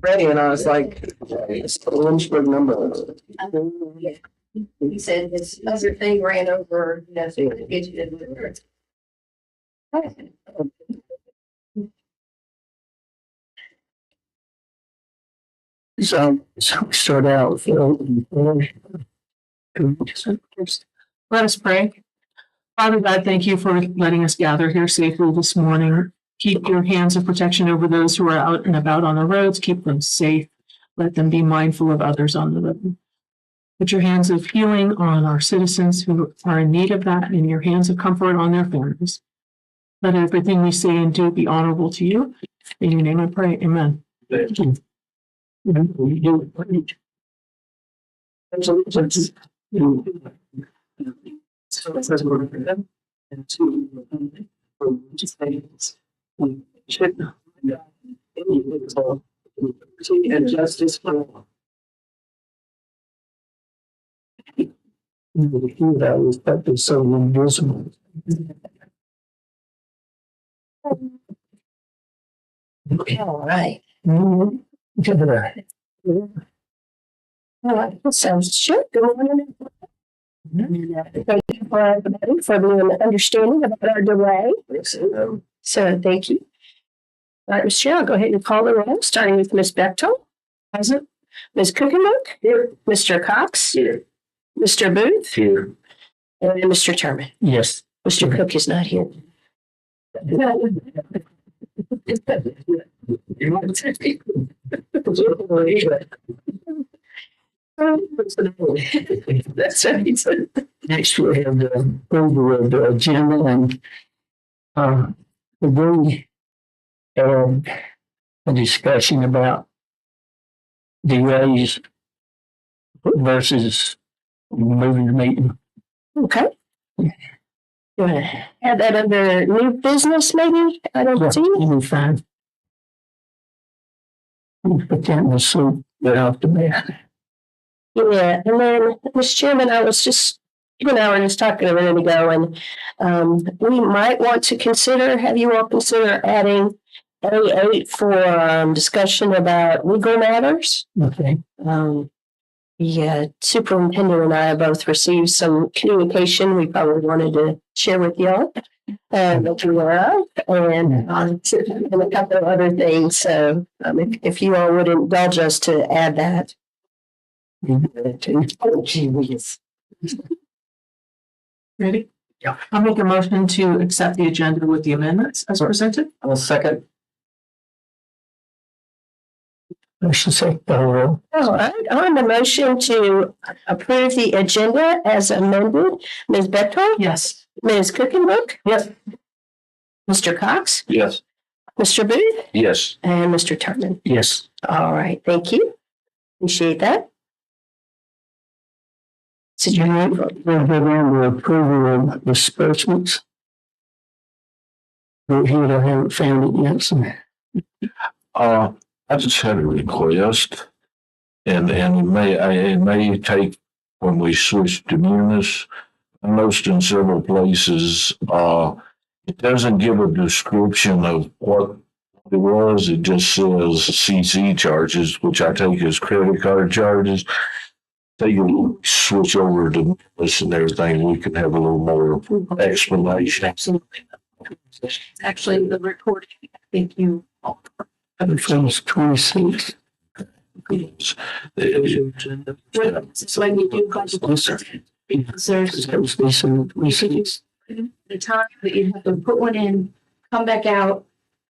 ready, and I was like, it's the Lynchburg number. Yeah. He said this other thing ran over, you know, so he could get you to the words. So we start out with Let us pray. Father God, thank you for letting us gather here safely this morning. Keep your hands of protection over those who are out and about on the roads. Keep them safe. Let them be mindful of others on the road. Put your hands of healing on our citizens who are in need of that, and your hands of comfort on their families. Let everything we say and do be honorable to you. In your name I pray. Amen. Thank you. And justice for all. That was that is so invisible. All right. All right, that sounds good. Good morning. Thank you for everybody for being understanding about our delay. So thank you. All right, Ms. Chair, I'll go ahead and call the roll, starting with Ms. Bechtel. Present. Ms. Kuchenberg. Here. Mr. Cox. Here. Mr. Booth. Here. And Mr. Terman. Yes. Mr. Cook is not here. That's right. Next we have the approval of the agenda and we had a discussion about delays versus moving the meeting. Okay. You want to add that under new business, maybe? I don't see. You'll be fine. Put that in the soup right off the bat. Yeah, and then, Mr. Chairman, I was just, you and I were just talking a minute ago, and we might want to consider, have you all consider adding A8 for discussion about legal matters? Okay. Yeah, superintendent and I both received some communication we probably wanted to share with y'all. That you were of, and a couple of other things. So if you all would indulge us to add that. Oh, gee whiz. Ready? Yeah. I'll make a motion to accept the agenda with the amendments as presented. I'll second. Motion second. Roll. All right, on the motion to approve the agenda as amended, Ms. Bechtel? Yes. Ms. Kuchenberg? Yes. Mr. Cox? Yes. Mr. Booth? Yes. And Mr. Turman? Yes. All right, thank you. Appreciate that. So We'll go down to approval of disbursements. But here I haven't found it yet. So. I just had a request, and it may take when we switch to Munis. I noticed in several places, it doesn't give a description of what it was. It just says CC charges, which I take as credit card charges. So you switch over to Munis and everything, we can have a little more explanation. Absolutely. Actually, the recording, I think you. Film's 26. This is when you do budget. Because there's That was December you could 26. use the time that you have to put one in, come back out,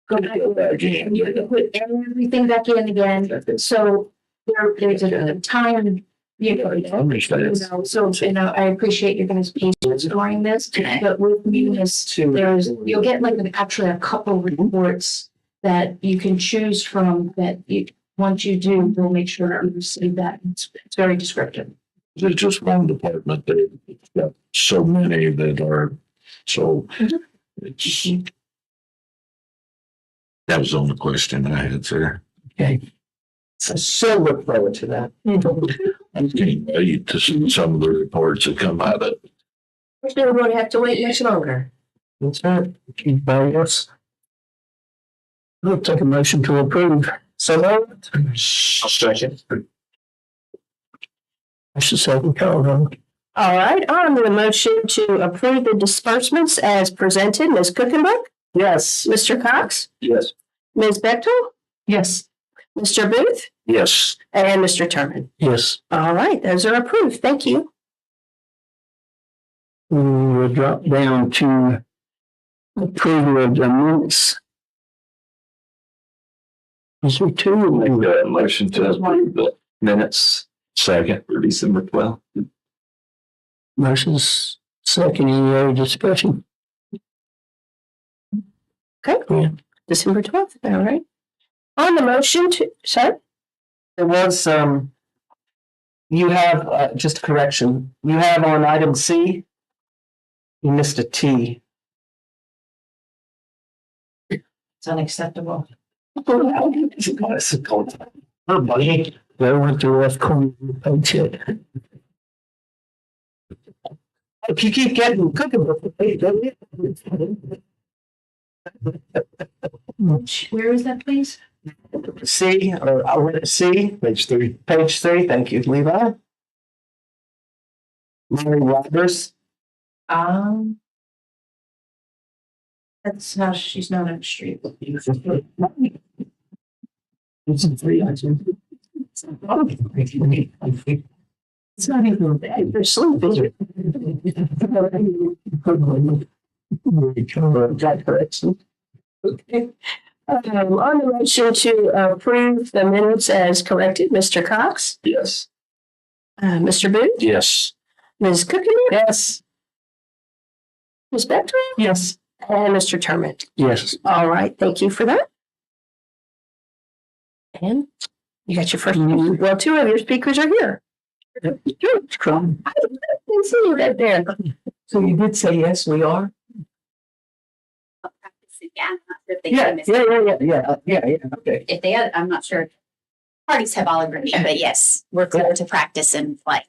go back in, and you have to put everything back in again. So there's a time, so, I appreciate your guys' patience during this, but with Munis, you'll get like actually a couple reports that you can choose from that you, once you do, we'll make sure you see that. It's very descriptive. There's just one department that got so many that are, so it's, that was the only question I had there. Okay. So look forward to that. I'm getting ready to see some of the reports that come out of it. we won't have to wait much longer. That's right. Anybody else? I'll take a motion to approve. So moved. Second. That's the second call. All right, on to the motion to approve the disbursements as presented. Ms. Cookenberg, Yes. Mr. Cox, Yes. Ms. Bechtel, Yes. Mr. Booth, Yes. and Mr. Turman. Yes, All right, those are approved. Thank you. we will drop down to approval of the minutes. Is there two? Make a motion to approve the minutes Second. for December 12th. Motion's second, any other discussion? Okay, December 12th, all right. On the motion to, sorry? There was, you have, just a correction, you have on item C, you missed a T. It's unacceptable. Her buddy. That went to left corner of the paycheck. If you keep getting cooking, Where is that, please? C, or I'll let it C. Page 3. Page 3, thank you, Levi. Mary Roberts, That's how she's known on the street. It's a three, I think. It's not even bad, they're sleeping. That correction. Okay. On the motion to approve the minutes as corrected, Mr. Cox, Yes. Mr. Booth, Yes. Ms. Cookenberg, yes. Ms. Bechtel, Yes. and Mr. Turman. Yes, All right, thank you for that. And you got your first, well, two of your speakers are here. it's crumb. I didn't see you right there. So you did say yes, we are? Yeah, I'm not sure if they Yeah, can miss yeah, okay. If they, I'm not sure. Parties have all agreed, but yes, we're clear to practice and play.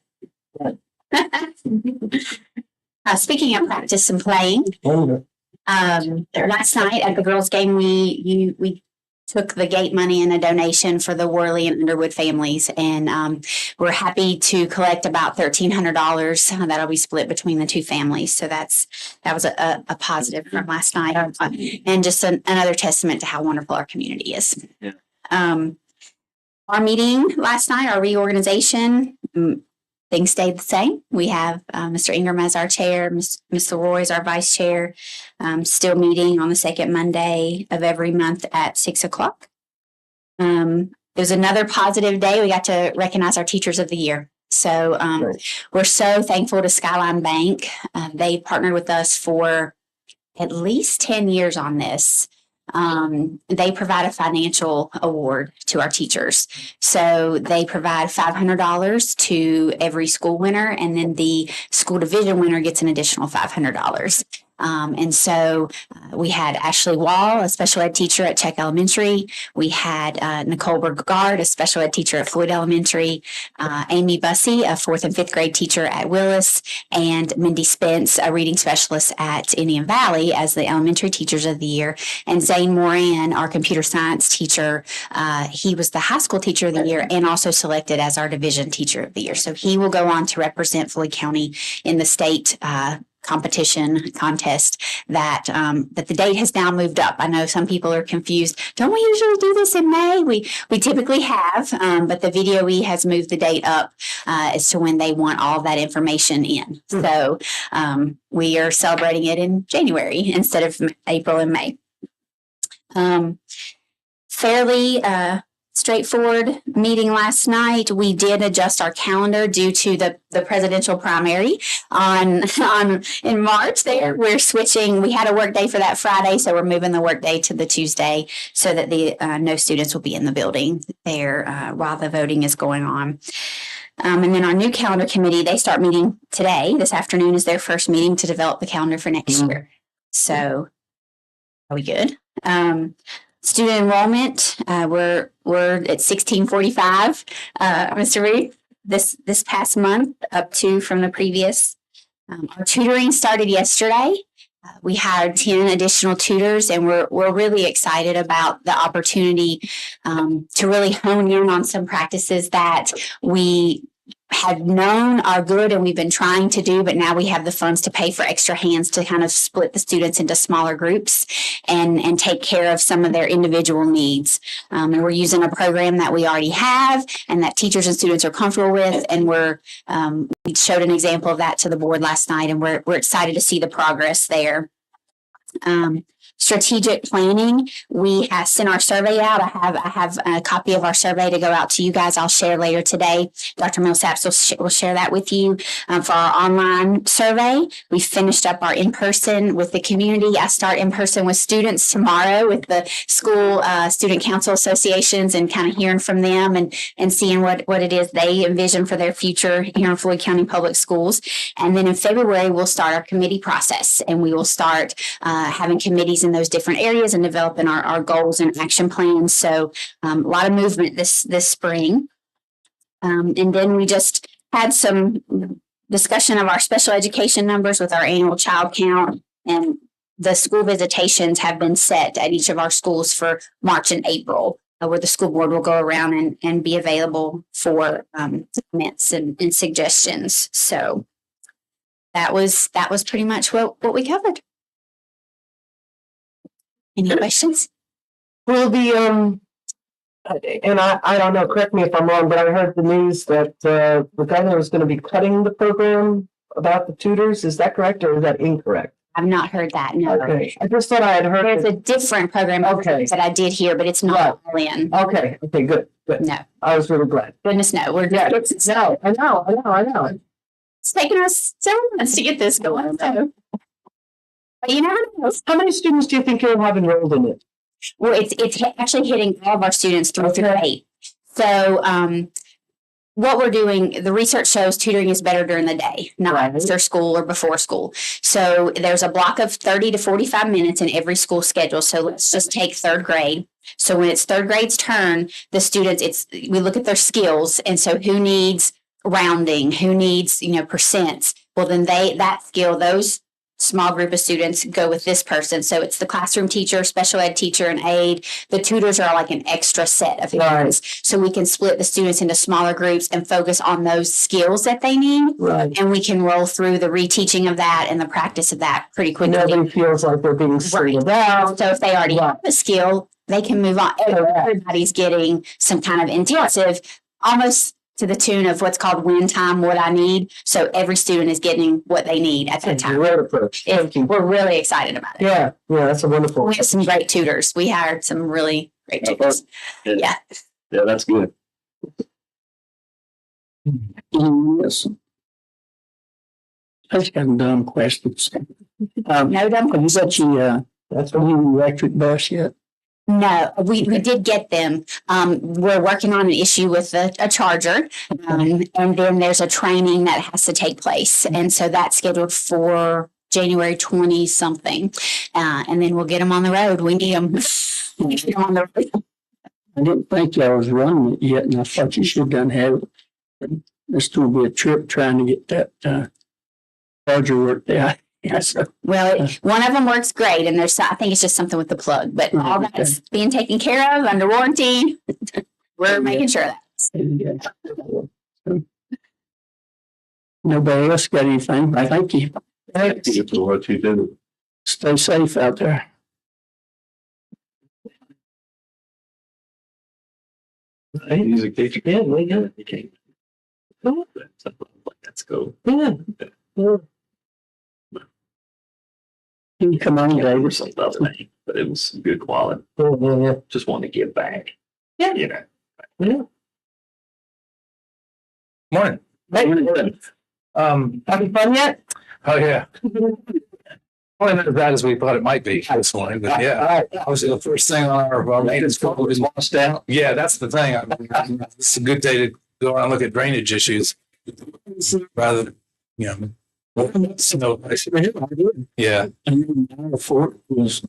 Speaking of practice and playing, last night at the girls' game, we took the gate money and a donation for the Worley and Underwood families, and we're happy to collect about $1,300 that'll be split between the two families. So that was a positive from last night, and just another testament to how wonderful our community is. Yeah. Our meeting last night, our reorganization, things stayed the same. We have Mr. Ingram as our chair, Ms. Leroy as our vice chair, still meeting on the second Monday of every month at 6:00. It was another positive day. We got to recognize our teachers of the year. So we're so thankful to Skyline Bank. They partnered with us for at least 10 years on this. They provide a financial award to our teachers. So they provide $500 to every school winner, and then the school division winner gets an additional $500. And so we had Ashley Wall, a special ed teacher at Check Elementary. We had Nicole Bergard, a special ed teacher at Floyd Elementary. Amy Bussey, a 4th and 5th grade teacher at Willis. And Mindy Spence, a reading specialist at Indian Valley, as the elementary teachers of the year. And Zane Moran, our computer science teacher, he was the high school teacher of the year and also selected as our division teacher of the year. So he will go on to represent Floyd County in the state contest that the date has now moved up. I know some people are confused. Don't we usually do this in May? We typically have, but the VDOE has moved the date up as to when they want all that information in. So we are celebrating it in January instead of April and May. Fairly straightforward meeting last night. We did adjust our calendar due to the presidential primary in March. There, we're switching. We had a work day for that Friday, so we're moving the work day to the Tuesday so that the no students will be in the building there while the voting is going on. And then our new calendar committee, they start meeting today. This afternoon is their first meeting to develop the calendar for next year. So, are we good? Student enrollment, we're at 1645, Mr. Reed, this past month, up to from the previous. Our tutoring started yesterday. We hired 10 additional tutors, and we're really excited about the opportunity to really hone in on some practices that we had known are good and we've been trying to do, but now we have the funds to pay for extra hands to kind of split the students into smaller groups and take care of some of their individual needs. And we're using a program that we already have and that teachers and students are comfortable with. And we showed an example of that to the board last night, and we're excited to see the progress there. Strategic planning, we have sent our survey out. I have a copy of our survey to go out to you guys. I'll share later today. Dr. Millsaps will share that with you for our online survey. We finished up our in-person with the community. I start in person with students tomorrow with the school student council associations and kind of hearing from them and seeing what it is they envision for their future here in Floyd County Public Schools. And then in February, we'll start our committee process, and we will start having committees in those different areas and developing our goals and action plans. So a lot of movement this spring. And then we just had some discussion of our special education numbers with our annual child count, and the school visitations have been set at each of our schools for March and April, where the school board will go around and be available for comments and suggestions. So that was pretty much what we covered. Any questions? Will the and I don't know, correct me if I'm wrong, but I heard the news that the governor is going to be cutting the program about the tutors. Is that correct or is that incorrect? I've not heard that, no. Okay, I just thought I had heard. There's a different program Okay. that I did hear, but it's not all in. Okay, good. No, I was really glad. goodness no. We're just, No, I know. it's taken us several months to get this going. So. But you never know. How many students do you think you'll have enrolled in it? Well, it's actually hitting all of our students through grade 8. So what we're doing, the research shows tutoring is better during the day, not after school or before school. So there's a block of 30 to 45 minutes in every school schedule. So let's just take third grade. So when it's third grade's turn, the students, we look at their skills. And so who needs rounding, who needs, percents? Well, then those small group of students go with this person. So it's the classroom teacher, special ed teacher, and aide. The tutors are like an extra set of hands. So we can split the students into smaller groups and focus on those skills that they need. Right. And we can roll through the reteaching of that and the practice of that pretty quickly. Nobody feels like they're being singled out. So if they already have a skill, they can move on. Everybody's getting some kind of intensive, almost to the tune of what's called win time, what I need. So every student is getting what they need at that time. Great approach. Thank you. We're really excited about it. Yeah, that's a wonderful. We have some great tutors. We hired some really great tutors. Yeah. Yeah, that's good. Yes. I just got dumb questions. No dumb Have you got your, That's new electric bus yet? No, we did get them. We're working on an issue with a charger. And then there's a training that has to take place. And so that's scheduled for January 20 something. And then we'll get them on the road. We need them. Get them on the road. I didn't think y'all was running it yet, and I thought you should done have it. There's going to be a trip trying to get that charger worked out. Yes. Well, one of them works great, and I think it's just something with the plug. But all that's being taken care of under warranty. We're making sure of that. Nobody else got anything? Thank you. Thank you for what you do. Stay safe out there. He's a teacher. Yeah, we got it. Let's go. Yeah. You can come on, There David. was some other name, but it was good quality. Yeah. Just want to give back. Yeah. You know. Yeah. Morning. Hey, having fun yet? Oh, yeah. Well, not as bad as we thought it might be this morning, but yeah. Obviously, the first thing on our maintenance call was washed out. Yeah, that's the thing. It's a good day to go around and look at drainage issues rather than, so, yeah. And our fort was,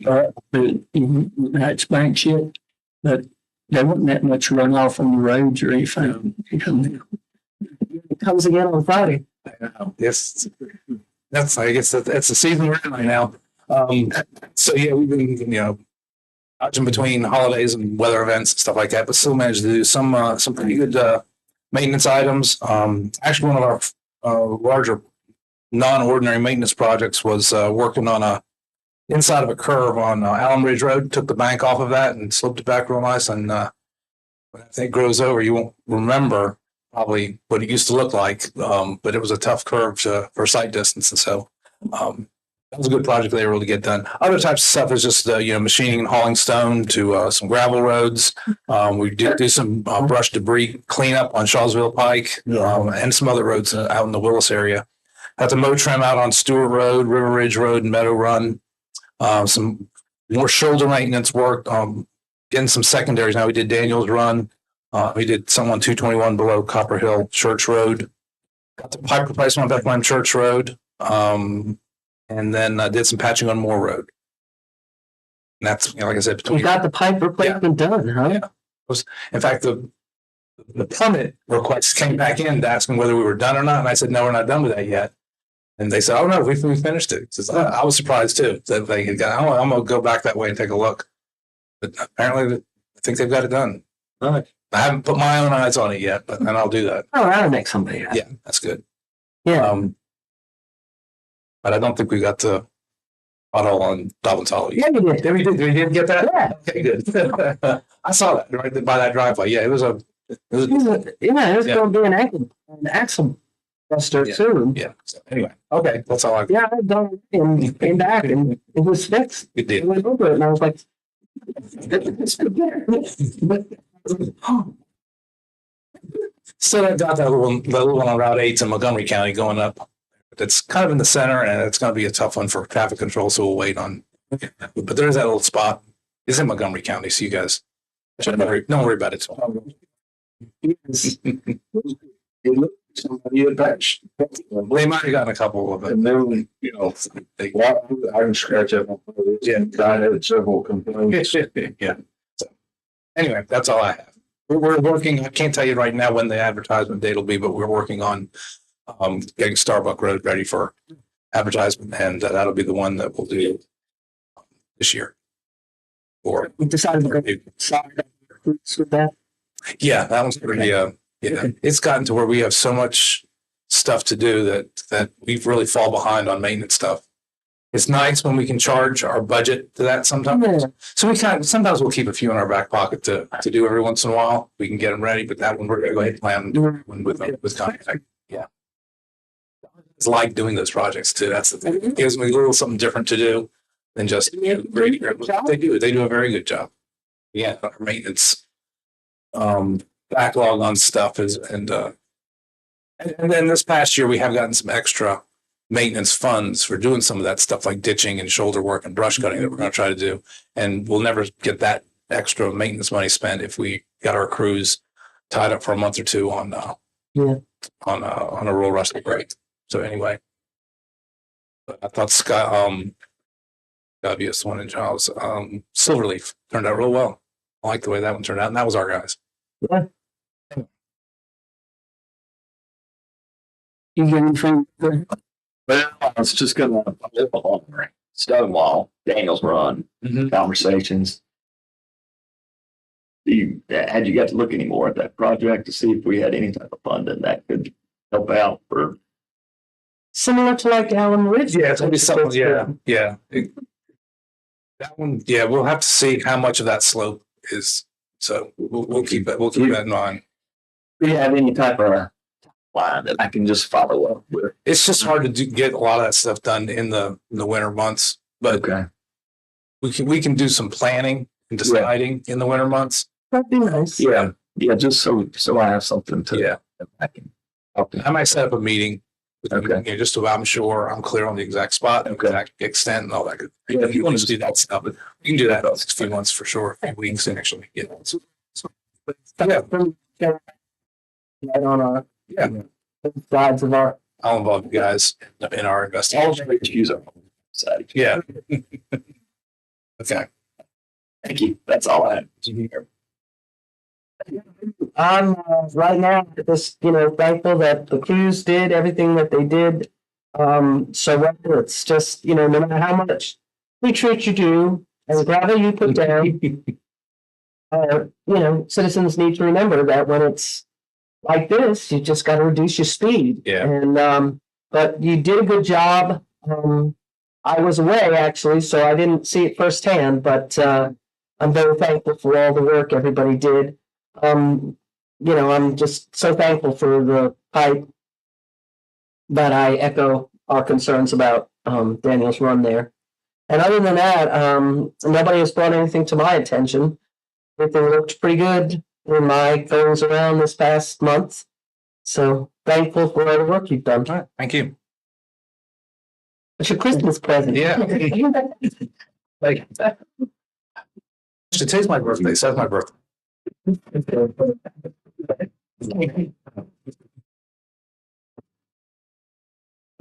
it's bank shit, but there wasn't that much runoff on the roads or anything. It comes again on Friday. Yes. That's, I guess that's the season we're in right now. So yeah, we've been, dodging between holidays and weather events and stuff like that, but still managed to do some pretty good, maintenance items. Actually, one of our, larger non-ordinary maintenance projects was, working on inside of a curve on Allen Ridge Road, took the bank off of that and sloped it back real nice. And when that thing grows over, you won't remember probably what it used to look like, but it was a tough curve for sight distance. And so that was a good project they were able to get done. Other types of stuff is just, machining and hauling stone to some gravel roads. We did do some brush debris cleanup on Shawsville Pike and some other roads out in the Willis area. Had to mow trim out on Stewart Road, River Ridge Road, and Meadow Run. Some more shoulder maintenance work, getting some secondaries. Now we did Daniels Run. We did some on 221 below Copper Hill Church Road. Got the pipe replacement on Bethlehem Church Road. And then did some patching on Moore Road. And that's, like I said, between. You got the pipe replacement done, huh? Yeah. In fact, the permit request came back in asking whether we were done or not. And I said, no, we're not done with that yet. And they said, oh, no, we finished it. So I was surprised, too, that they had got, I'm going to go back that way and take a look. But apparently, I think they've got it done. All right. I haven't put my own eyes on it yet, and I'll do that. Oh, that'll make somebody happy. Yeah, that's good. Yeah. But I don't think we got the pothole on Dobbins Hollow yet. Yeah, you did. We did. We didn't get that? Yeah. Okay, good. I saw that right by that driveway. Yeah, it was Yeah, it's Yeah. going to be an axle buster Yeah. soon. yeah. So anyway, okay, that's all I Yeah, I've done it and came back and it was fixed. Good I deal. went over it and I was like, it's good there. So I got that little one on Route 8 in Montgomery County going up. It's kind of in the center, and it's going to be a tough one for traffic control, so we'll wait on. But there is that little spot. It's in Montgomery County, so you guys don't worry about it. Somebody had patched. They might have gotten a couple of And them. then, I can scratch up on this. Yeah. I had several complaints. Yeah. So, anyway, that's all I have. We're working. I can't tell you right now when the advertisement date will be, but we're working on getting Starbuck Road ready for advertisement, and that'll be the one that we'll do this year. Or We decided to go side with that. yeah, that one's pretty. Yeah, it's gotten to where we have so much stuff to do that we really fall behind on maintenance stuff. It's nice when we can charge our budget to that sometimes. Yeah. So sometimes we'll keep a few in our back pocket to do every once in a while. We can get them ready, but that one we're going to go ahead and plan with contact. Yeah. It's like doing those projects too. That's the thing. It gives me a little something different to do than just grading. They do a very good job. Yeah. Our maintenance, backlog on stuff and then this past year we have gotten some extra maintenance funds for doing some of that stuff like ditching and shoulder work and brush cutting that we're going to try to do. And we'll never get that extra maintenance money spent if we got our crews tied up for a month or two on a rural rustic break. So anyway, I thought obvious one in Giles, Silverleaf turned out real well. I like the way that one turned out, and that was our guys. Yeah. You get anything? Well, I was just gonna live along Stonewall, Daniels Run, conversations. Had you got to look any more at that project to see if we had any type of funding that could help out for? Similar to like Allen Ridge. Yeah, it's gonna be something. Yeah. That one, yeah, we'll have to see how much of that slope is. So we'll keep that. We'll keep that in mind. Do you have any type of line that I can just follow up with? It's just hard to get a lot of that stuff done in the winter months, but Okay. we can do some planning and deciding in the winter months. That'd be nice. Yeah. Yeah. Just so I have something to. Yeah. I can. Okay. I might set up a meeting. With Okay. just so I'm sure I'm clear on the exact spot, Okay. exact extent, and all that good. Yeah, If you want to do that stuff, but you can do that in the next few months for sure. A few weeks actually. Yeah. Yeah. Right on our Yeah. sides of our. I'll involve you guys in our All investigation. the use our side. Yeah. Okay. Thank you. That's all I have. I'm right now just thankful that the crews did everything that they did. So whether it's just no matter how much treat you do, and the gravel you put down, citizens need to remember that when it's like this, you just got to reduce your speed. Yeah. And, but you did a good job. I was away actually, so I didn't see it firsthand, but, I'm very thankful for all the work everybody did. I'm just so thankful for the pipe that I echo our concerns about, Daniel's Run there. And other than that, nobody has brought anything to my attention. Everything looked pretty good in my goings around this past month. So thankful for all the work you've done. All right, thank you. It's your Christmas present. Yeah. Like, today's my birthday, so that's my birthday.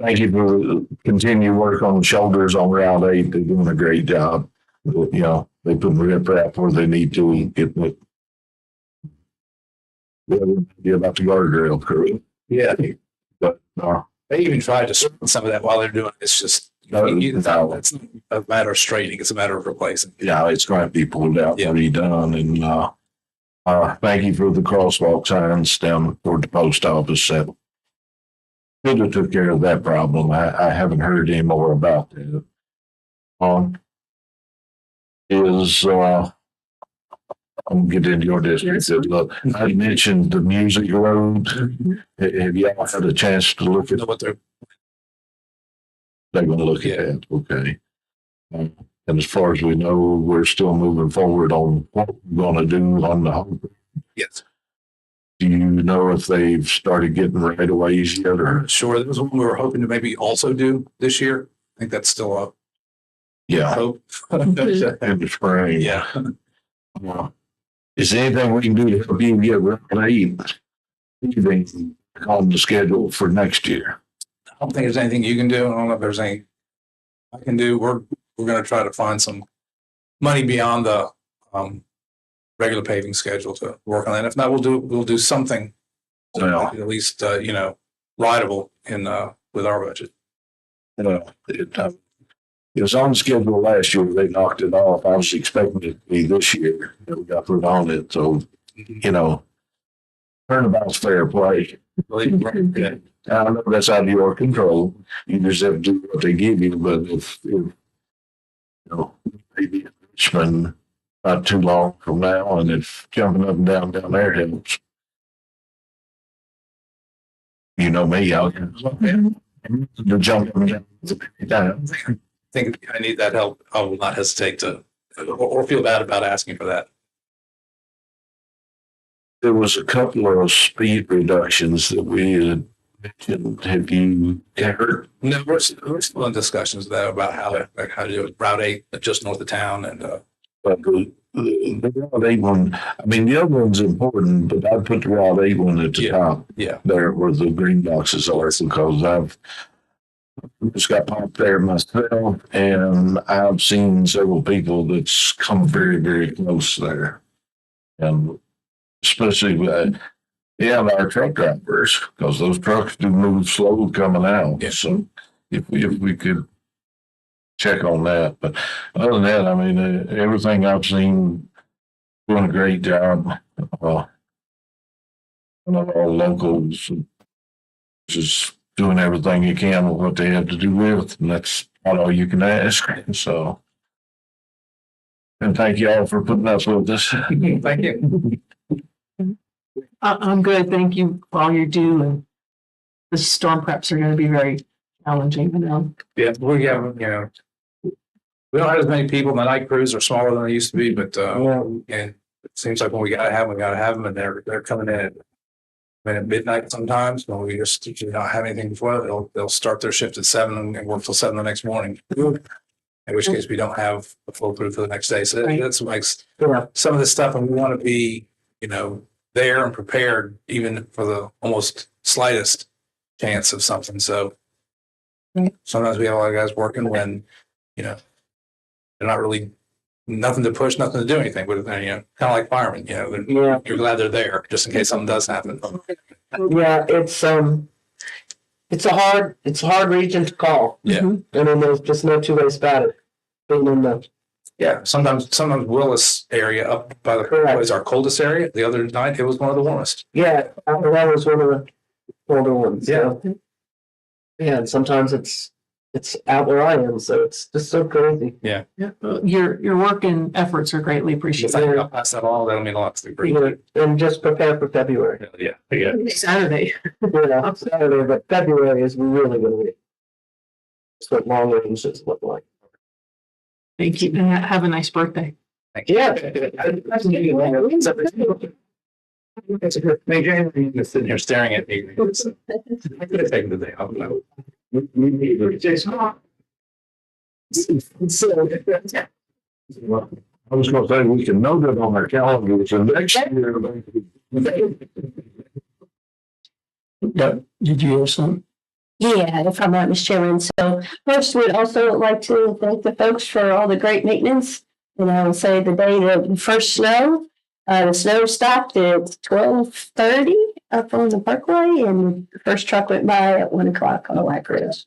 Thank you for continued work on shoulders on Route 8. They're doing a great job. You know, they put rip wrap where they need to get it. Yeah, about the guardrail crew. Yeah. But They even tried to sort some of that while they're doing it. It's just, No. it's not a matter of straightening, it's a matter of replacing. yeah, it's going to be pulled out and redone. And thank you for the crosswalk signs down toward the post office. That should have took care of that problem. I haven't heard any more about that. I'm getting into your district. I mentioned the Music Road. Have y'all had a chance to look at What they're, They're going to look at that. Okay. And as far as we know, we're still moving forward on what we're going to do on the whole. yes, Do you know if they've started getting right of ways yet or? sure. That was one we were hoping to maybe also do this year. I think that's still a Yeah, hope. in the spring. Yeah. Is there anything we can do to help you get ready? Anything on the schedule for next year? I don't think there's anything you can do. I don't know if there's anything I can do. We're going to try to find some money beyond the regular paving schedule to work on that. If not, we'll do something to Well, make it at least rideable in with our budget. It was on schedule last year. They knocked it off. I was expecting it to be this year that we got put on it. So, turnabout's fair play. I know that's out of your control. You just have to do what they give you. But if maybe in Richmond not too long from now, and if jumping up and down there helps, you know me, I'll the jumping down. I think I need that help. I will not hesitate to or feel bad about asking for that. There was a couple of speed reductions that we had mentioned. Have you heard? No, we're still in discussions though about how to do it. Route 8 just north of town and But the Route 8 one, I mean, the other one's important, but I'd put the Route 8 one at the top. Yeah. There where the green boxes are, because I've just got popped there myself, and I've seen several people that's come very, very close there. And especially our truck drivers, because those trucks do move slow coming out. Yeah. So if we could check on that. But other than that, I mean, everything I've seen doing a great job. All locals just doing everything you can with what they have to do with, and that's not all you can ask. So, and thank you all for putting up with this. thank you. I'm good. Thank you for all you do. And the storm preps are going to be very challenging, Yeah, we don't have as many people. The night crews are smaller than they used to be, but and it seems like when we gotta have them, and they're coming in at midnight sometimes. When we just not have anything before, they'll start their shift at 7 and work till 7 the next morning. In which case we don't have a full crew for the next day. So that's what makes some of this stuff, and we want to be there and prepared even for the almost slightest chance of something. So sometimes we have a lot of guys working when they're not really nothing to push, nothing to do anything, but kind of like firemen, you're glad they're there just in case something does happen. Yeah, it's a hard region to call. Yeah. I mean, there's just no two ways about it. being in the, Yeah, sometimes Willis area up by the Correct. was our coldest area. The other night, it was one of the warmest. yeah, that was one of the older ones. Yeah. Yeah, and sometimes it's out where I am, so it's just so crazy. Yeah, well, your work and efforts are greatly appreciated. I'll pass that on. That'll mean a lot to the You know, and just prepare for February. Yeah. Saturday. Yeah, Saturday, but February is really going to be. It's what long ranges look like. Thank you, and have a nice birthday. Yeah. Major, you're just sitting here staring at me. I could have taken the day off. No. I was gonna say, we can note it on our calendar, so next year. Did you have something? Yeah, if I'm not Chairman. So first, we'd also like to thank the folks for all the great maintenance. And I will say the day that the first snow, the snow stopped at 12:30 up on the parkway, and the first truck went by at 1 o'clock on the White Ridge.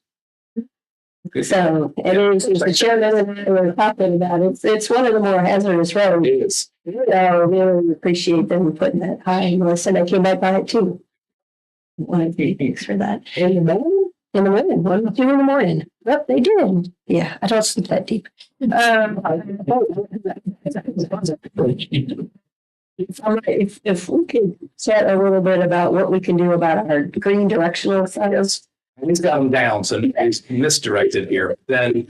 So it is, as the chairman and I were talking about, it's one of the more hazardous roads. It is. So I really appreciate them putting that high. Melissa and I came back by it too. One of the thanks for that. In the morning? In the morning, 1 or 2 in the morning. Yep, they did. Yeah, I don't sleep that deep. If we could chat a little bit about what we can do about our green directional signs. And he's got them down, so he's misdirected here. Then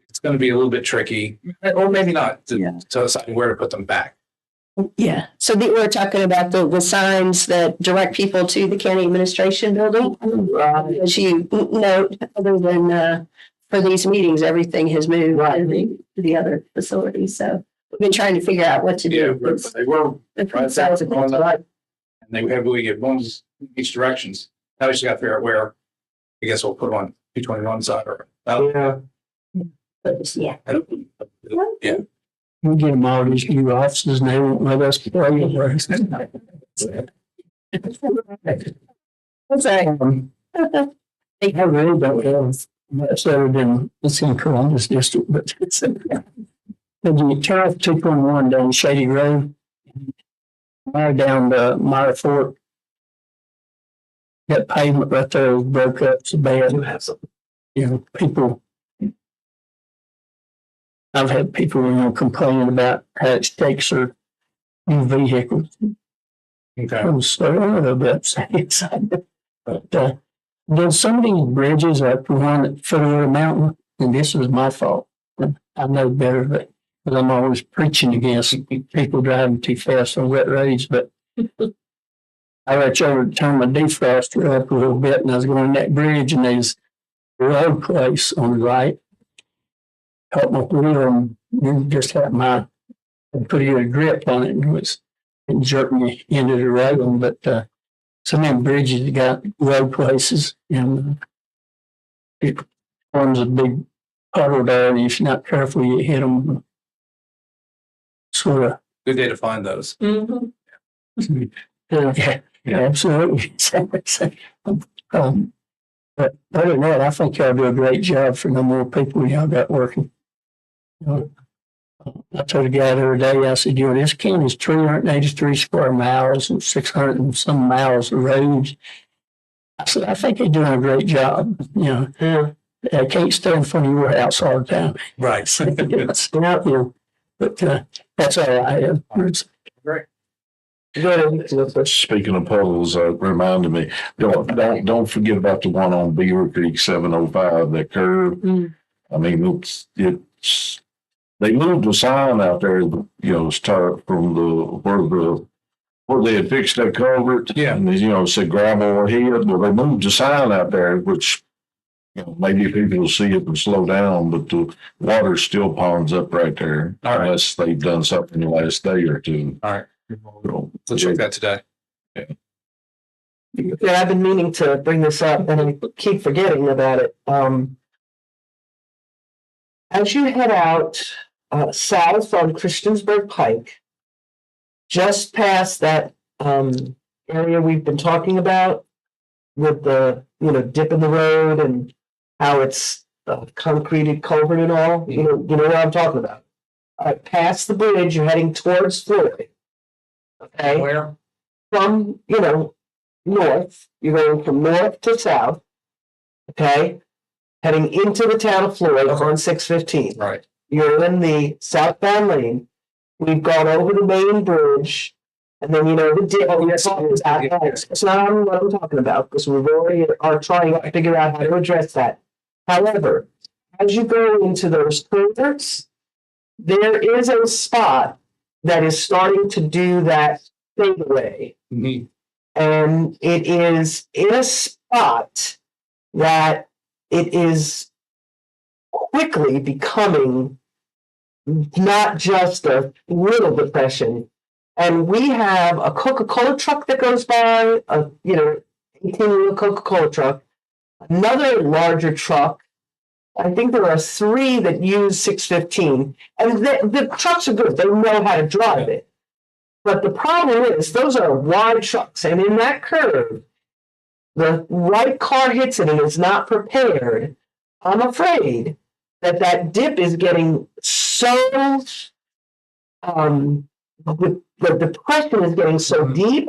it's going to be a little bit tricky, or maybe not, to decide where to put them back. Yeah, so we're talking about the signs that direct people to the county administration building. As you note, other than for these meetings, everything has moved to the other facilities. So we've been trying to figure out what to do. Yeah, they were right there on the right, and we get ones each directions. Now we just got to figure out where. I guess we'll put on 221 side or Yeah. Yeah. Yeah. We get them all these new offices and they won't let us play. They have really don't have much other than it's in Columbus district, but it's when you turn off 221 down Shady Road, down to Meyer Fort, that pavement right there broke up so bad. You have some. You know, people. I've had people, complaining about how it takes their new vehicles. Okay. I'm sorry, a little bit upset. But there's some of these bridges, like the one at Footer Mountain, and this was my fault. I know better, but because I'm always preaching against people driving too fast on wet roads. But I reached over to turn my defroster up a little bit, and I was going to that bridge, and there's a road place on the right. Helped my wheel and just had my pretty good grip on it, and it jerked me into the railing. But some of them bridges got road places, and it forms a big puddle there, and if you're not careful, you hit them. Sort of. Good day to find those. Mm-hmm. Yeah, absolutely. But other than that, I think y'all do a great job for no more people y'all got working. I told a guy the other day, I said, this county's 383 square miles and 600 and some miles of roads. I said, I think they're doing a great job. I can't stay in front of your house all the time. Right. But that's all I have. Great. Speaking of puddles, reminded me, don't forget about the one on Beaver Creek 705, that curve. I mean, it's they moved the sign out there, start from where they had fixed that culvert. Yeah. And said gravel ahead, but they moved the sign out there, which maybe people will see it and slow down, but the water still ponds up right there. All right. Unless they've done something the last day or two. All right. We'll check that today. Yeah, I've been meaning to bring this up and I keep forgetting about it. As you head out south on Christiansburg Pike, just past that area we've been talking about with the dip in the road and how it's concreted culvert and all. You know what I'm talking about. Past the bridge, you're heading towards Floyd. Okay, Where? from north. You're going from north to south. Okay, heading into the town of Floyd on 615. Right. You're in the southbound lane. We've gone over the main bridge, and then the dip. It's not what I'm talking about because we've already are trying to figure out how to address that. However, as you go into those curves, there is a spot that is starting to do that fadeaway, and it is in a spot that it is quickly becoming not just a little depression. And we have a Coca-Cola truck that goes by, 18-wheel Coca-Cola truck, another larger truck. I think there are 3 that use 615. And the trucks are good. They know how to drive it. But the problem is those are wide trucks. And in that curve, the right car hits it and is not prepared. I'm afraid that dip is getting so, the depression is getting so deep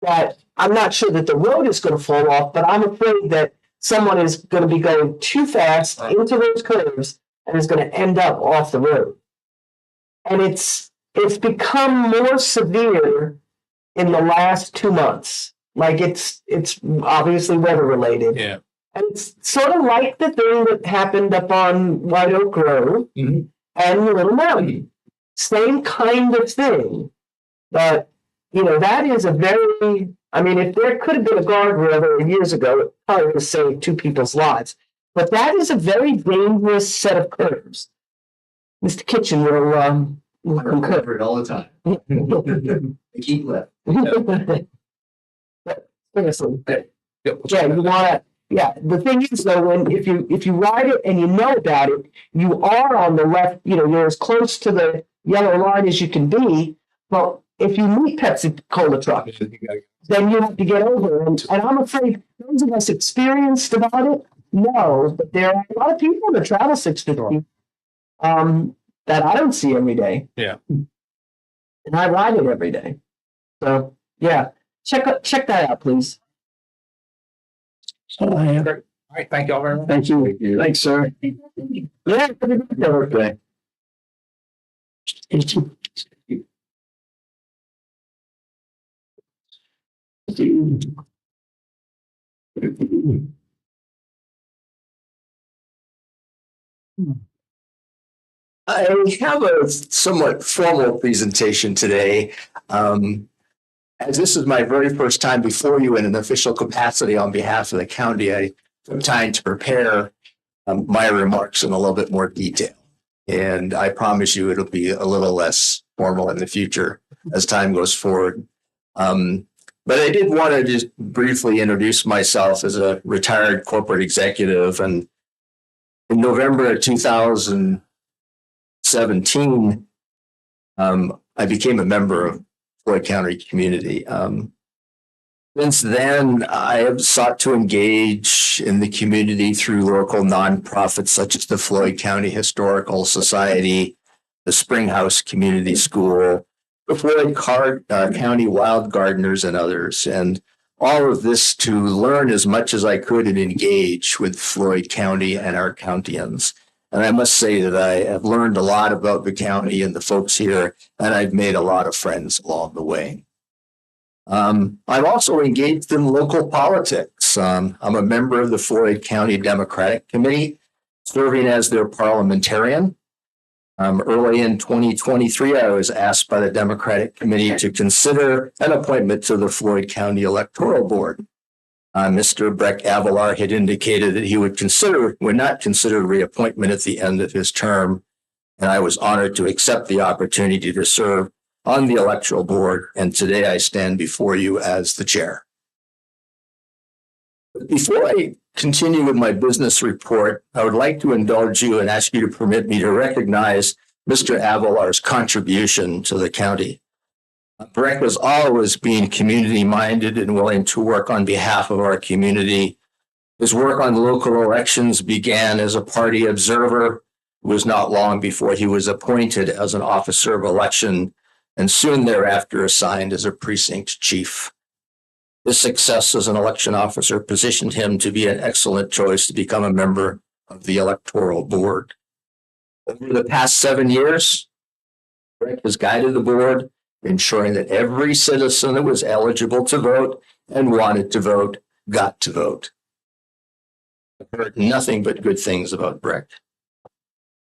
that I'm not sure that the road is going to fall off, but I'm afraid that someone is going to be going too fast into those curves and is going to end up off the road. And it's become more severe in the last 2 months. Like it's obviously weather related. Yeah. And it's sort of like the thing that happened up on White Oak Grove and Little Mountain. Same kind of thing. But, that is a very, if there could have been a guardrail there years ago, it probably would have saved 2 people's lives. But that is a very dangerous set of curves. Mr. Kitchen will concur. it all the time. They keep left. Seriously. Yeah, you want to. Yeah, the thing is though, if you ride it and you know about it, you are on the left. You're as close to the yellow line as you can be. But if you meet Pepsi Cola truck, then you have to get over. And I'm afraid those of us experienced about it, no. But there are a lot of people that travel 650 that I don't see every day. Yeah. And I ride it every day. So yeah, check that out, please. So I have. All right. Thank y'all very much. Thank you. Thanks, sir. Yeah, okay. I have a somewhat formal presentation today. As this is my very first time before you in an official capacity on behalf of the county, I took time to prepare my remarks in a little bit more detail. And I promise you it'll be a little less formal in the future as time goes forward. But I did want to just briefly introduce myself as a retired corporate executive. And in November of 2017, I became a member of Floyd County community. Since then, I have sought to engage in the community through local nonprofits such as the Floyd County Historical Society, the Springhouse Community School, the Floyd County Wild Gardeners, and others. And all of this to learn as much as I could and engage with Floyd County and our countyans. And I must say that I have learned a lot about the county and the folks here, and I've made a lot of friends along the way. I'm also engaged in local politics. I'm a member of the Floyd County Democratic Committee, serving as their parliamentarian. Early in 2023, I was asked by the Democratic Committee to consider an appointment to the Floyd County Electoral Board. Mr. Breck Avalar had indicated that he would not consider reappointment at the end of his term, and I was honored to accept the opportunity to serve on the electoral board, and today I stand before you as the chair. Before I continue with my business report, I would like to indulge you and ask you to permit me to recognize Mr. Avalar's contribution to the county. Breck was always being community-minded and willing to work on behalf of our community. His work on local elections began as a party observer. It was not long before he was appointed as an officer of election and soon thereafter assigned as a precinct chief. His success as an election officer positioned him to be an excellent choice to become a member of the electoral board. Over the past 7 years, Greg has guided the board, ensuring that every citizen that was eligible to vote and wanted to vote got to vote. I've heard nothing but good things about Breck.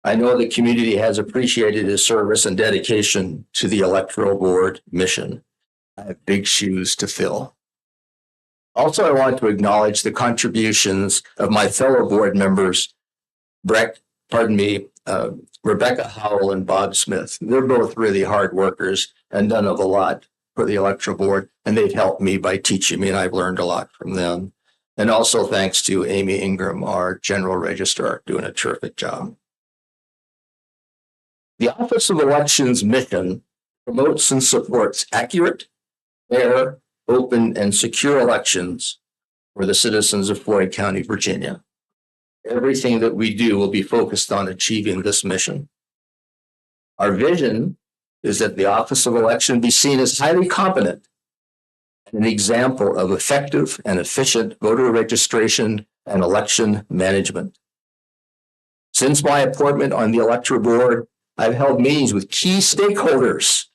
I know the community has appreciated his service and dedication to the electoral board mission. I have big shoes to fill. Also, I want to acknowledge the contributions of my fellow board members, Rebecca Howell and Bob Smith. They're both really hard workers and done a lot for the electoral board, and they've helped me by teaching me, and I've learned a lot from them. And also thanks to Amy Ingram, our general registrar, doing a terrific job. The Office of Elections mission promotes and supports accurate, fair, open, and secure elections for the citizens of Floyd County, Virginia. Everything that we do will be focused on achieving this mission. Our vision is that the Office of Election be seen as highly competent and an example of effective and efficient voter registration and election management. Since my appointment on the electoral board, I've held meetings with key stakeholders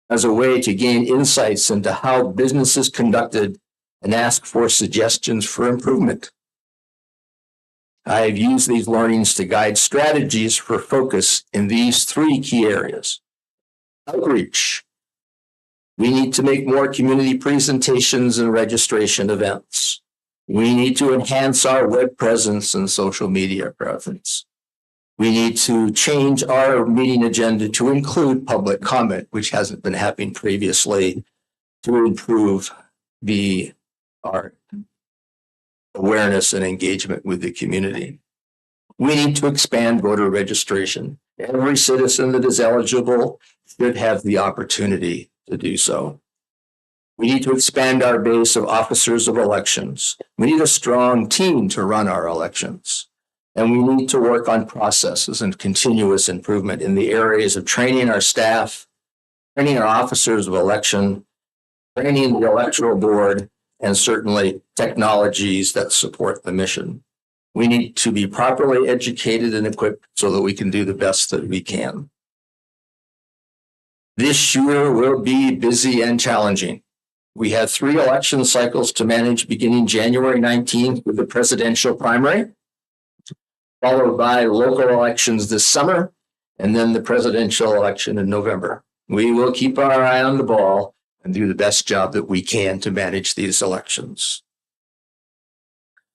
as a way to gain insights into how business is conducted and ask for suggestions for improvement. I have used these learnings to guide strategies for focus in these 3 key areas. Outreach. We need to make more community presentations and registration events. We need to enhance our web presence and social media presence. We need to change our meeting agenda to include public comment, which hasn't been happening previously, to improve our awareness and engagement with the community. We need to expand voter registration. Every citizen that is eligible should have the opportunity to do so. We need to expand our base of officers of elections. We need a strong team to run our elections. And we need to work on processes and continuous improvement in the areas of training our staff, training our officers of election, training the electoral board, and certainly technologies that support the mission. We need to be properly educated and equipped so that we can do the best that we can. This year will be busy and challenging. We have 3 election cycles to manage beginning January 19th with the presidential primary, followed by local elections this summer, and then the presidential election in November. We will keep our eye on the ball and do the best job that we can to manage these elections.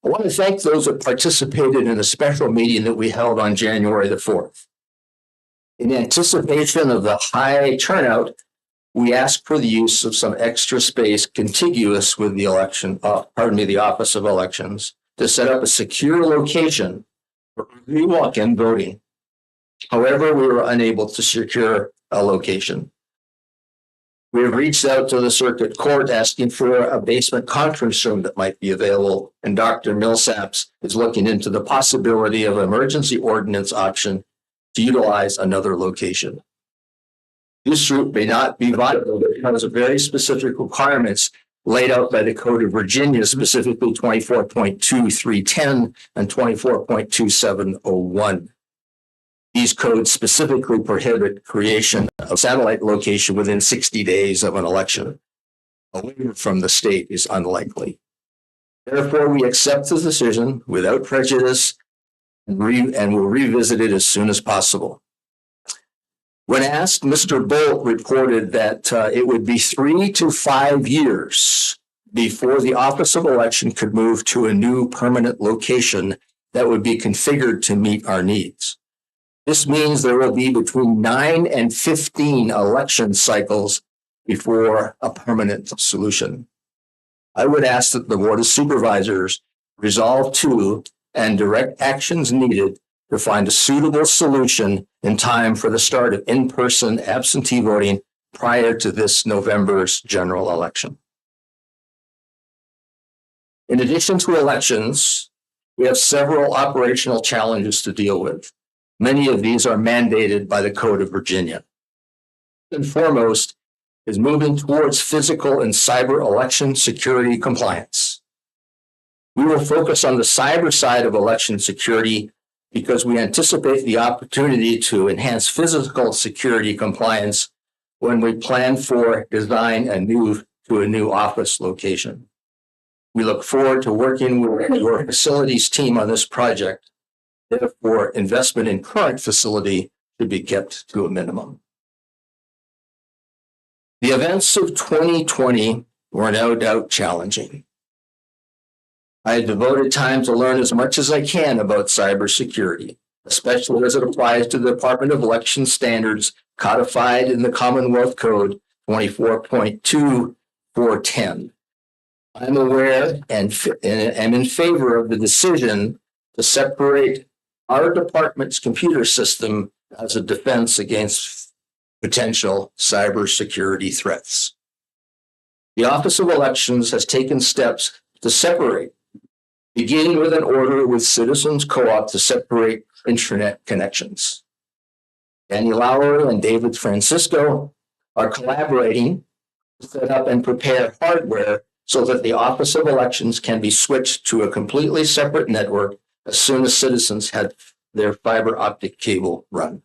I want to thank those that participated in a special meeting that we held on January the 4th. In anticipation of the high turnout, we asked for the use of some extra space contiguous with the the Office of Elections, to set up a secure location for early walk-in voting. However, we were unable to secure a location. We have reached out to the circuit court asking for a basement conference room that might be available, and Dr. Millsaps is looking into the possibility of an emergency ordinance option to utilize another location. This route may not be viable because of very specific requirements laid out by the Code of Virginia, specifically 24.2310 and 24.2701. These codes specifically prohibit creation of satellite location within 60 days of an election. A waiver from the state is unlikely. Therefore, we accept the decision without prejudice and will revisit it as soon as possible. When asked, Mr. Bolt reported that it would be 3 to 5 years before the Office of Election could move to a new permanent location that would be configured to meet our needs. This means there will be between 9 and 15 election cycles before a permanent solution. I would ask that the Board of Supervisors resolve to and direct actions needed to find a suitable solution in time for the start of in-person absentee voting prior to this November's general election. In addition to elections, we have several operational challenges to deal with. Many of these are mandated by the Code of Virginia. And foremost is moving towards physical and cyber election security compliance. We will focus on the cyber side of election security because we anticipate the opportunity to enhance physical security compliance when we plan for, design, and move to a new office location. We look forward to working with your facilities team on this project. Therefore, investment in current facility should be kept to a minimum. The events of 2020 were no doubt challenging. I have devoted time to learn as much as I can about cybersecurity, especially as it applies to the Department of Election standards codified in the Commonwealth Code 24.2410. I'm aware and am in favor of the decision to separate our department's computer system as a defense against potential cybersecurity threats. The Office of Elections has taken steps to separate, beginning with an order with Citizens Co-op to separate internet connections. Danny Lowry and David Francisco are collaborating to set up and prepare hardware so that the Office of Elections can be switched to a completely separate network as soon as citizens had their fiber optic cable run.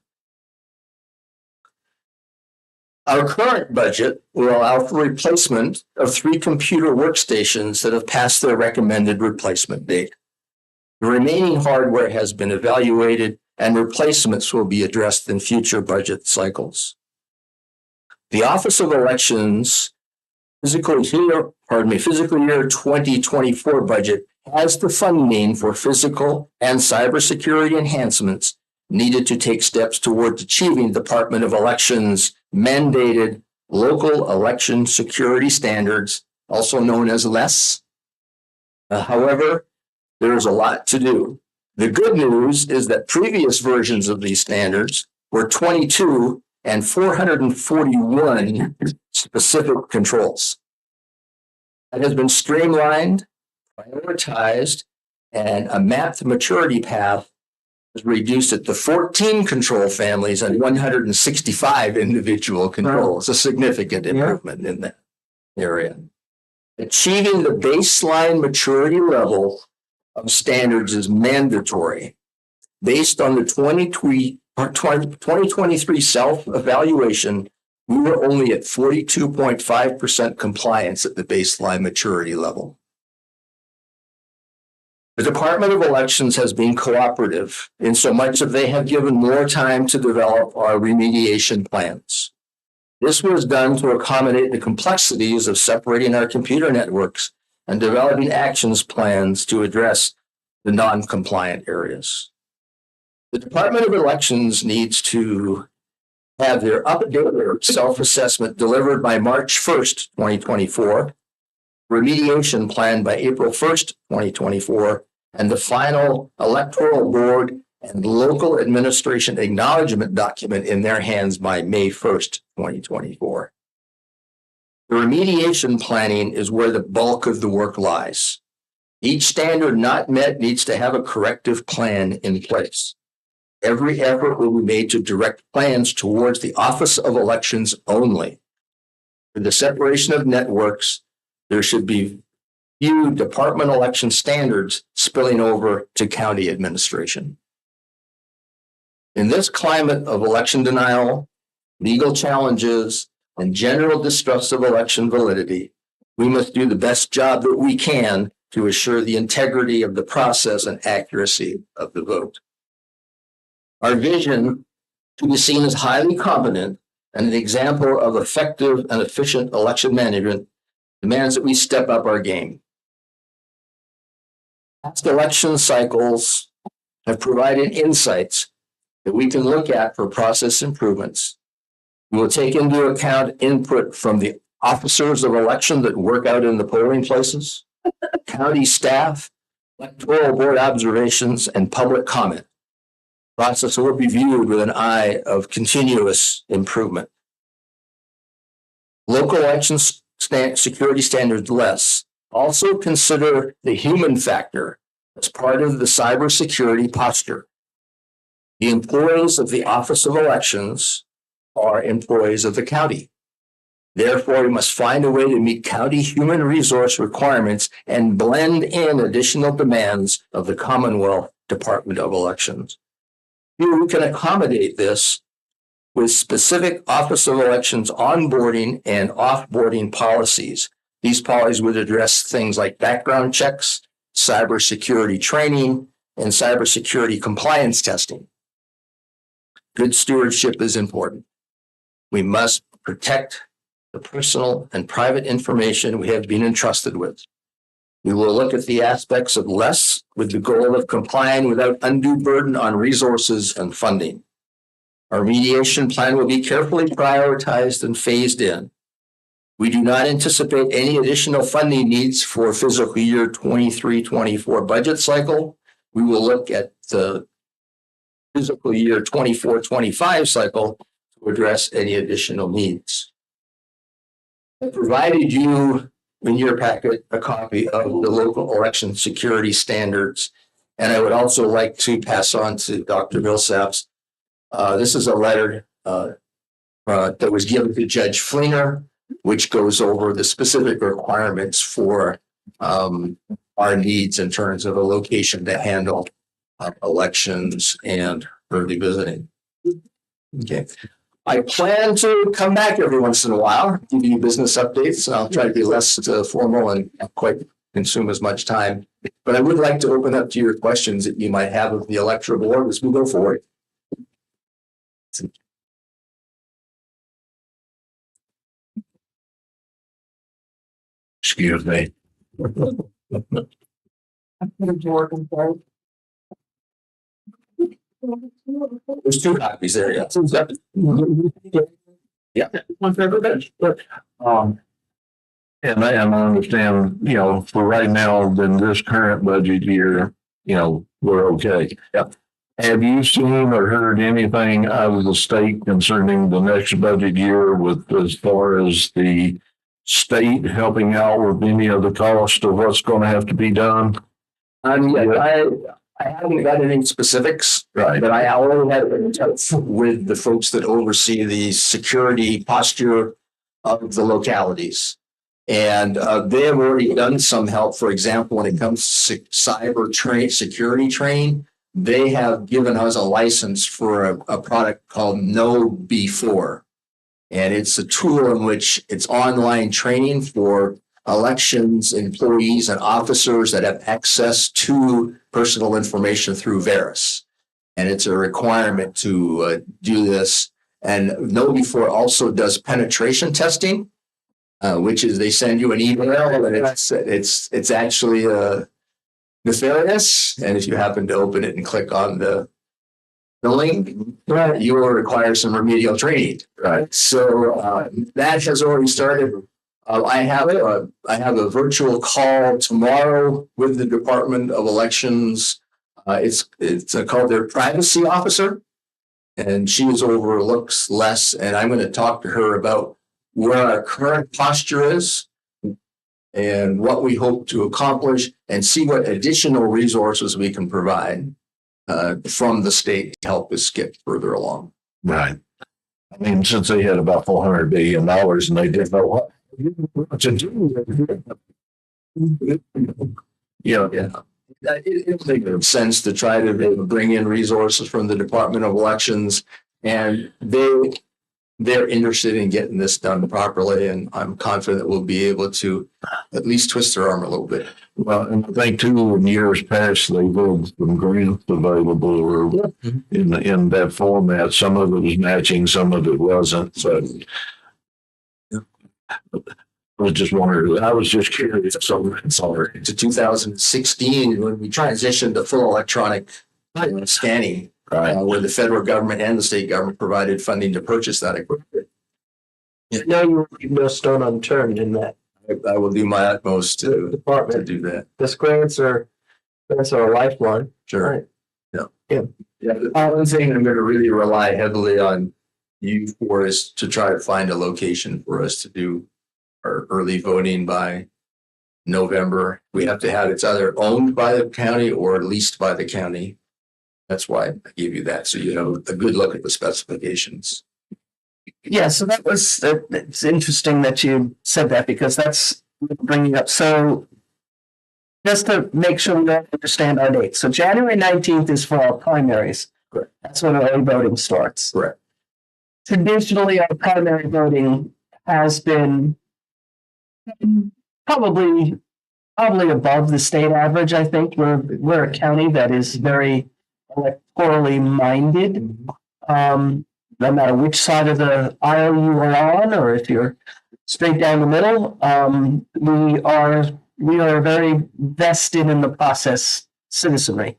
Our current budget will allow for replacement of 3 computer workstations that have passed their recommended replacement date. The remaining hardware has been evaluated and replacements will be addressed in future budget cycles. The Office of Elections fiscal year 2024 budget has the funding for physical and cybersecurity enhancements needed to take steps towards achieving Department of Elections mandated local election security standards, also known as LES. However, there is a lot to do. The good news is that previous versions of these standards were 22 and 441 specific controls. That has been streamlined, prioritized, and a mapped maturity path is reduced it to 14 control families and 165 individual controls, a significant improvement in that area. Achieving the baseline maturity level of standards is mandatory. Based on the 2023 self-evaluation, we were only at 42.5% compliance at the baseline maturity level. The Department of Elections has been cooperative in so much that they have given more time to develop our remediation plans. This was done to accommodate the complexities of separating our computer networks and developing actions plans to address the non-compliant areas. The Department of Elections needs to have their updated self-assessment delivered by March 1st, 2024, remediation plan by April 1st, 2024, and the final electoral board and local administration acknowledgement document in their hands by May 1st, 2024. The remediation planning is where the bulk of the work lies. Each standard not met needs to have a corrective plan in place. Every effort will be made to direct plans towards the Office of Elections only. For the separation of networks, there should be few department election standards spilling over to county administration. In this climate of election denial, legal challenges, and general distrust of election validity, we must do the best job that we can to assure the integrity of the process and accuracy of the vote. Our vision, to be seen as highly competent and an example of effective and efficient election management, demands that we step up our game. Past election cycles have provided insights that we can look at for process improvements. We will take into account input from the officers of election that work out in the polling places, county staff, electoral board observations, and public comment. The process will be viewed with an eye of continuous improvement. Local election security standards LES Also consider the human factor as part of the cybersecurity posture. The employees of the Office of Elections are employees of the county. Therefore, we must find a way to meet county human resource requirements and blend in additional demands of the Commonwealth Department of Elections. Here we can accommodate this with specific Office of Elections onboarding and offboarding policies. These policies would address things like background checks, cybersecurity training, and cybersecurity compliance testing. Good stewardship is important. We must protect the personal and private information we have been entrusted with. We will look at the aspects of less with the goal of complying without undue burden on resources and funding. Our remediation plan will be carefully prioritized and phased in. We do not anticipate any additional funding needs for fiscal year 23-24 budget cycle. We will look at the fiscal year 24-25 cycle to address any additional needs. I provided you in your packet a copy of the local election security standards, and I would also like to pass on to Dr. Millsaps. This is a letter that was given to Judge Fleener, which goes over the specific requirements for our needs in terms of a location to handle elections and early visiting. Okay. I plan to come back every once in a while, give you business updates, and I'll try to be less formal and not quite consume as much time. But I would like to open up to your questions that you might have of the electoral board as we go forward. Excuse me. There's two copies there, yeah. Yeah. One for everybody. And I understand, for right now, in this current budget year, we're okay. Yeah. Have you seen or heard anything out of the state concerning the next budget year with as far as the state helping out with any of the cost of what's going to have to be done? I haven't got any specifics, Right. but I already have been in touch with the folks that oversee the security posture of the localities. And they have already done some help. For example, when it comes to cyber security training, they have given us a license for a product called Know Before. And it's a tool in which it's online training for elections employees and officers that have access to personal information through Veris. And it's a requirement to do this. And Know Before also does penetration testing, which is they send you an email and it's actually nefarious. And if you happen to open it and click on the link, right, you will require some remedial training. Right. So that has already started. I have a virtual call tomorrow with the Department of Elections. It's called their privacy officer, and she overlooks less. And I'm going to talk to her about where our current posture is and what we hope to accomplish, and see what additional resources we can provide from the state to help us get further along. Right. I mean, since they had about $400 billion and they didn't know what to do. Yeah. It makes sense to try to bring in resources from the Department of Elections, and they're interested in getting this done properly, and I'm confident we'll be able to at least twist their arm a little bit. Well, and I think too, in years past, they had some grants available or in that format. Some of it was matching, some of it wasn't. So I was just wondering, I was just curious. So it's all right. To 2016, when we transitioned to full electronic scanning, Right. Where the federal government and the state government provided funding to purchase that equipment. No, you leave no stone unturned in that I will do my utmost to department. do that. This grants are a lifeline. Sure. Right. Yeah. The one thing I'm going to really rely heavily on you for is to try to find a location for us to do our early voting by November. We have to have it's either owned by the county or leased by the county. That's why I gave you that, so you know a good look at the specifications. Yeah, so it's interesting that you said that because that's bringing up. So just to make sure we understand our dates. So January 19th is for our primaries. Correct. That's when early voting starts. Correct. Traditionally, our primary voting has been probably above the state average. I think we're a county that is very electorally minded. No matter which side of the aisle you are on, or if you're straight down the middle, we are very vested in the process citizenry.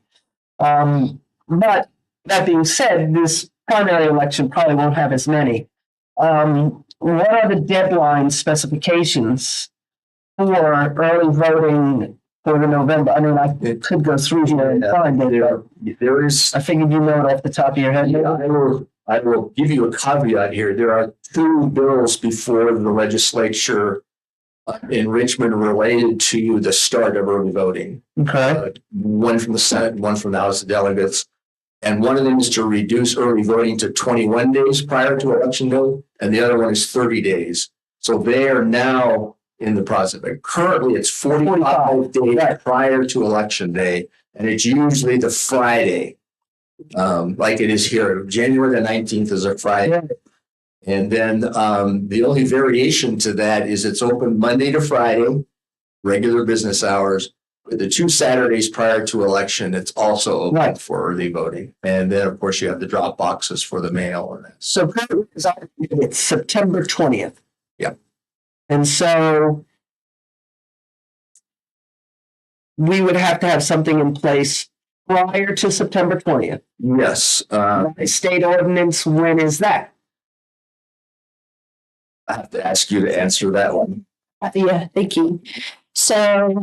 But that being said, this primary election probably won't have as many. What are the deadline specifications for early voting for the November? I mean, I could go through here and find it. There is. I figured you know it off the top of your head. Yeah, I will give you a caveat here. There are 2 bills before the legislature in Richmond related to the start of early voting. Okay. One from the Senate, one from the House of Delegates. And one of them is to reduce early voting to 21 days prior to election day, and the other one is 30 days. So they are now in the process. But currently, it's 45 days prior to election day, and it's usually the Friday. Like it is here. January the 19th is a Friday. And then the only variation to that is it's open Monday to Friday, regular business hours. But the 2 Saturdays prior to election, it's also open for early voting. And then, of course, you have the drop boxes for the mail. And that. So it's September 20th. Yep. And so we would have to have something in place prior to September 20th. Yes. State ordinance, when is that? I have to ask you to answer that one. Yeah, thank you. So,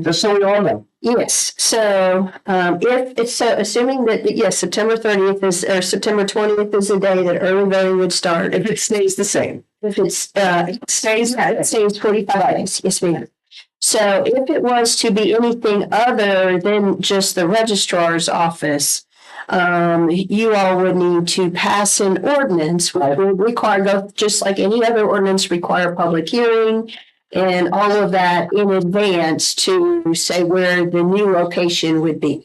just so we all know. Yes. So, if it's so, assuming that, yes, September 30th is, or September 20th is the day that early voting would start. If it stays the same. If it stays 45 days. Yes, ma'am. So if it was to be anything other than just the registrar's office, you all would need to pass an ordinance, which would require, just like any other ordinance, require public hearing and all of that in advance to say where the new location would be.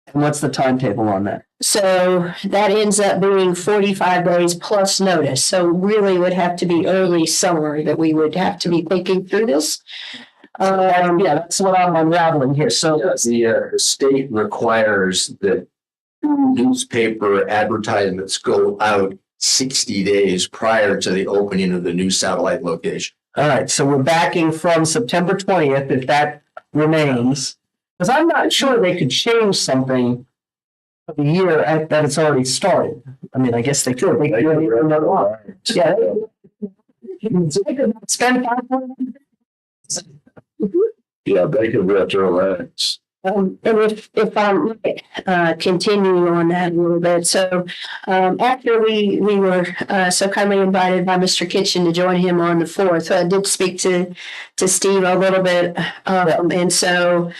And what's the timetable on that? So that ends up being 45 days plus notice. So really would have to be early summer that we would have to be thinking through this. Yeah, that's what I'm unraveling here. So the state requires that newspaper advertisements go out 60 days prior to the opening of the new satellite location. All right, so we're backing from September 20th, if that remains, because I'm not sure they could change something for the year that it's already started. I mean, I guess they could. They could do another one. Yeah. They could spend 5 months. Yeah, they could relax. And if I'm continuing on that a little bit, so after we were so kindly invited by Mr. Kitchen to join him on the 4th, I did speak to Steve a little bit, and so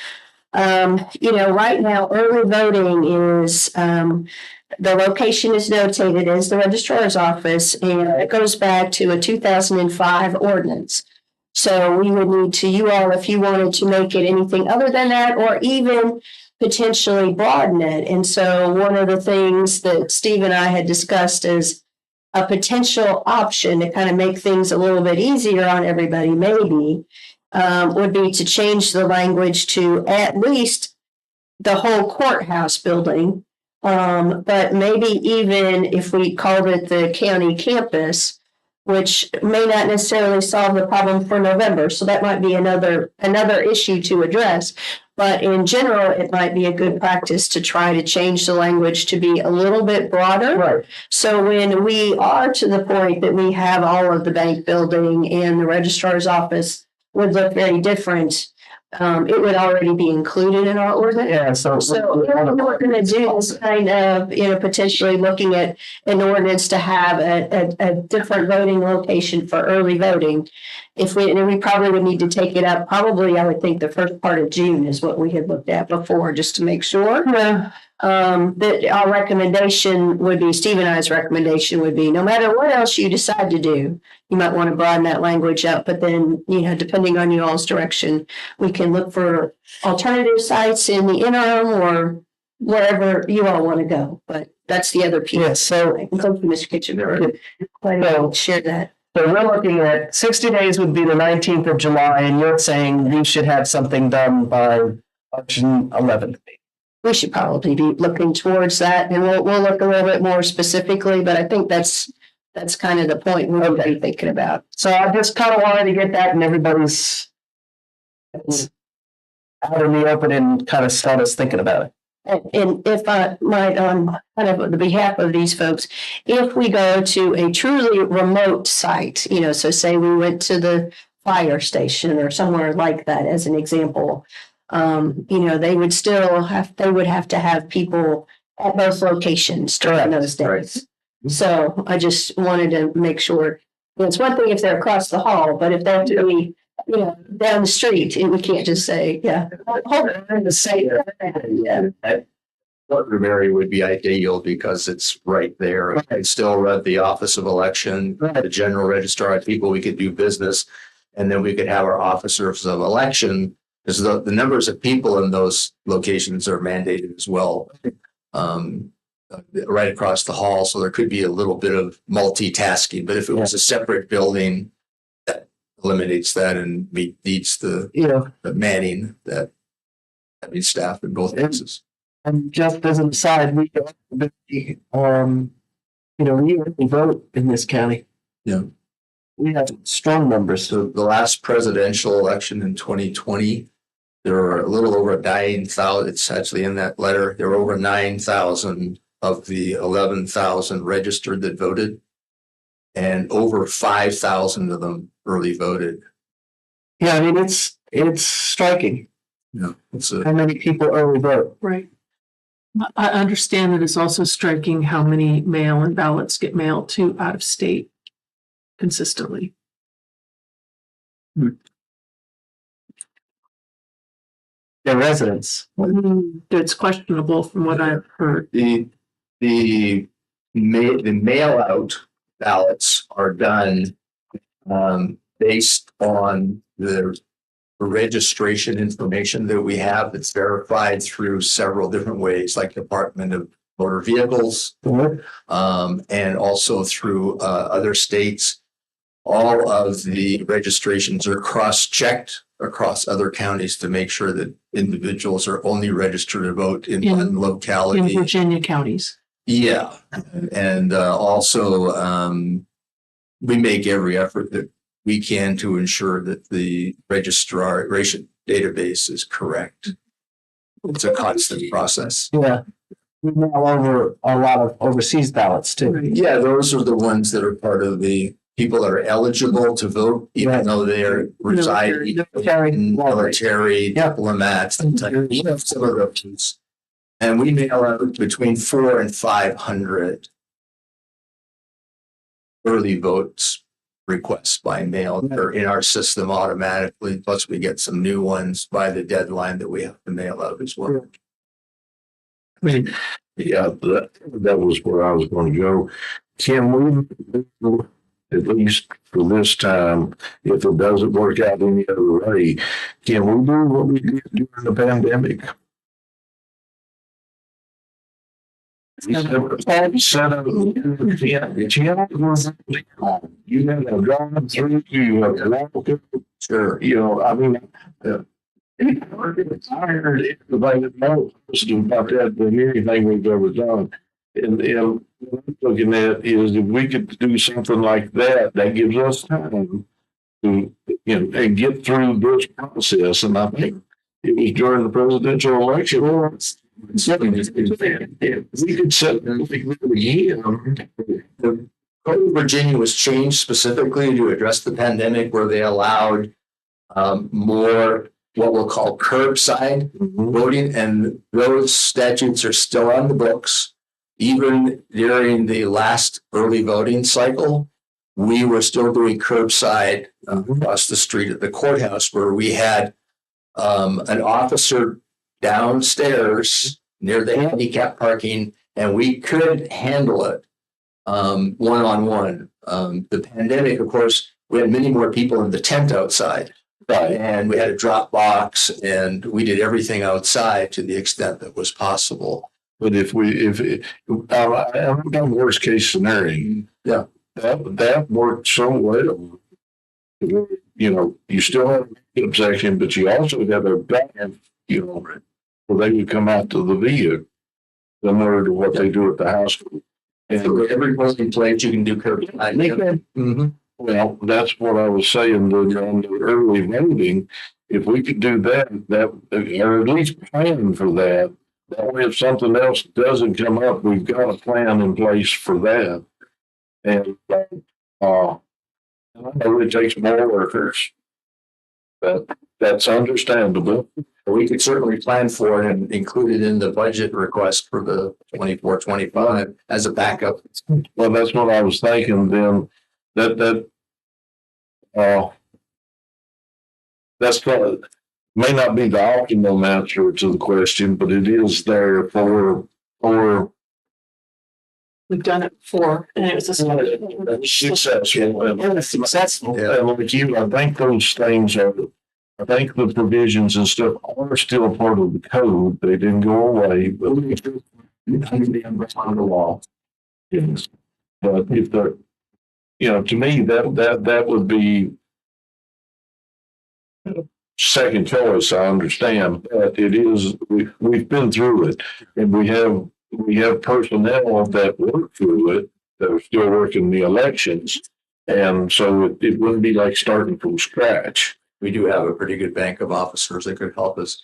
right now early voting is the location is notated as the registrar's office, and it goes back to a 2005 ordinance. So we would need to, you all, if you wanted to make it anything other than that, or even potentially broaden it. And so one of the things that Steve and I had discussed as a potential option to kind of make things a little bit easier on everybody, maybe, would be to change the language to at least the whole courthouse building. But maybe even if we called it the county campus, which may not necessarily solve the problem for November. So that might be another issue to address. But in general, it might be a good practice to try to change the language to be a little bit broader. Right. So when we are to the point that we have all of the bank building and the registrar's office would look very different, it would already be included in our ordinance. Yeah, so we're going to do this kind of, potentially looking at an ordinance to have a different voting location for early voting. we probably would need to take it up, probably, I would think the first part of June is what we had looked at before, just to make sure. Yeah. That our recommendation would be, Steve and I's recommendation would be, no matter what else you decide to do, you might want to broaden that language up, but then, depending on you all's direction, we can look for alternative sites in the interim or wherever you all want to go. But that's the other piece. Yeah, so, Thank you, Mr. Kitchen, for letting me share that. so we're looking at 60 days would be the 19th of July, and you're saying we should have something done by June 11th. We should probably be looking towards that, and we'll look a little bit more specifically, but I think that's kind of the point we'll be thinking about. So I just kind of wanted to get that and everybody's out in the open and kind of start us thinking about it. And if I might, on kind of the behalf of these folks, if we go to a truly remote site, so say we went to the fire station or somewhere like that as an example, they would have to have people at both locations during those days. So I just wanted to make sure, it's one thing if they're across the hall, but if they're to be, down the street, we can't just say, hold on, to say that. Butler area would be ideal because it's right there. I can still run the office of election, the general registrar, people we could do business. And then we could have our officers of election, because the numbers of people in those locations are mandated as well. Right across the hall. So there could be a little bit of multitasking, but if it was a separate building, that eliminates that and needs the manning that needs staff in both places. And just as an aside, we only vote in this county. Yeah. We have strong numbers. So the last presidential election in 2020, there were a little over 9,000. It's actually in that letter. There were over 9,000 of the 11,000 registered that voted, and over 5,000 of them early voted. Yeah, I mean, it's striking. Yeah, how many people early vote. Right. I understand that it's also striking how many mail-in ballots get mailed to out of state consistently. Their residents. It's questionable from what I've heard. The mail out ballots are done based on the registration information that we have that's verified through several different ways, like Department of Motor Vehicles, and also through other states. All of the registrations are cross-checked across other counties to make sure that individuals are only registered to vote in one locality. In Virginia counties. Yeah. And also we make every effort that we can to ensure that the registration database is correct. It's a constant process. Yeah. We mail over a lot of overseas ballots too. Yeah, those are the ones that are part of the people that are eligible to vote, even though they're residing in military, diplomats, some of those. And we mail out between 400 and 500 early votes requests by mail. They're in our system automatically. Plus, we get some new ones by the deadline that we have to mail out as well. Yeah, that was where I was going to go. Can we, at least for this time, if it doesn't work out any other way, can we do what we did during the pandemic? You had a drive through, you have a sure, I mean, it's tired if they know about that than anything we've ever done. And what I'm looking at is if we could do something like that, that gives us time to, and get through this process. And I think it was during the presidential election. We could set again. The Code of Virginia was changed specifically to address the pandemic, where they allowed more what we'll call curbside voting, and those statutes are still on the books. Even during the last early voting cycle, we were still doing curbside across the street at the courthouse, where we had an officer downstairs near the handicap parking, and we could handle it one-on-one. The pandemic, of course, we had many more people in the tent outside. Right. And we had a drop box, and we did everything outside to the extent that was possible. But if I'm done worst case scenario, Yeah, that worked so well. You know, you still have a section, but you also have a back, you know, where they would come out to the vehicle, similar to what they do at the hospital. and every polling place you can do curbside. Mhm. Well, that's what I was saying, on the early voting, if we could do that, or at least plan for that. That way, if something else doesn't come up, we've got a plan in place for that. And, I know it takes more workers, but that's understandable. We could certainly plan for it and include it in the budget request for the 24-25 as a backup. Well, that's what I was thinking then, that's probably, may not be the optimal answer to the question, but it is there for We've done it before and it was a successful. It was successful. Yeah, like you, I think those things are, I think the provisions and stuff are still part of the code. They didn't go away, but under the law. Yes. But if they're, you know, to me, that would be second choice. I understand, but it is, we've been through it, and we have personnel that work through it that are still working the elections, and so it wouldn't be like starting from scratch. We do have a pretty good bank of officers that could help us.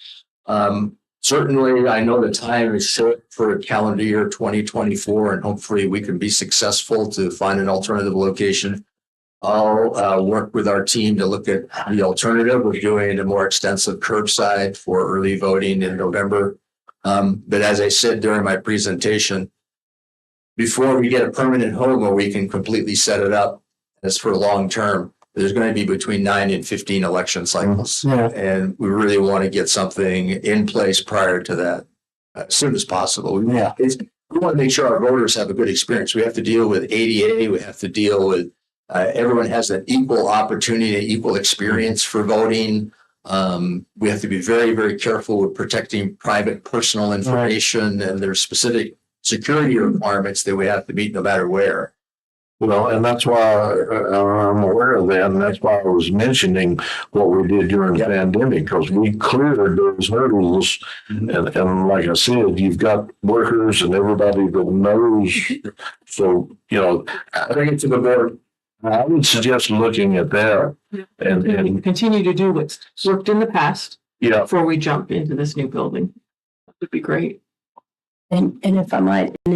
Certainly, I know the time is short for calendar year 2024, and hopefully we can be successful to find an alternative location. I'll work with our team to look at the alternative. We're doing a more extensive curbside for early voting in November. But as I said during my presentation, before we get a permanent home where we can completely set it up as for long term, there's going to be between 9 and 15 election cycles. Yeah. And we really want to get something in place prior to that as soon as possible. We want to make sure our voters have a good experience. We have to deal with ADA. We have to deal with everyone has an equal opportunity, equal experience for voting. We have to be very, very careful with protecting private personal information, and there's specific security requirements that we have to meet no matter where. Well, and that's why I'm aware of that, and that's why I was mentioning what we did during the pandemic, because we cleared those hurdles. And like I said, you've got workers and everybody that knows. So, you know, I think it's a good, I would suggest looking at that and Continue to do what's worked in the past yeah, before we jump into this new building. That would be great. And if I might, and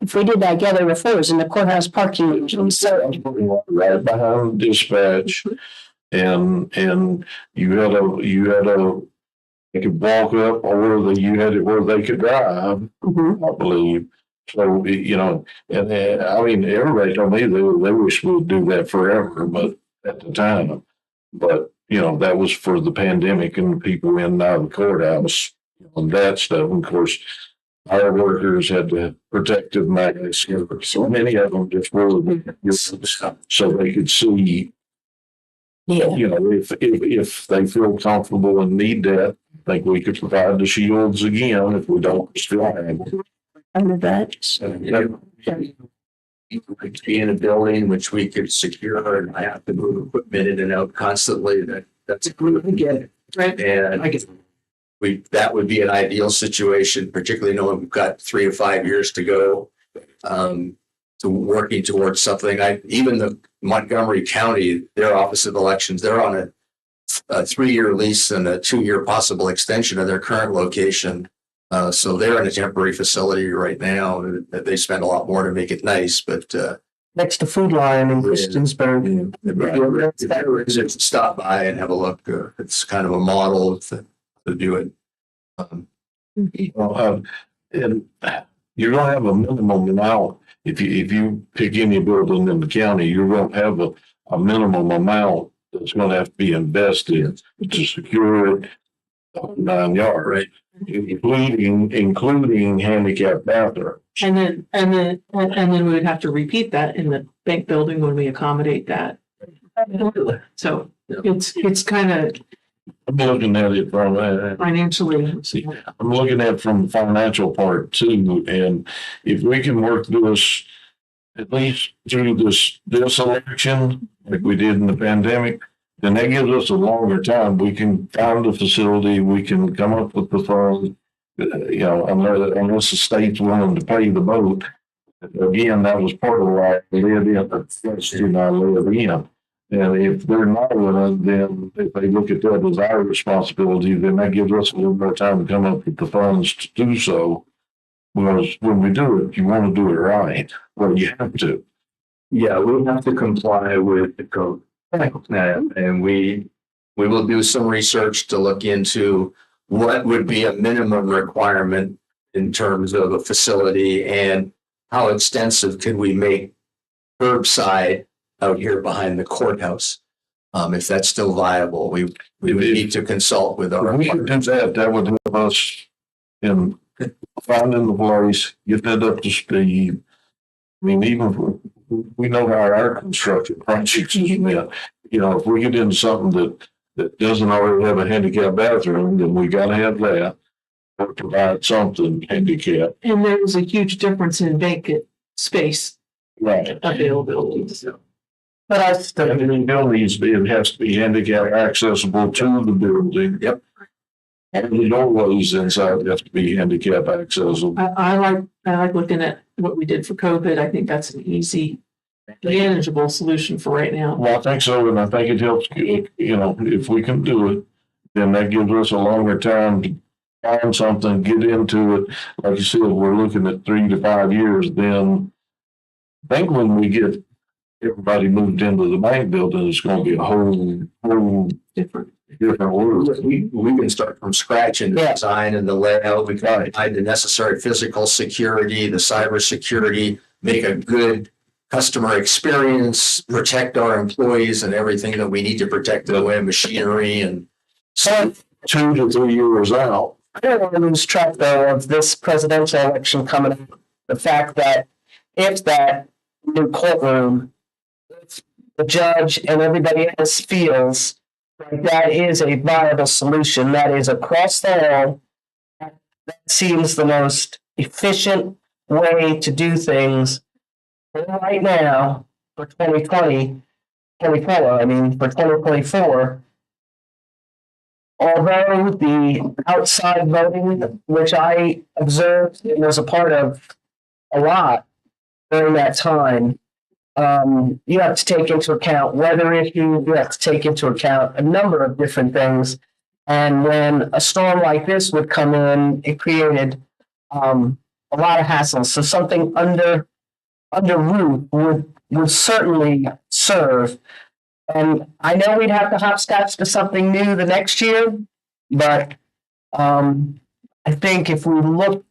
if we did that together before, it was in the courthouse parking lot. So right behind dispatch, and you had they could walk up, or you had it where they could drive, I believe. So, you know, and I mean, everybody told me they wish we would do that forever, but at the time, but you know, that was for the pandemic and people in and out of the courthouse and that stuff. And of course, our workers had the protective magnets, so many of them just really, so they could see, you know, if they feel comfortable and need that, I think we could provide the shields again if we don't still have them. under that. Could be in a building which we could secure, and I have to move equipment in and out constantly. That's again, Right. and that would be an ideal situation, particularly knowing we've got 3 to 5 years to go to working towards something. Even the Montgomery County, their Office of Elections, they're on a 3-year lease and a 2-year possible extension of their current location. So they're in a temporary facility right now. They spend a lot more to make it nice, but Next to Food Lion in Christiansburg. stop by and have a look. It's kind of a model to do it. And you're gonna have a minimum amount. If you pick any building in the county, you're gonna have a minimum amount that's gonna have to be invested to secure it 9 yards, right? Including handicap bathroom. And then we would have to repeat that in the bank building when we accommodate that. So it's kind of I'm looking at it from financially. see, I'm looking at it from the financial part too, and if we can work this at least through this election, like we did in the pandemic, then that gives us a longer time. We can find the facility, we can come up with the funds, unless the state's willing to pay the boat. Again, that was part of why I live in, that's do not live in. And if they're not willing, then if they look at that as our responsibility, then that gives us a little more time to come up with the funds to do so. Because when we do it, you want to do it right, well, you have to. Yeah, we have to comply with the code. And we will do some research to look into what would be a minimum requirement in terms of a facility and how extensive could we make curbside out here behind the courthouse. If that's still viable, we would need to consult with our. We could do that. That would help us in finding the place, get that up to speed. I mean, even if we know how our construction projects is, if we get into something that doesn't already have a handicap bathroom, then we got to have that or provide something handicap. And there is a huge difference in vacant space Right. availability. So. But I still, And in buildings, it has to be handicap accessible to the building. Yep. And the doorways inside have to be handicap accessible. I like looking at what we did for COVID. I think that's an easy, manageable solution for right now. Well, I think so, and I think it helps, if we can do it, then that gives us a longer time to find something, get into it. Like you said, we're looking at 3 to 5 years, then I think when we get everybody moved into the bank building, it's going to be a whole Different. world. We can start from scratch in the design and the layout. We can provide the necessary physical security, the cyber security, make a good customer experience, protect our employees and everything that we need to protect the way machinery and. So 2 to 3 years out. I don't want to lose track though of this presidential election coming up. The fact that if that new courtroom, if the judge and everybody else feels like that is a viable solution, that is across the hall, that seems the most efficient way to do things right now for 2024, for 2024. Although the outside voting, which I observed and was a part of a lot during that time, you have to take into account weather issues, you have to take into account a number of different things. And when a storm like this would come in, it created a lot of hassle. So something under roof would certainly serve. And I know we'd have to hopscotch to something new the next year, but I think if we look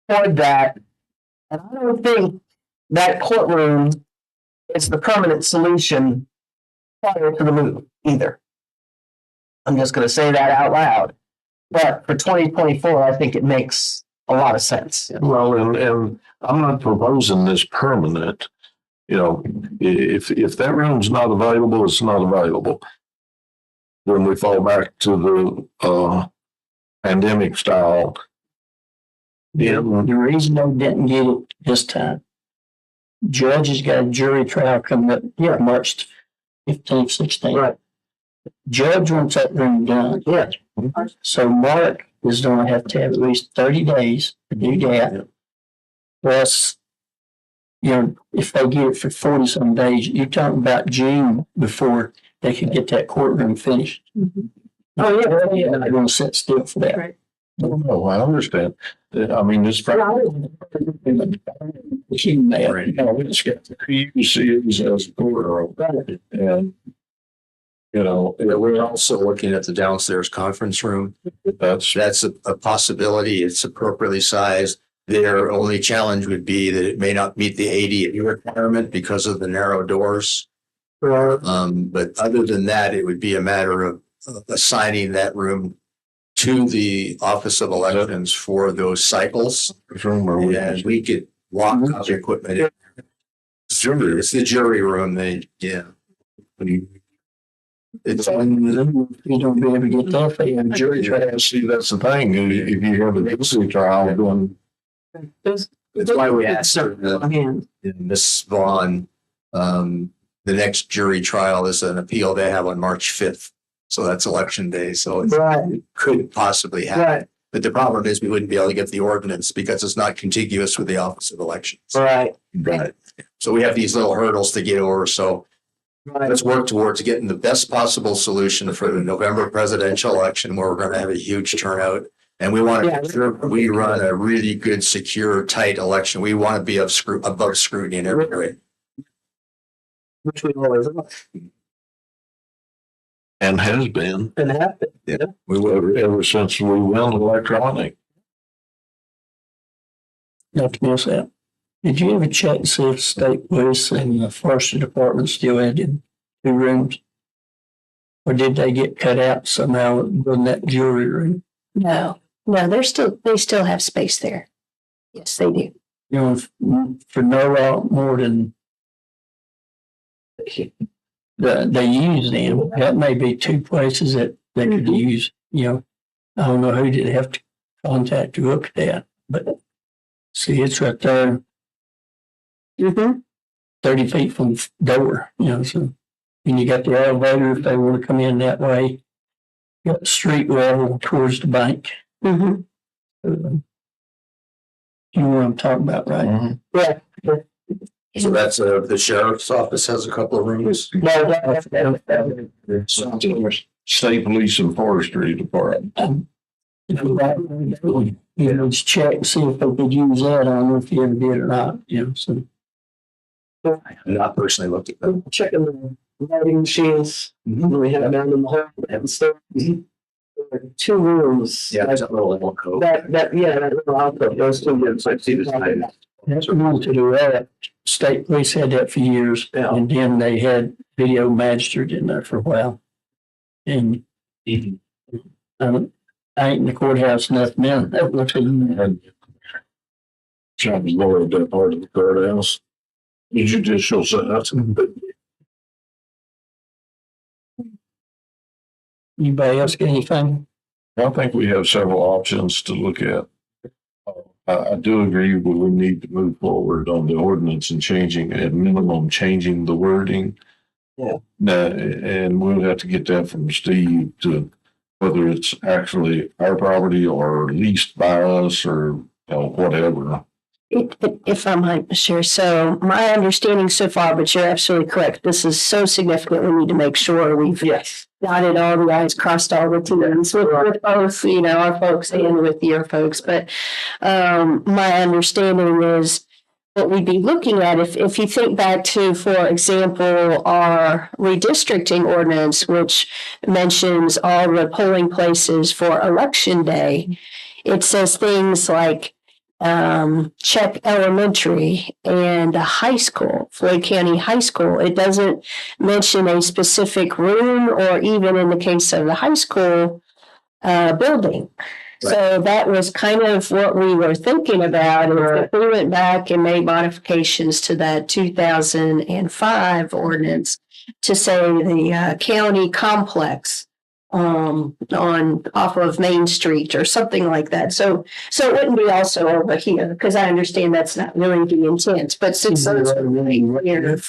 toward that, and I don't think that courtroom is the permanent solution prior to the move either. I'm just going to say that out loud. But for 2024, I think it makes a lot of sense. Well, and I'm not proposing this permanent. If that room's not available, it's not available. Then we fall back to the pandemic style. The reason they didn't get it this time, Judge has got a jury trial coming up March 15th, 16th. Right. Judge wants that room done. Yeah. So Mark is going to have at least 30 days to do that. Plus, if they get it for 40 some days, you're talking about June before they could get that courtroom finished. Mm-hmm. Oh, yeah. They're going to sit still for that. Right. No, I understand. I mean, it's probably. You see it as a courtroom. And, We're also looking at the downstairs conference room. that's That's a possibility. It's appropriately sized. Their only challenge would be that it may not meet the ADA requirement because of the narrow doors. But other than that, it would be a matter of assigning that room to the Office of Elections for those cycles. And we could lock up equipment. It's the jury room. It's You don't be able to get that for you. Jury trial, see, that's the thing, if you have a jury trial doing. That's why we asked her, Miss Vaughn, the next jury trial is an appeal they have on March 5th. So that's election day. So it could possibly happen. Right. But the problem is we wouldn't be able to get the ordinance because it's not contiguous with the Office of Elections. Right. So we have these little hurdles to get over. So let's work towards getting the best possible solution for the November presidential election where we're going to have a huge turnout. And we want to make sure we run a really good, secure, tight election. We want to be above scrutiny in every way. Which we always are. And has been. And have been. Yeah. We were ever since we went electronic. Not to miss that. Did you ever check and see if state police and the forestry department still had 2 rooms? Or did they get cut out somehow in that jury room? No, they still have space there. Yes, they do. You know, for no lot more than they use them. That may be 2 places that they could use, you know. I don't know who did have to contact to look at that, but see, it's right there. 30 feet from the door, you know, so, and you got the elevator if they want to come in that way. You got the street level towards the bank. You know what I'm talking about, right? Yeah. So that's the sheriff's office has a couple of rooms. State police and forestry department. You know, just check, see if they could use that. I don't know if you ever did or not, you know, so. I've not personally looked at them. Checking the writing machines. We have down in the hall and stuff. 2 rooms. Yeah, there's a little code. That little outfit, those 2 rooms. I see this time. That's what we wanted to do that. State police had that for years, and then they had video magistrate in there for a while. And I ain't in the courthouse nothing now. That looks like Trying to lower that part of the courthouse. The judicial side. Anybody else get anything? I think we have several options to look at. I do agree we need to move forward on the ordinance and changing, at minimum, changing the wording. Yeah. And we'll have to get that from Steve to whether it's actually our property or leased by us or whatever. If I might, Mr. So my understanding so far, but you're absolutely correct. This is so significant. We need to make sure we've dotted all the I's, crossed all the T's with both, you know, our folks and with your folks. But my understanding is what we'd be looking at, if you think back to, for example, our redistricting ordinance, which mentions all the polling places for election day, it says things like Check Elementary and a high school, Floyd County High School. It doesn't mention a specific room or even in the case of the high school building. Right. So that was kind of what we were thinking about. If we went back and made modifications to that 2005 ordinance to say the county complex off of Main Street or something like that. So it wouldn't be also over here, because I understand that's not really the intent, but since those are really weird.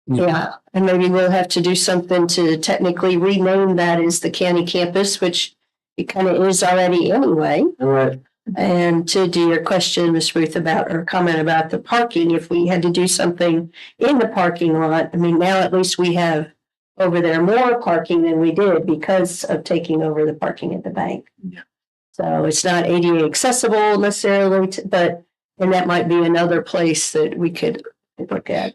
Yeah, and maybe we'll have to do something to technically rename that as the county campus, which it kind of is already anyway. Right. And to do your question, Ms. Ruth, about or comment about the parking, if we had to do something in the parking lot, I mean, now at least we have over there more parking than we did because of taking over the parking at the bank. Yeah. So it's not ADA accessible necessarily, and that might be another place that we could look at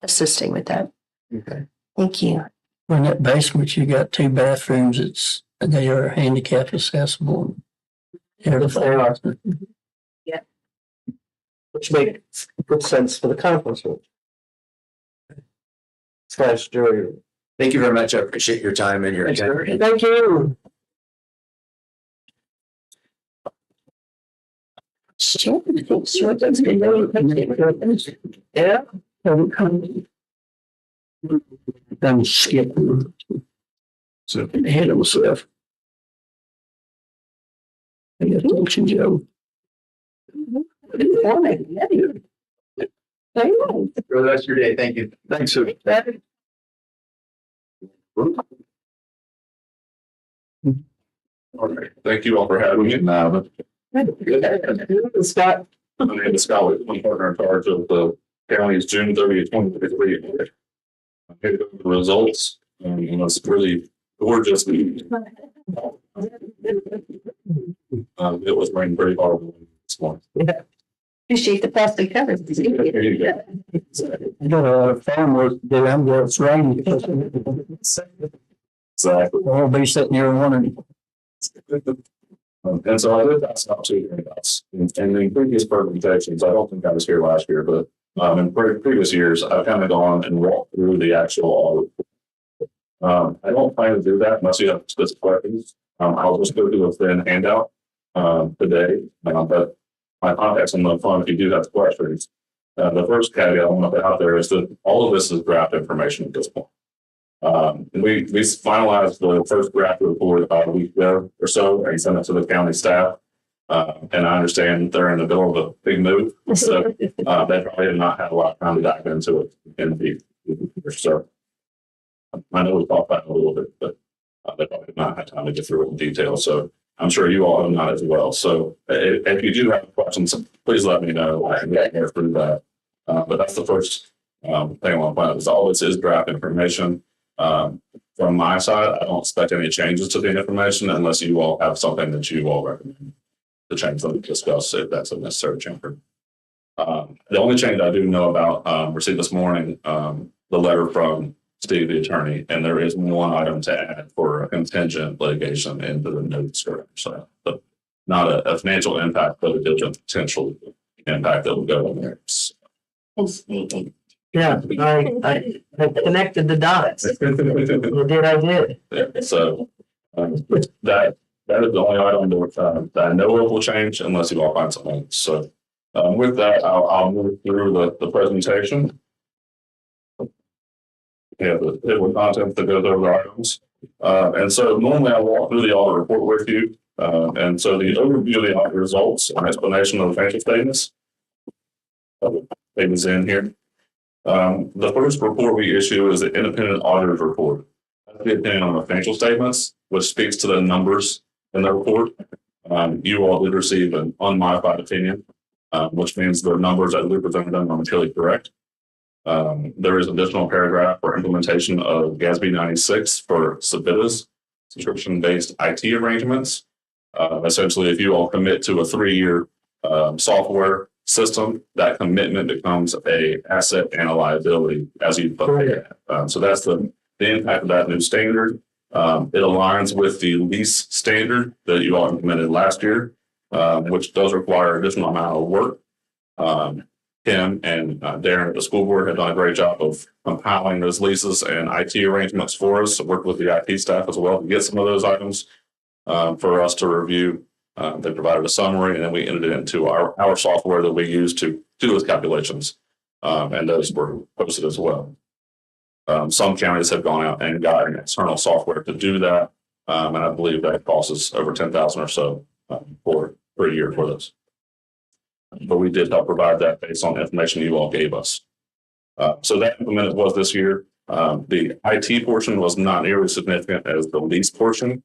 assisting with that. Okay. Thank you. In that basement, you got 2 bathrooms. They are handicap accessible. Yes, they are. Yeah. which makes good sense for the conference room. Slash jury room. Thank you very much. I appreciate your time and your Thank attention. you. Sure, I think sure that's been really good. Yeah. Done skip. So ahead of myself. Pay attention, Joe. Very nice. For the rest of your day, thank you. Thanks, sir. All right, thank you all for having me. Scott. My name is Scott, I'm partner in charge of the county's June 30th, 2023. I'm here to go over the results, and it's really gorgeous. It was raining pretty hard this morning. Appreciate the plastic cover. Here you go. I got a farm work to do. I'm going to rain. Exactly. I'll be sitting here wondering. And so I did pass out two handouts. And in previous presentations, I don't think I was here last year, but in previous years, I've kind of gone and walked through the actual audit. I don't plan to do that unless you have specific questions. I'll just go through a thin handout today. But my contacts on the phone if you do have questions. The first caveat I want to put out there is that all of this is draft information at this point. We finalized the first draft report about a week ago or so and sent it to the county staff. And I understand they're in the middle of a big move. So they probably have not had a lot of time to dive into it in the so I know we talked about it a little bit, but they probably have not had time to get through it in detail. So I'm sure you all have not as well. So if you do have questions, please let me know. I can get more through that. But that's the first thing I want to point out is all this is draft information. From my side, I don't expect any changes to the information unless you all have something that you all recommend to change them to discuss if that's a necessary change. The only change I do know about received this morning, the letter from Steve, the attorney, and there is one item to add for a contingent litigation into the notes. So, but not a financial impact, but a potential impact that will go in there. Yeah, I connected the dots. I did. Yeah, so that is the only item that I know of will change unless you all find something. So with that, I'll move through the presentation. Yeah, the table of contents that goes over the items. And so normally I walk through the audit report with you. And so the overview of the audit results and explanation of the financial statements. Pages in here. The first report we issue is the independent auditor's report. That's the opinion on the financial statements, which speaks to the numbers in the report. You all did receive an unmodified opinion, which means the numbers that we presented are materially correct. There is additional paragraph for implementation of GASB 96 for SBITA's subscription-based IT arrangements. Essentially, if you all commit to a 3-year software system, that commitment becomes a asset and a liability as you pay that. So that's the impact of that new standard. It aligns with the lease standard that you all implemented last year, which does require additional amount of work. Kim and Darren at the school board have done a great job of compiling those leases and IT arrangements for us. Worked with the IT staff as well to get some of those items for us to review. They provided a summary, and then we entered it into our software that we use to do those calculations, and those were posted as well. Some counties have gone out and got an external software to do that, and I believe that costs us over $10,000 or so for a year for this. But we did help provide that based on the information you all gave us. So that implemented was this year. The IT portion was not nearly as significant as the lease portion.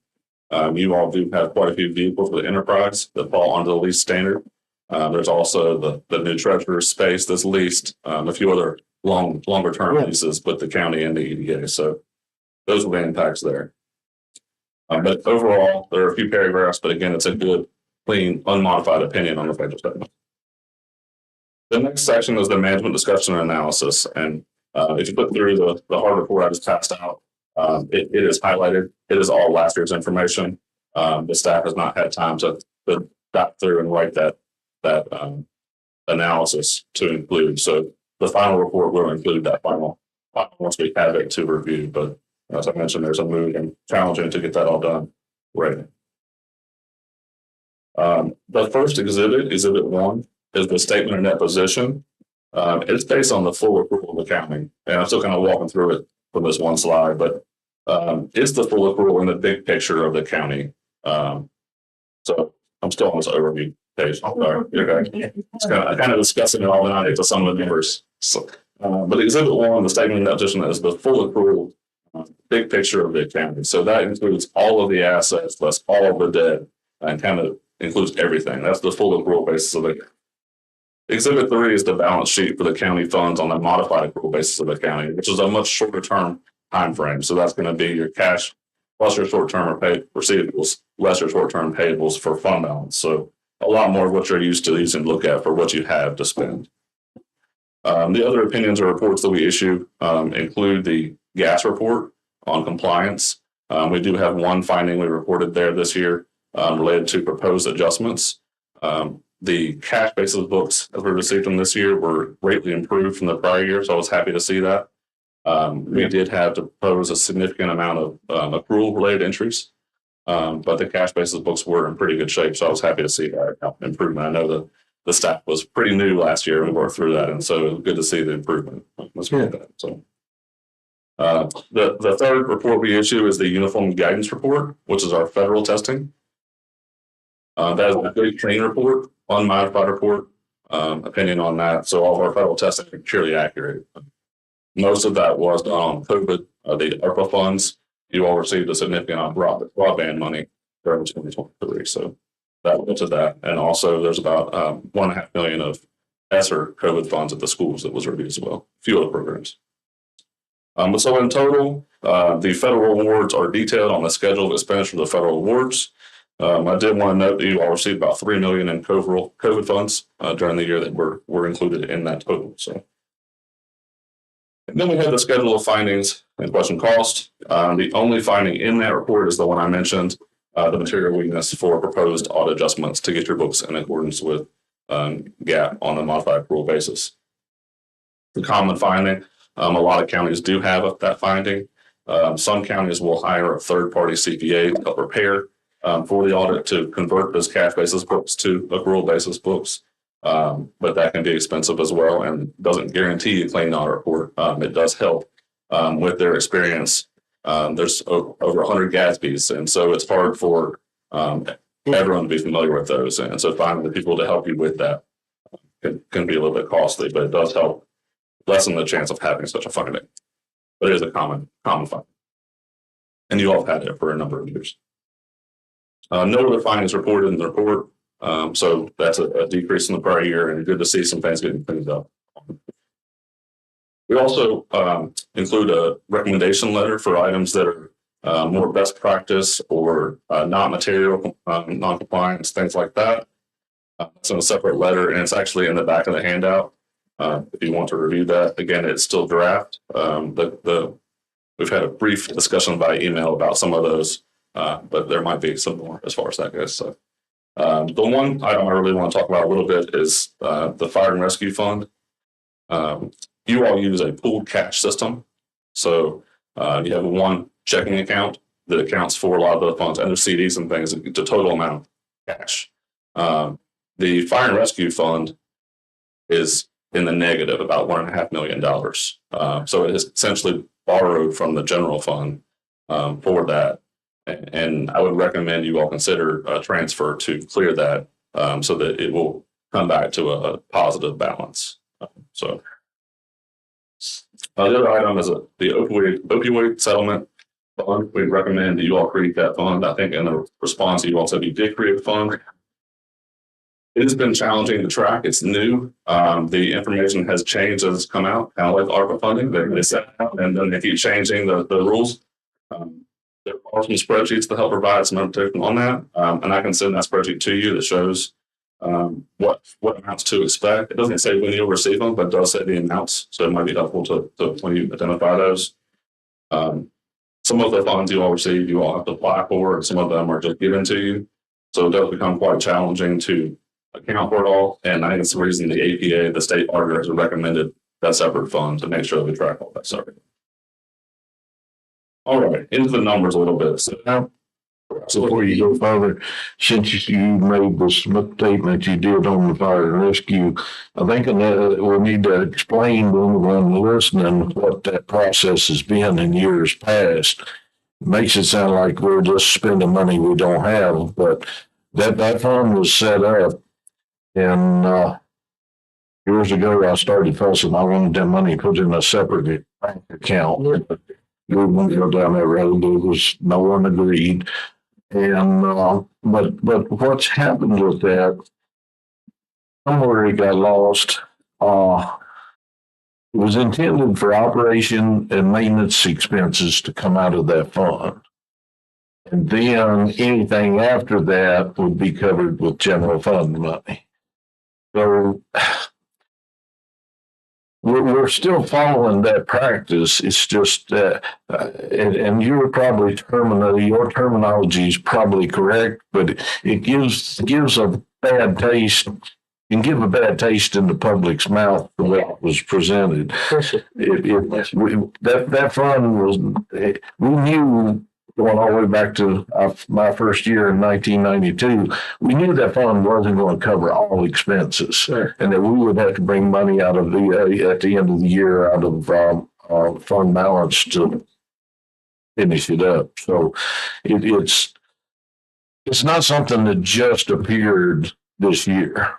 You all do have quite a few vehicles with enterprise that fall under the lease standard. There's also the new treasurer space that's leased, a few other longer term leases with the county and the EDA. So those were the impacts there. But overall, there are a few paragraphs, but again, it's a good, clean, unmodified opinion on the financial statement. The next section is the management discussion and analysis. And if you put through the hard report I just passed out, it is highlighted. It is all last year's information. The staff has not had time to dive through and write that analysis to include. So the final report will include that final once we have it to review. But as I mentioned, there's a move and challenging to get that all done. Right. The first exhibit, Exhibit 1, is the statement of net position. It's based on the full accrual of accounting, and I'm still kind of walking through it from this one slide, but it's the full accrual in the big picture of the county. So I'm still on this overview page. I'm sorry. Okay. It's kind of discussing it all, and I get to some of the numbers. So, but Exhibit 1, the statement of net position, is the full accrual, big picture of the county. So that includes all of the assets, plus all of the debt, and kind of includes everything. That's the full accrual basis of it. Exhibit 3 is the balance sheet for the county funds on the modified accrual basis of the county, which is a much shorter term time frame. So that's going to be your cash plus your short term receivables, less your short term payables for fund balance. So a lot more of what you're used to using to look at for what you have to spend. The other opinions or reports that we issue include the gas report on compliance. We do have one finding we reported there this year related to proposed adjustments. The cash basis books that we received from this year were greatly improved from the prior year, so I was happy to see that. We did have to propose a significant amount of accrual related entries, but the cash basis books were in pretty good shape, so I was happy to see that improvement. I know the staff was pretty new last year and we worked through that, and so it was good to see the improvement. So the third report we issue is the Uniform Guidance Report, which is our federal testing. That is a very clean report, unmodified report, opinion on that. So all of our federal testing is purely accurate. Most of that was done on COVID, the ARPA funds. You all received a significant amount of broadband money during 2023. So that went to that. And also there's about $1.5 million of ESSER COVID funds at the schools that was reviewed as well. A few other programs. So in total, the federal awards are detailed on the schedule of expenditure of the federal awards. I did want to note that you all received about $3 million in COVID funds during the year that were included in that total. So, and then we have the schedule of findings and question cost. The only finding in that report is the one I mentioned, the material weakness for proposed audit adjustments to get your books in accordance with GAAP on a modified accrual basis. The common finding, a lot of counties do have that finding. Some counties will hire a third-party CPA to help prepare for the audit to convert those cash basis books to accrual basis books. But that can be expensive as well and doesn't guarantee a clean audit report. It does help with their experience. There's over 100 GASBs, and so it's hard for everyone to be familiar with those. And so finding the people to help you with that can be a little bit costly, but it does help lessen the chance of having such a finding. But it is a common finding. And you all have had it for a number of years. No other findings reported in the report. So that's a decrease in the prior year, and good to see some things getting cleaned up. We also include a recommendation letter for items that are more best practice or not material non-compliance, things like that. It's in a separate letter, and it's actually in the back of the handout. If you want to review that, again, it's still draft. We've had a brief discussion by email about some of those, but there might be some more as far as that goes. So the one item I really want to talk about a little bit is the Fire and Rescue Fund. You all use a pooled cash system. So you have one checking account that accounts for a lot of the funds and their CDs and things, the total amount of cash. The Fire and Rescue Fund is in the negative, about $1.5 million. So it is essentially borrowed from the general fund for that. And I would recommend you all consider a transfer to clear that so that it will come back to a positive balance. The other item is the opioid settlement fund. We recommend that you all create that fund. I think in the response, you all said you did create a fund. It has been challenging to track. It's new. The information has changed as it's come out, kind of like ARPA funding. They set out and then they keep changing the rules. There are some spreadsheets to help provide some information on that. And I can send that spreadsheet to you that shows what amounts to expect. It doesn't say when you'll receive them, but it does say the amounts. So it might be helpful to when you identify those. Some of the funds you all receive, you all have to apply for, and some of them are just given to you. So it does become quite challenging to account for it all. And I think it's the reason the APA, the state auditor, has recommended that separate fund to make sure that we track all that stuff. All right, into the numbers a little bit. So before you go further, since you made the statement you did on the fire and rescue, I think we need to explain to anyone listening what that process has been in years past. Makes it sound like we're just spending money we don't have, but that fund was set up, and years ago I started fussing. I wanted that money put in a separate bank account. We won't go down that road. There was no one agreed. And but what's happened with that? Somewhere it got lost. It was intended for operation and maintenance expenses to come out of that fund, and then anything after that would be covered with general fund money. So we're still following that practice. It's just, and you're probably your terminology is probably correct, but it gives a bad taste. Can give a bad taste in the public's mouth the way it was presented. That fund was, we knew going all the way back to my first year in 1992, we knew that fund wasn't going to cover all expenses, sure, and that we would have to bring money out of at the end of the year out of fund balance to finish it up. So it's not something that just appeared this year.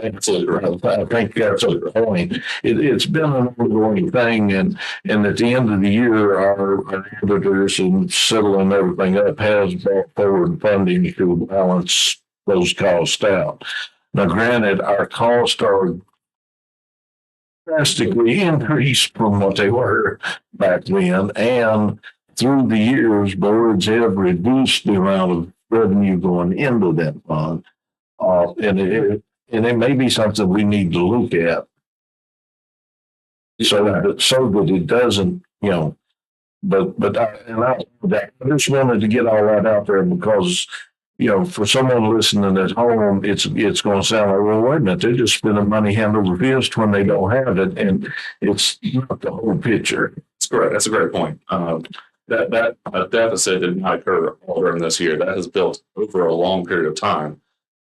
Absolutely right. I think that's a point. It's been an ongoing thing, and at the end of the year, our auditors and settling everything up has brought forward funding to balance those costs out. Now, granted, our costs are drastically increased from what they were back then, and through the years, boards have reduced the amount of revenue going into that fund, and it may be something we need to look at so that it doesn't, but I just wanted to get all that out there because, for someone listening at home, it's going to sound like, well, wait a minute, they're just spending money hand over fist when they don't have it. And it's not the whole picture. That's correct. That's a great point. That deficit did not occur all during this year. That has built over a long period of time.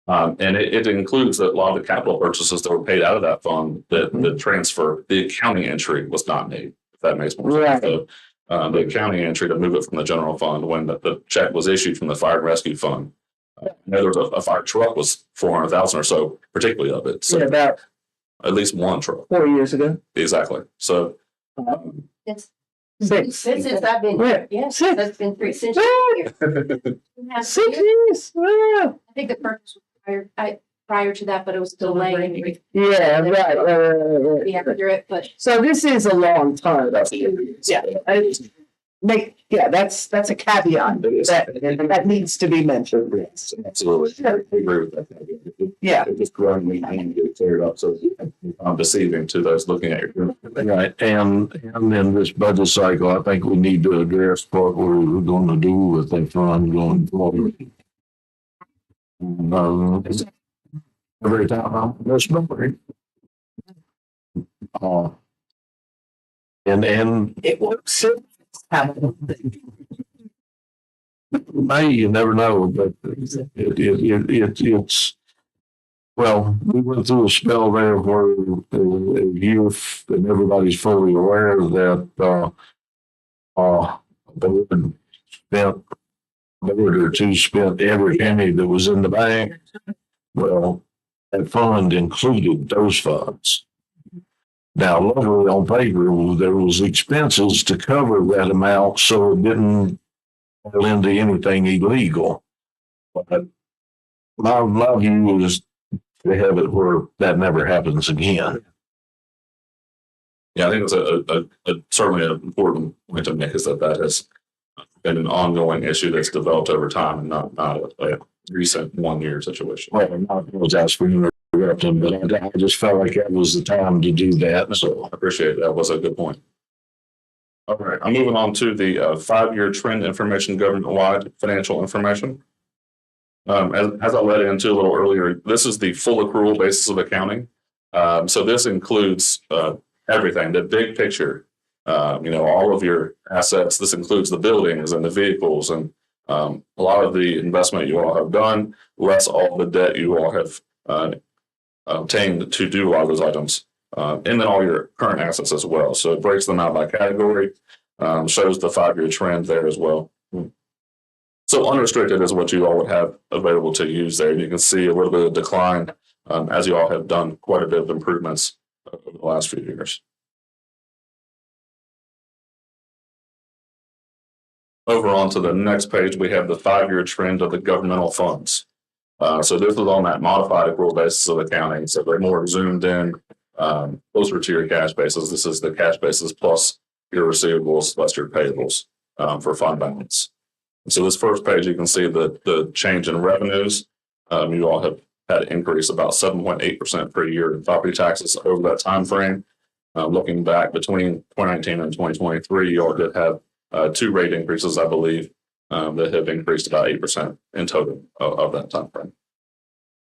And it includes a lot of the capital purchases that were paid out of that fund that the transfer, the accounting entry was not made, if that makes more sense. So, the accounting entry to move it from the general fund when the check was issued from the fire and rescue fund. There was a fire truck was 400,000 or so, particularly of it. So about at least one truck. 4 years ago. Exactly. So Yes. Six. Since I've been here, yes, Six. that's been 3 since you've been here. 6 years. I think the purchase was prior to that, but it was delayed. Yeah, right. Be accurate, but So this is a long time. Yeah, that's a caveat that needs to be mentioned. yes, absolutely. I agree with that. Yeah. It just growing and get cleared up. So I'm deceiving to those looking at your. Right, and in this budget cycle, I think we need to address what we're going to do with that fund going forward. Every time I'm this number. And It works. May, you never know, but it's, well, we went through a spell there where the youth and everybody's fully aware that, the board spent, a board or two spent every penny that was in the bank. Well, that fund included those funds. Now, luckily on paper, there was expenses to cover that amount, so it didn't fall into anything illegal. But my view is to have it where that never happens again. Yeah, I think it's certainly an important point to make is that has been an ongoing issue that's developed over time and not a recent 1 year situation. Well, I'm not apologize for interrupting, but I just felt like that was the time to do that. So I appreciate it. That was a good point. All right, I'm moving on to the 5-year trend information government-wide financial information. As I led into a little earlier, this is the full accrual basis of accounting. So this includes everything, the big picture, all of your assets. This includes the buildings and the vehicles and a lot of the investment you all have done, less all the debt you all have obtained to do a lot of those items, and then all your current assets as well. So it breaks them out by category, shows the 5-year trend there as well. So unrestricted is what you all would have available to use there. You can see a little bit of decline as you all have done quite a bit of improvements over the last few years. Over on to the next page, we have the 5-year trend of the governmental funds. So this is on that modified accrual basis of accounting. So they're more zoomed in, closer to your cash basis. This is the cash basis plus your receivables plus your payables for fund balance. So this first page, you can see the change in revenues. You all have had an increase about 7.8% per year in property taxes over that time frame. Looking back between 2019 and 2023, you all did have 2 rate increases, I believe, that have increased about 8% in total of that time frame.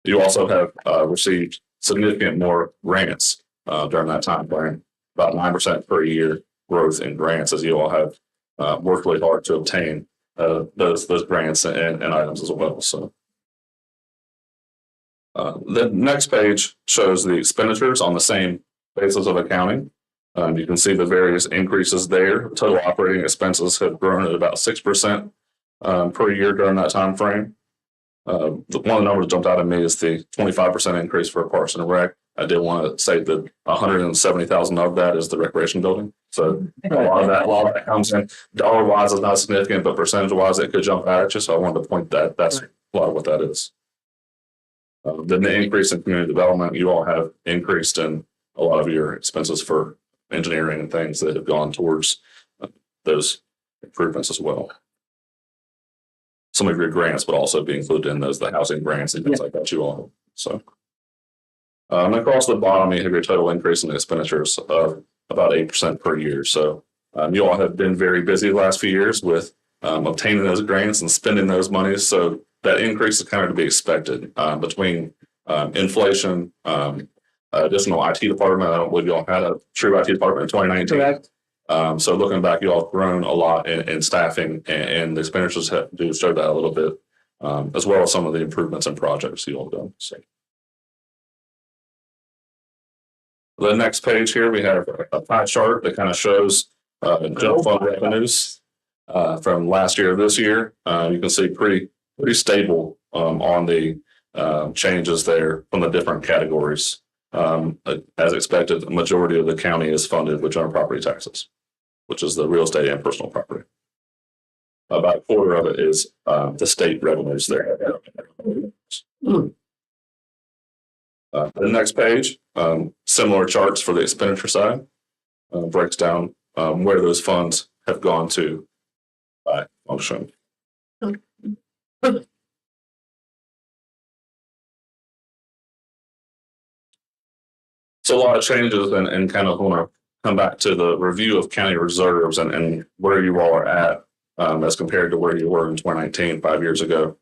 You also have received significant more grants during that time frame, about 9% per year growth in grants, as you all have worked really hard to obtain those grants and items as well. So the next page shows the expenditures on the same basis of accounting. You can see the various increases there. Total operating expenses have grown at about 6% per year during that time frame. One of the numbers that jumped out at me is the 25% increase for Parks and Rec. I did want to say that 170,000 of that is the recreation building. So a lot of that comes in. Dollar wise is not significant, but percentage wise it could jump out at you. So I wanted to point that's a lot of what that is. Then the increase in community development, you all have increased in a lot of your expenses for engineering and things that have gone towards those improvements as well. Some of your grants would also be included in those, the housing grants and things like that you all have. So and across the bottom, you have your total increase in expenditures of about 8% per year. So you all have been very busy the last few years with obtaining those grants and spending those monies. So that increase is kind of to be expected between inflation, additional IT department. I don't believe you all had a true IT department in 2019. Correct. So looking back, you all have grown a lot in staffing, and the expenditures do show that a little bit, as well as some of the improvements and projects you all have done. So the next page here, we have a pie chart that kind of shows general fund revenues from last year to this year. You can see pretty stable on the changes there from the different categories. As expected, the majority of the county is funded with general property taxes, which is the real estate and personal property. About a quarter of it is the state revenues there. The next page, similar charts for the expenditure side, breaks down where those funds have gone to by function. So a lot of changes and kind of want to come back to the review of county reserves and where you all are at as compared to where you were in 2019, 5 years ago.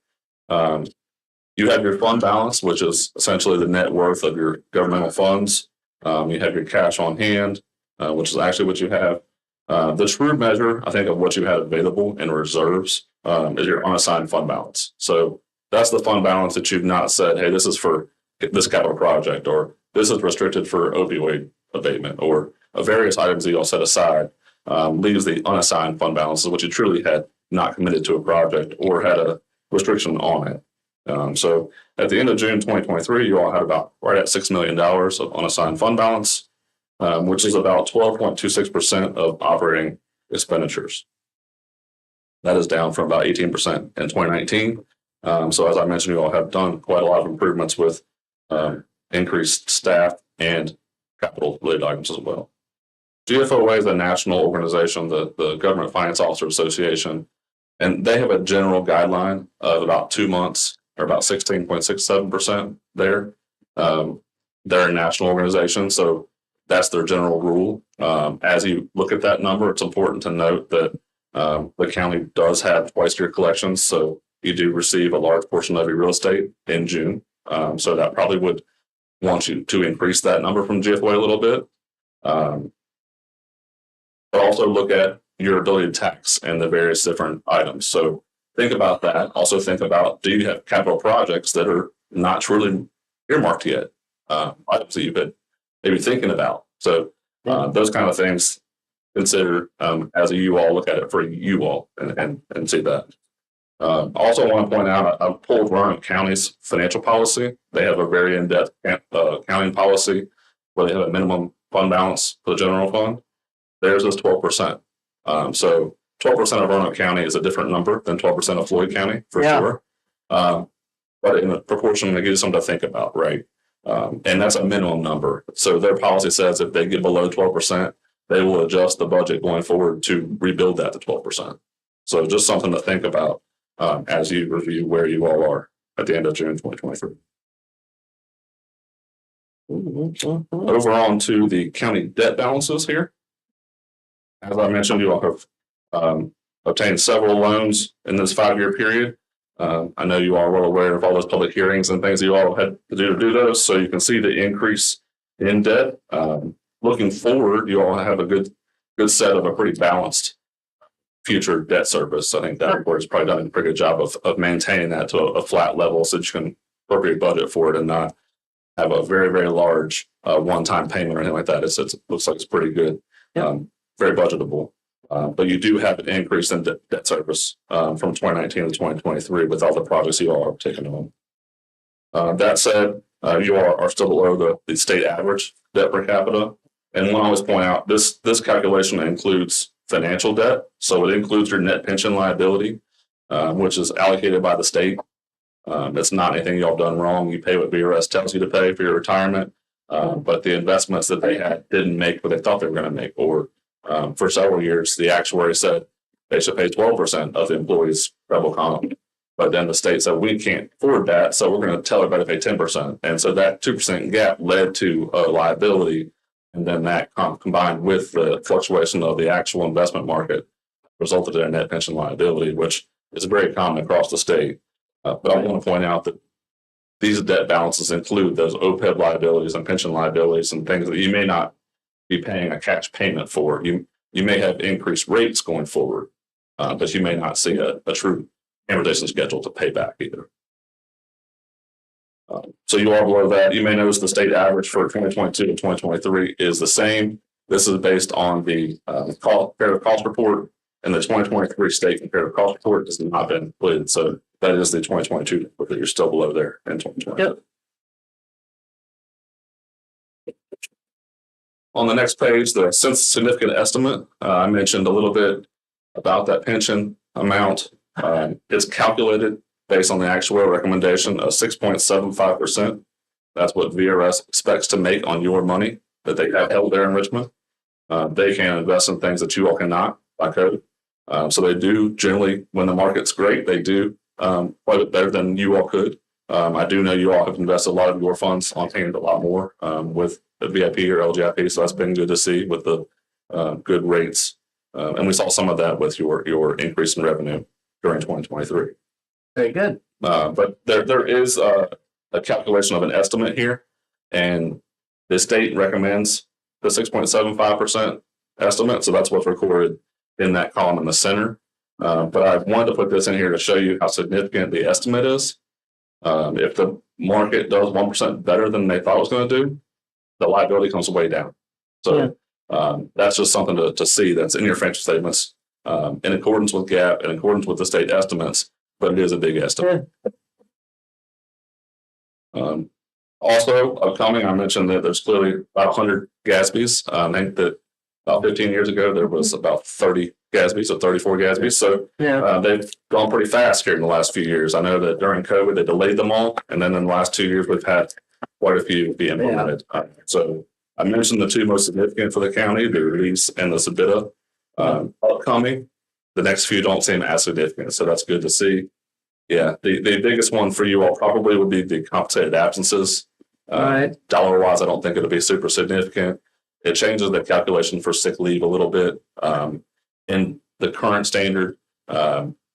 You have your fund balance, which is essentially the net worth of your governmental funds. You have your cash on hand, which is actually what you have. The true measure, I think, of what you have available in reserves is your unassigned fund balance. So that's the fund balance that you've not said, hey, this is for this capital project, or this is restricted for opioid abatement, or various items that you all set aside. Leaves the unassigned fund balance, what you truly had not committed to a project or had a restriction on it. So at the end of June 2023, you all had about right at $6 million of unassigned fund balance, which is about 12.26% of operating expenditures. That is down from about 18% in 2019. So as I mentioned, you all have done quite a lot of improvements with increased staff and capital related items as well. GFOA is a national organization, the Government Finance Officer Association, and they have a general guideline of about 2 months or about 16.67% there. They're a national organization, so that's their general rule. As you look at that number, it's important to note that the county does have twice-year collections, so you do receive a large portion of your real estate in June. So that probably would want you to increase that number from GFOA a little bit. But also look at your ability to tax and the various different items. So think about that. Also think about, do you have capital projects that are not truly earmarked yet? Items that you've been maybe thinking about. So those kind of things consider as a you all, look at it for you all and see that. Also want to point out, I pulled Roanoke County's financial policy. They have a very in-depth accounting policy where they have a minimum fund balance for the general fund. Theirs is 12%. So 12% of Roanoke County is a different number than 12% of Floyd County for sure. But in a proportion, it gives something to think about, right? And that's a minimum number. So their policy says if they get below 12%, they will adjust the budget going forward to rebuild that to 12%. So just something to think about as you review where you all are at the end of June 2023. Over on to the county debt balances here. As I mentioned, you all have obtained several loans in this 5-year period. I know you all are well aware of all those public hearings and things you all had to do those. So you can see the increase in debt. Looking forward, you all have a good set of a pretty balanced future debt service. I think that board has probably done a pretty good job of maintaining that to a flat level so that you can appropriate budget for it and not have a very, very large one-time payment or anything like that. It looks like it's pretty good, very budgetable. But you do have an increase in debt service from 2019 to 2023 with all the projects you all are taking on. That said, you all are still below the state average debt per capita. And I want to always point out, this calculation includes financial debt. So it includes your net pension liability, which is allocated by the state. It's not anything y'all done wrong. You pay what VRS tells you to pay for your retirement. But the investments that they had didn't make what they thought they were going to make, or for several years, the actuary said they should pay 12% of the employees' travel comp. But then the state said, we can't afford that, so we're going to tell everybody to pay 10%. And so that 2% gap led to a liability. And then that combined with the fluctuation of the actual investment market resulted in a net pension liability, which is very common across the state. But I want to point out that these debt balances include those OPEB liabilities and pension liabilities and things that you may not be paying a cash payment for. You may have increased rates going forward, but you may not see a true amortization schedule to pay back either. So you are below that. You may notice the state average for 2022 to 2023 is the same. This is based on the comparative cost report, and the 2023 state comparative cost report has not been completed. So that is the 2022 report that you're still below there in 2020. Yep. On the next page, the significant estimate, I mentioned a little bit about that pension amount. It's calculated based on the actuarial recommendation of 6.75%. That's what VRS expects to make on your money that they have held there in Richmond. They can invest in things that you all cannot by code. So they do generally, when the market's great, they do quite a bit better than you all could. I do know you all have invested a lot of your funds on hand a lot more with the VIP or LGIP. So that's been good to see with the good rates. And we saw some of that with your increase in revenue during 2023. Very good. But there is a calculation of an estimate here, and the state recommends the 6.75% estimate. So that's what's recorded in that column in the center. But I wanted to put this in here to show you how significant the estimate is. If the market does 1% better than they thought it was going to do, the liability comes way down. So that's just something to see that's in your financial statements in accordance with GAAP, in accordance with the state estimates. But it is a big estimate. Also, upcoming, I mentioned that there's clearly about 100 GASBs. I think that about 15 years ago, there was about 30 GASBs, so 34 GASBs. So they've gone pretty fast here in the last few years. I know that during COVID, they delayed them all. And then in the last 2 years, we've had quite a few be implemented. So I mentioned the two most significant for the county, the release and the Sabita. Upcoming, the next few don't seem as significant, so that's good to see. Yeah, the biggest one for you all probably would be the compensated absences. Dollar-wise, I don't think it'll be super significant. It changes the calculation for sick leave a little bit. In the current standard,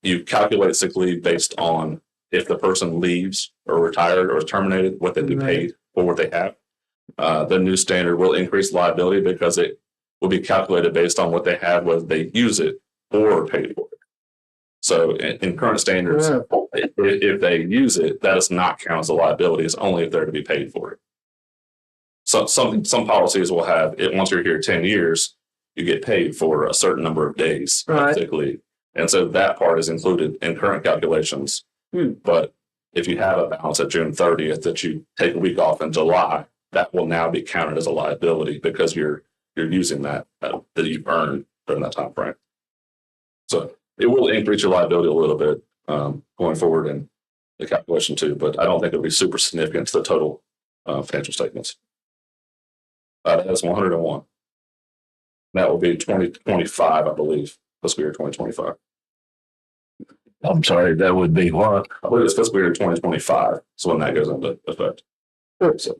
you calculate sick leave based on if the person leaves or retired or is terminated, what they'd be paid for what they have. The new standard will increase liability because it will be calculated based on what they have, whether they use it or paid for it. So in current standards, if they use it, that does not count as a liability. It's only if they're to be paid for it. So some policies will have it once you're here 10 years, you get paid for a certain number of days of sick leave. And so that part is included in current calculations. But if you have a balance at June 30th that you take a week off in July, that will now be counted as a liability because you're using that you've earned during that time frame. So it will increase your liability a little bit going forward in the calculation too, but I don't think it'll be super significant to the total financial statements. That's 101. That will be 2025, I believe, fiscal year 2025. I'm sorry, that would be what? I believe it's fiscal year 2025. So when that goes into effect. So,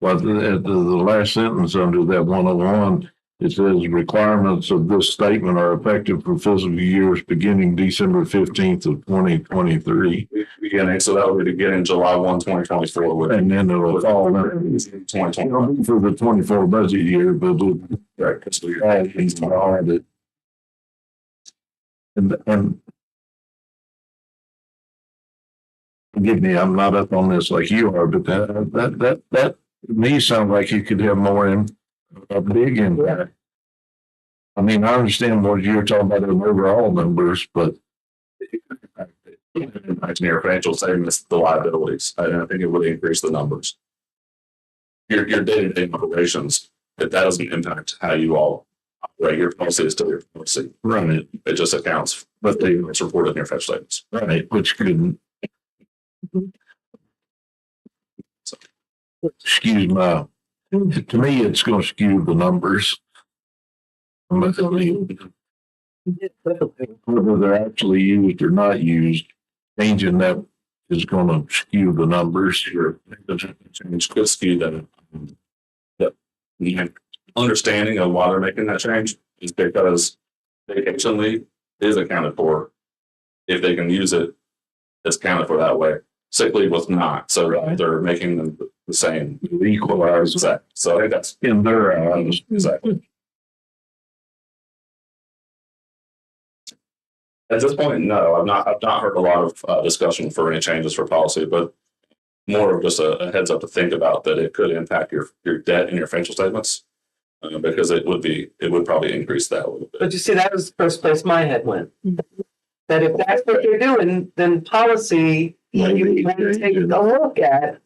Well, the last sentence under that 101, it says requirements of this statement are effective for fiscal years beginning December 15th of 2023. Beginning, so that will be beginning July 1, 2024. And then it'll fall under 2020 for the 24 budget year, but right, fiscal year. And forgive me, I'm not up on this like you are, but that to me sounds like you could have more a big impact. I mean, I understand what you're talking about in overall numbers, but Your financial statements, the liabilities. I think it would increase the numbers. Your day-to-day operations, that doesn't impact how you all operate. Your policy is still your policy. right, It just accounts, but it's reported in your financial statements. right, which could excuse my, to me, it's going to skew the numbers. But I mean, whether they're actually used or not used, changing that is going to skew the numbers here. Change could skew that. The understanding of why they're making that change is because vacation leave is accounted for. If they can use it, it's accounted for that way. Sick leave was not, so they're making them the same. Equalize Exactly. So I think that's in their eyes. exactly. At this point, no, I've not heard a lot of discussion for any changes for policy, but more of just a heads up to think about that it could impact your debt in your financial statements because it would probably increase that a little bit. But you see, that was the first place my head went. That if that's what they're doing, then policy, you want to take a look at.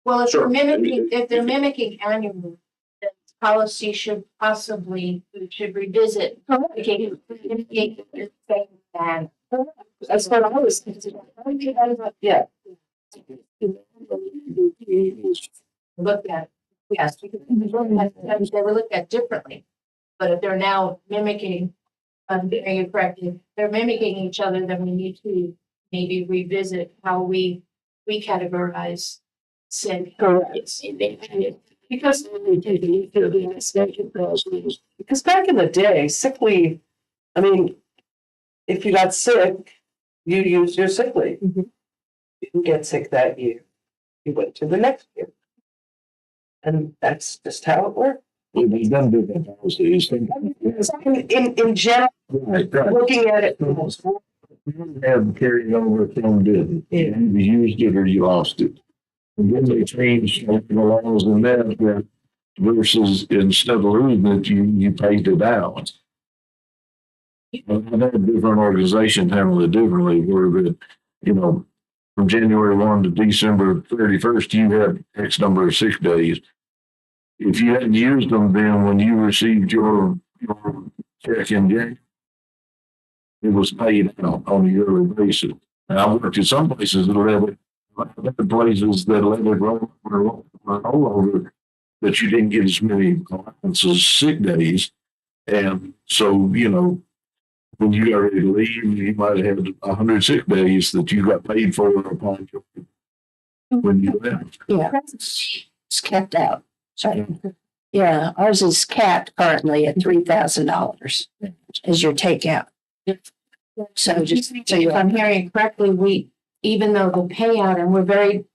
Well, if Sure. they're mimicking annual, then policy should revisit. That's what I was thinking. Yeah. Look at, yes, because sometimes they were looked at differently. But if they're now mimicking, getting it corrected, they're mimicking each other, then we need to maybe revisit how we categorize sick. Because back in the day, sick leave, I mean, if you got sick, you used your sick leave. You didn't get sick that year. You went to the next year. And that's just how it worked. We've done different policies. In general, looking at it. Had carried over from didn't. Yeah. You used it or you lost it. And then they changed the laws in that versus instead of losing it, you paid it out. I've had different organizations handle it differently where from January 1 to December 31st, you had X number of sick days. If you hadn't used them, then when you received your check in January, it was paid out on a yearly basis. And I worked in some places that let it, places that let it roll over, that you didn't get as many allowances sick days. And so, when you got ready to leave, you might have had 100 sick days that you got paid for upon when you left. Yeah. It's kept out. Sorry. Yeah, ours is capped currently at $3,000 as your takeout. So just so If you I'm hearing correctly, even though the payout, and we're very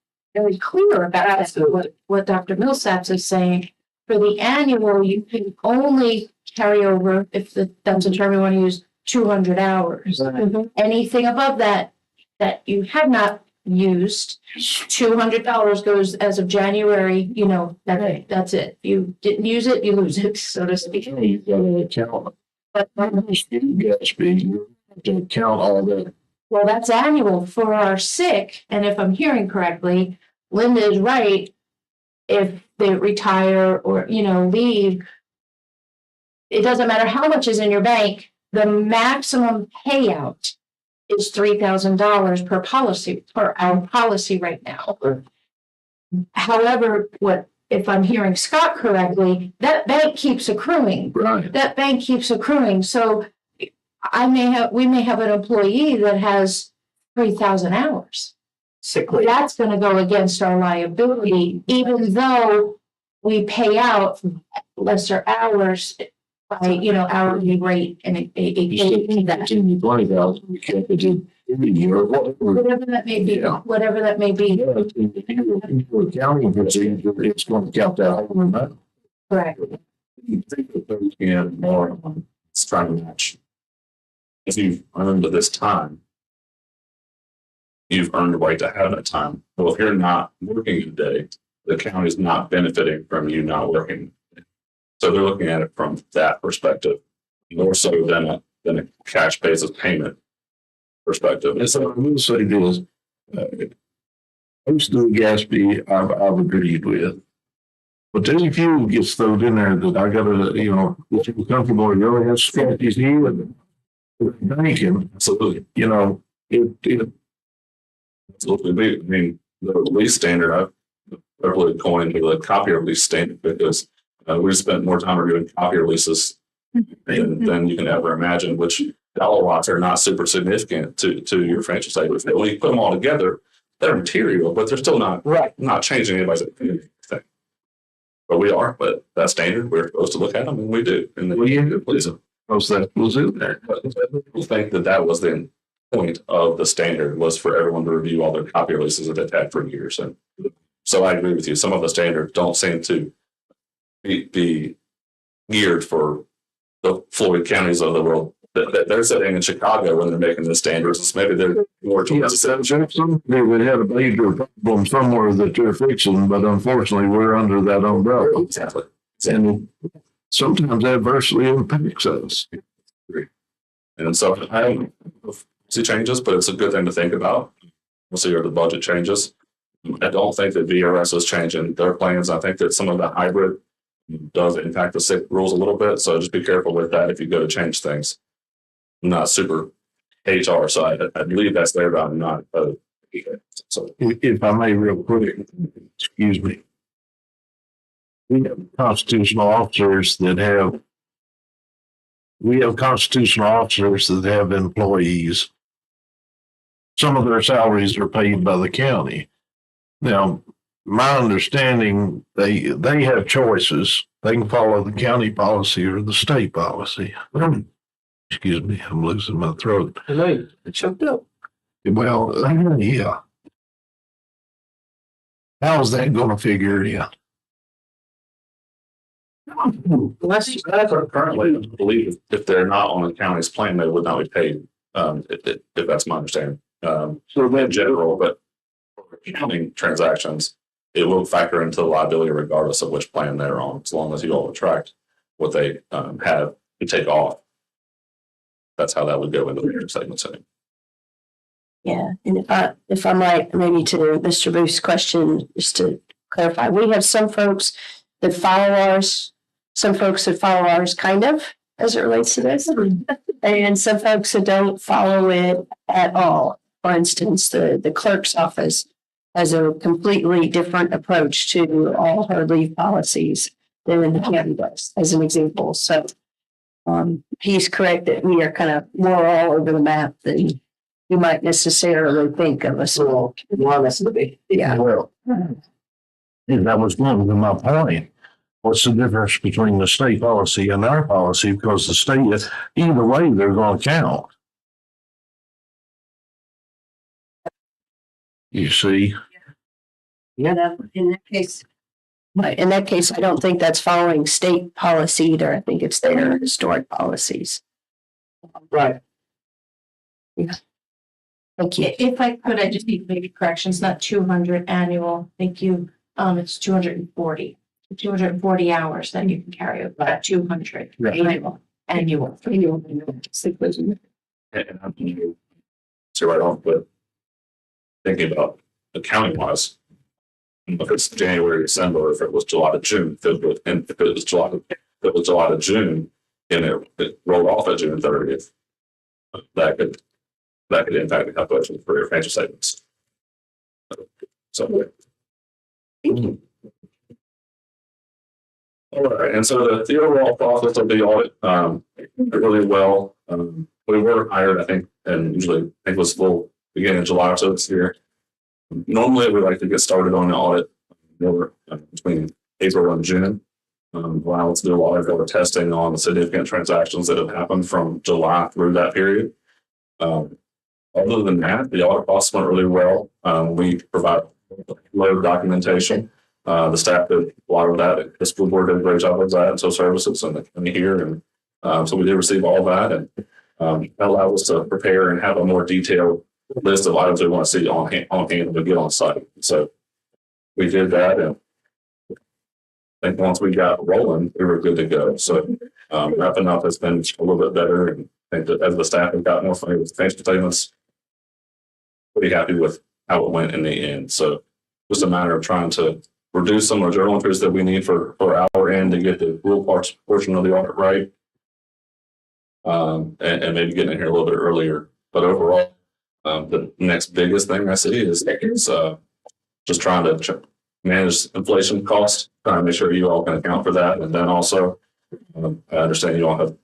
clear about that, what Dr. Millsaps is saying, for the annual, you can only carry over, if that's the term you want to use, 200 hours. Anything above that you have not used, $200 goes as of January, that's it. You didn't use it, you lose it, so to speak. You gotta count. But you to count all that. Well, that's annual for our sick, and if I'm hearing correctly, Linda is right. If they retire or, leave, it doesn't matter how much is in your bank, the maximum payout is $3,000 per our policy right now. However, if I'm hearing Scott correctly, that bank keeps accruing. Right. That bank keeps accruing. So we may have an employee that has 3,000 hours. Sick leave. That's going to go against our liability, even though we pay out lesser hours by, hourly rate, and it that. 20,000, we can't do every year or whatever. Whatever that may be, Yeah. whatever that may be. Yeah, if you're accounting procedure, it's going to count that whole amount. Correct. You think that there's again more it's trying to match. If you've earned this time, you've earned the right to have that time. Well, if you're not working today, the county is not benefiting from you not working. So they're looking at it from that perspective, more so than a cash basis payment perspective. And so I will say this, most of the gas fee I've agreed with. But there's a few gets thrown in there that I gotta, that you're comfortable, really have strategies here with banking. Absolutely. It Absolutely. I mean, the lease standard, I've probably coined the copier lease standard because we spent more time reviewing copier leases than you can ever imagine, which dollar lots are not super significant to your financial statements. When you put them all together, they're material, but they're still not changing anybody's thing. But we are, but that's standard. We're supposed to look at them, and we do. And then we please them. most that was in there. But I think that was the point of the standard, was for everyone to review all their copier leases that they've had for years. And so I agree with you. Some of the standards don't seem to be geared for the Floyd counties of the world. They're sitting in Chicago when they're making the standards. Maybe they're more towards They would have a major problem somewhere that they're fixing, but unfortunately, we're under that umbrella. Exactly. And sometimes adversely impacts us. And so I don't see changes, but it's a good thing to think about. We'll see where the budget changes. I don't think that VRS is changing their plans. I think that some of the hybrid does impact the sick rules a little bit. So just be careful with that if you go to change things. I'm not super HR, so I believe that's there, but I'm not. So If I may, real quick, excuse me. We have constitutional officers that have employees. Some of their salaries are paid by the county. Now, my understanding, they have choices. They can follow the county policy or the state policy. Excuse me, I'm losing my throat. I know you choked up. Well, yeah. How's that going to figure it out? currently, I believe if they're not on the county's plan, they would not be paid. If that's my understanding. So in general, but for accounting transactions, it will factor into the liability regardless of which plan they're on, as long as you all attract what they have to take off. That's how that would go into the segment setting. Yeah, and if I might, maybe to Mr. Booth's question, just to clarify, we have some folks that follow ours, some folks that follow ours kind of, as it relates to this, and some folks that don't follow it at all. For instance, the clerk's office has a completely different approach to all her leave policies than the county does, as an example. So he's correct that we are kind of more all over the map than you might necessarily think of us. Well, you want us to be. Yeah. Well, that was going to be my point. what's the difference between the state policy and our policy? Because the state, either way, they're going to count. You see? Yeah, in that case. Right, in that case, I don't think that's following state policy either. I think it's their historic policies. Right. Yeah. Thank you. If I could, I just need maybe corrections, not 200 annual. Thank you. It's 240. 240 hours that you can carry over that 200 annual. And I'm you say right off, but thinking about accounting wise, if it's January, December, if it was July to June, and if it was July to June, and it rolled off at June 30th, that could impact the calculation for your financial statements. So. All right, and so the overall process of the audit really well. We were hired, I think, and usually I think it was full beginning of July or so this year. Normally, we like to get started on the audit more between April and June. Allow us to do a lot of testing on the significant transactions that have happened from July through that period. Other than that, the audit process went really well. We provide load documentation. The staff did a lot of that. The school board did a great job of that, and so services and here. And so we did receive all that, and that allowed us to prepare and have a more detailed list of items we want to see on hand to get on site. So we did that, and I think once we got rolling, we were good to go. So wrapping up has been a little bit better, and I think that as the staff have gotten more familiar with the financial statements, pretty happy with how it went in the end. So just a matter of trying to reduce some of the journal entries that we need for our end to get the rule portion of the audit right, and maybe getting in here a little bit earlier. But overall, the next biggest thing I see is just trying to manage inflation costs, trying to make sure you all can account for that. And then also, I understand you all have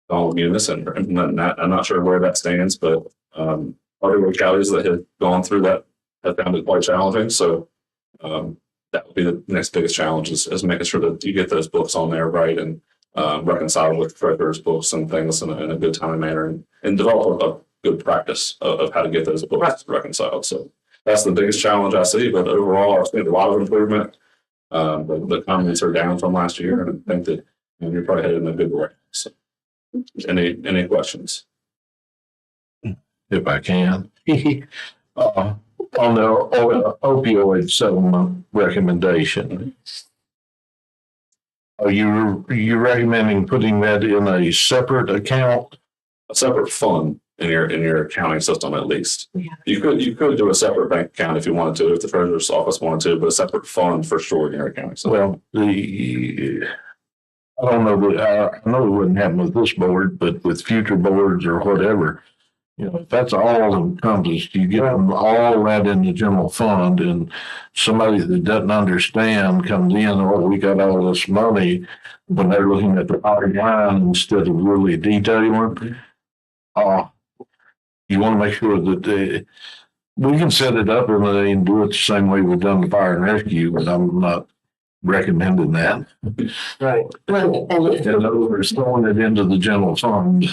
all units and implementing that. I'm not sure where that stands, but other localities that have gone through that have found it quite challenging. So that would be the next biggest challenge is making sure that you get those books on there right and reconcile with treasurer's books and things in a good time and manner and develop a good practice of how to get those books reconciled. So that's the biggest challenge I see. But overall, I've seen a lot of improvement. The comments are down from last year, and I think that you're probably headed in a good direction. So, any questions? If I can. On the opioid settlement recommendation, are you recommending putting that in a separate account? A separate fund in your accounting system, at least. Yeah. You could do a separate bank account if you wanted to, if the treasurer's office wanted to, but a separate fund for sure in your accounting system. Well, I don't know, but I know it wouldn't happen with this board, but with future boards or whatever, if that's all encompassed, you get them all that in the general fund, and somebody that doesn't understand comes in, we got all this money, when they're looking at the bottom line instead of really detailing. You want to make sure that we can set it up and do it the same way we've done the fire and rescue, but I'm not recommending that. Right. Well, and In other words, throwing it into the general fund.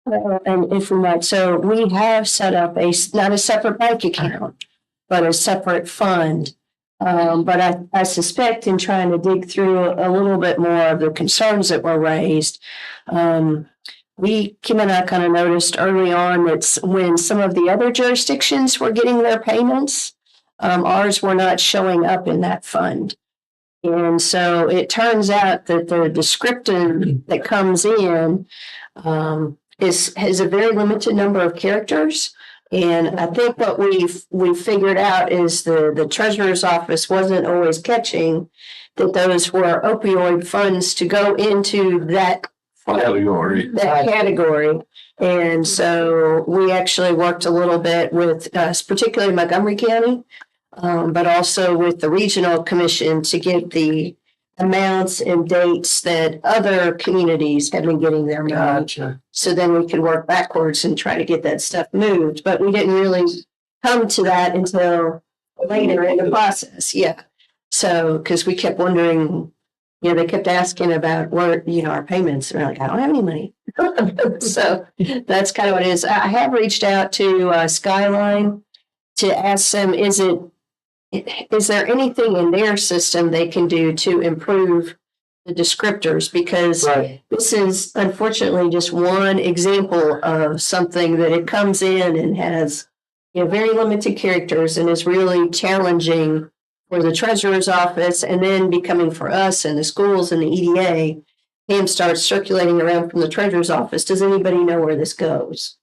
and if we might, so we have set up not a separate bank account, but a separate fund. But I suspect in trying to dig through a little bit more of the concerns that were raised, Kim and I kind of noticed early on that when some of the other jurisdictions were getting their payments, ours were not showing up in that fund. And so it turns out that the description that comes in has a very limited number of characters. And I think what we've figured out is the treasurer's office wasn't always catching that those were opioid funds to go into that category. And so we actually worked a little bit with particularly Montgomery County, but also with the regional commission to get the amounts and dates that other communities have been getting their money. Gotcha. So then we could work backwards and try to get that stuff moved. But we didn't really come to that until later in the process. Yeah. So, because we kept wondering, you know, they kept asking about what, you know, our payments. And we're like, I don't have any money. So that's kind of what it is. I have reached out to Skyline to ask them, is there anything in their system they can do to improve the descriptors? Because this is unfortunately just one example of something that it comes in and has, you know, very limited characters and is really challenging for the treasurer's office, and then becoming for us and the schools and the EDA. Him starts circulating around from the treasurer's office. Does anybody know where this goes?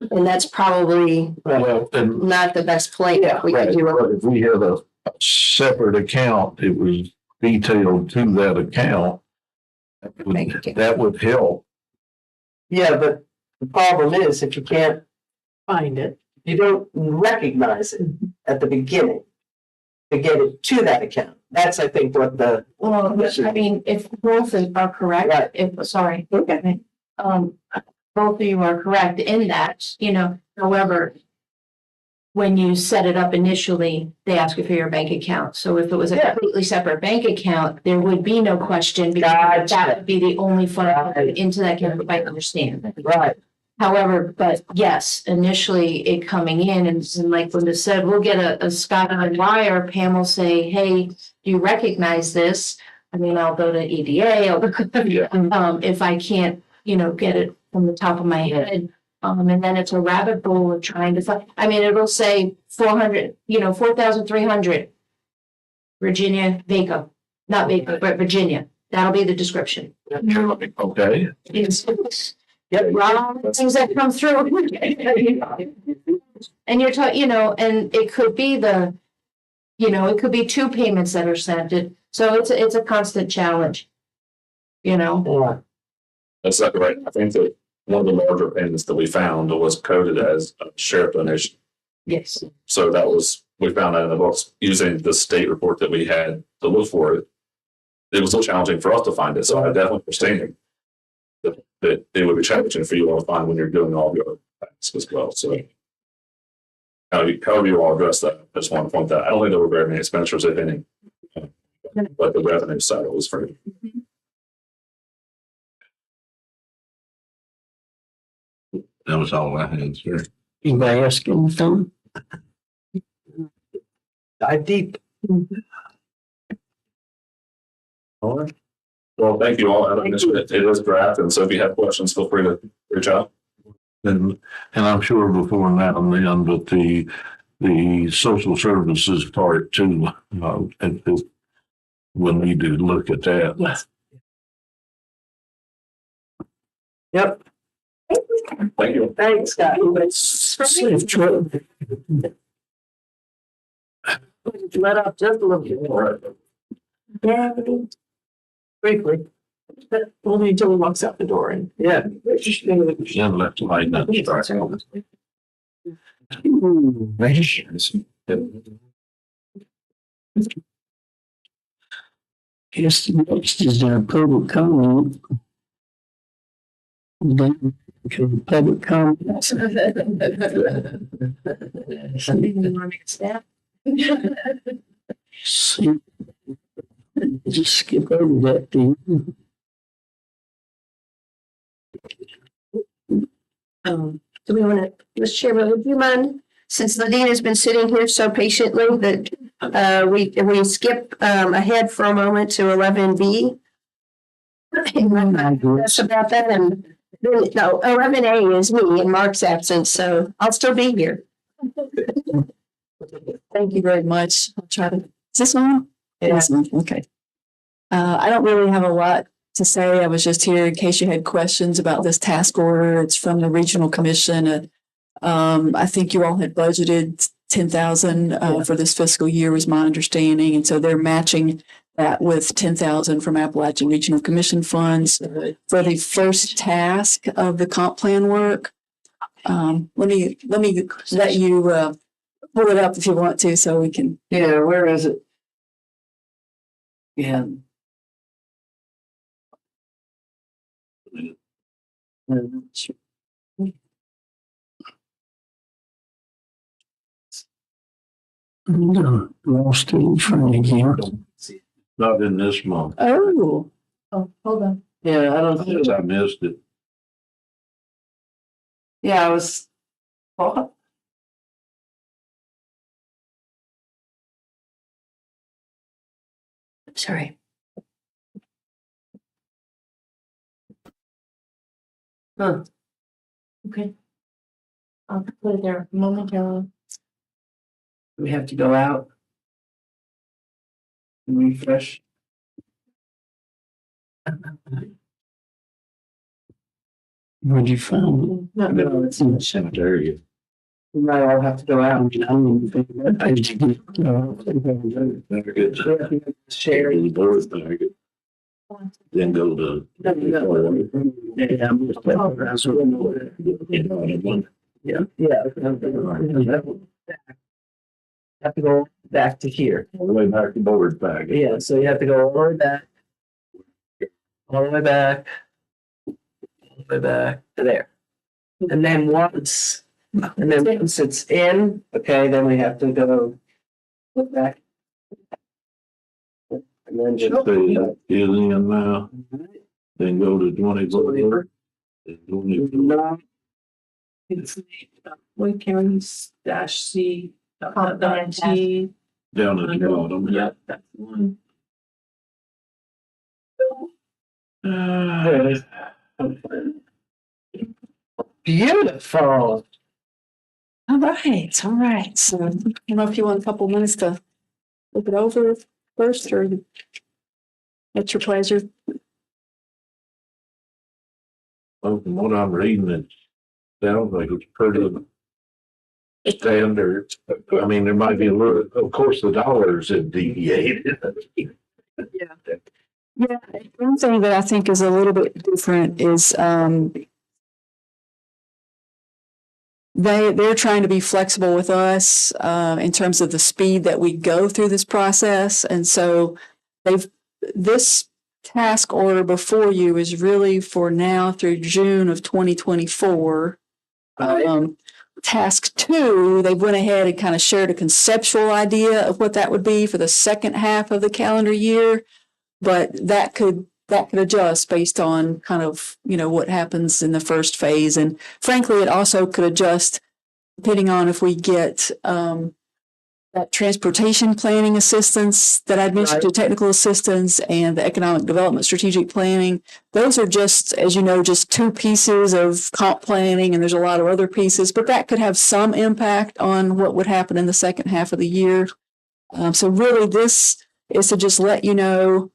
And that's probably Well, and not the best plan we could do. but if we had a separate account, it was detailed to that account. That would help. Yeah, but the problem is if you can't find it, you don't recognize it at the beginning to get it to that account. That's, I think, what the. Well, I mean, if both are correct, sorry. Okay. Both of you are correct in that, you know, however, when you set it up initially, they ask you for your bank account. So if it was a completely separate bank account, there would be no question because that would be the only fund into that account, if I understand. Right. However, but yes, initially it coming in and like Linda said, we'll get a Skyline wire. Pam will say, hey, do you recognize this? I mean, I'll go to EDA. If I can't, you know, get it from the top of my head. And then it's a rabbit hole of trying to find. I mean, it'll say 400, you know, 4,300. Virginia, Vaco, not Vaco, but Virginia. That'll be the description. Okay. Yep, wrong things that come through. And you're talking, you know, and it could be it could be two payments that are sent. So it's a constant challenge. You know. Yeah. That's not right. I think that one of the larger payments that we found was coded as a sheriff donation. Yes. So we found that in the books using the state report that we had to look for it. It was so challenging for us to find it. So I definitely understand that it would be challenging for you all to find when you're doing all the other things as well. So however you all address that, I just want to point that I don't think there were very many expenditures, if any, but the revenue side was free. That was all I had, sir. Anybody else got anything? Dive deep. All right. Well, thank you all. It is draft, and so if you have questions, feel free to reach out. And I'm sure before now and then, but the social services part too, we'll need to look at that. Yes. Yep. Thank you. Thanks, Scott. Safe trip. Let up just a little bit. All right. Yeah. Briefly. Only until he walks out the door and. Yeah. Yeah, left light not start. Guess the next is our public comment. Then, okay, public comment. See, just skip over that thing. Do we want to, Mr. Chairman, would you mind, since Ladina has been sitting here so patiently, that we skip ahead for a moment to 11B? That's about that, and then, no, 11A is me in Mark's absence, so I'll still be here. Thank you very much. I'll try to, is this on? Yes. Okay. I don't really have a lot to say. I was just here in case you had questions about this task order. It's from the Regional Commission. I think you all had budgeted 10,000 for this fiscal year was my understanding. And so they're matching that with 10,000 from Appalachian Regional Commission funds for the first task of the comp plan work. Let me let you pull it up if you want to, so we can. Yeah, where is it? Yeah. No, we're all still trying again. Not in this month. Oh, Oh, hold on. Yeah, I don't Since I missed it. Yeah, I was. Well, Sorry. Huh. Okay. I'll put it there momentarily. we have to go out. And refresh. Where'd you find No, it's in the Cemetery. We might all have to go out. it? I don't even think that page you get. Very good. Share. The board packet. Then go to. Yeah, I'm just. Yeah. Have to go back to here. All the way back to board packet. Yeah, so you have to go all the way back. All the way back. All the way back to there. And then once it's in, okay, then we have to go back. And then just. Say, is in now, then go to 24. Then 24. No, It's Floyd County -C. Comp T. Down at the bottom. Yep, that's the one. there it is. Beautiful. all right, all right. So I don't know if you want a couple minutes to look it over first or at your pleasure. Well, from what I'm reading, it sounds like it's pretty standard. I mean, there might be a little, of course, the dollars have deviated. Yeah, one thing that I think is a little bit different is they're trying to be flexible with us in terms of the speed that we go through this process. And so this task order before you is really for now through June of 2024. Task 2, they went ahead and kind of shared a conceptual idea of what that would be for the second half of the calendar year. But that could adjust based on kind of, what happens in the first phase. And frankly, it also could adjust depending on if we get that transportation planning assistance that I'd mentioned, to technical assistance and the economic development strategic planning. Those are just, as you know, just 2 pieces of comp planning, and there's a lot of other pieces, but that could have some impact on what would happen in the second half of the year. So really this is to just let you know,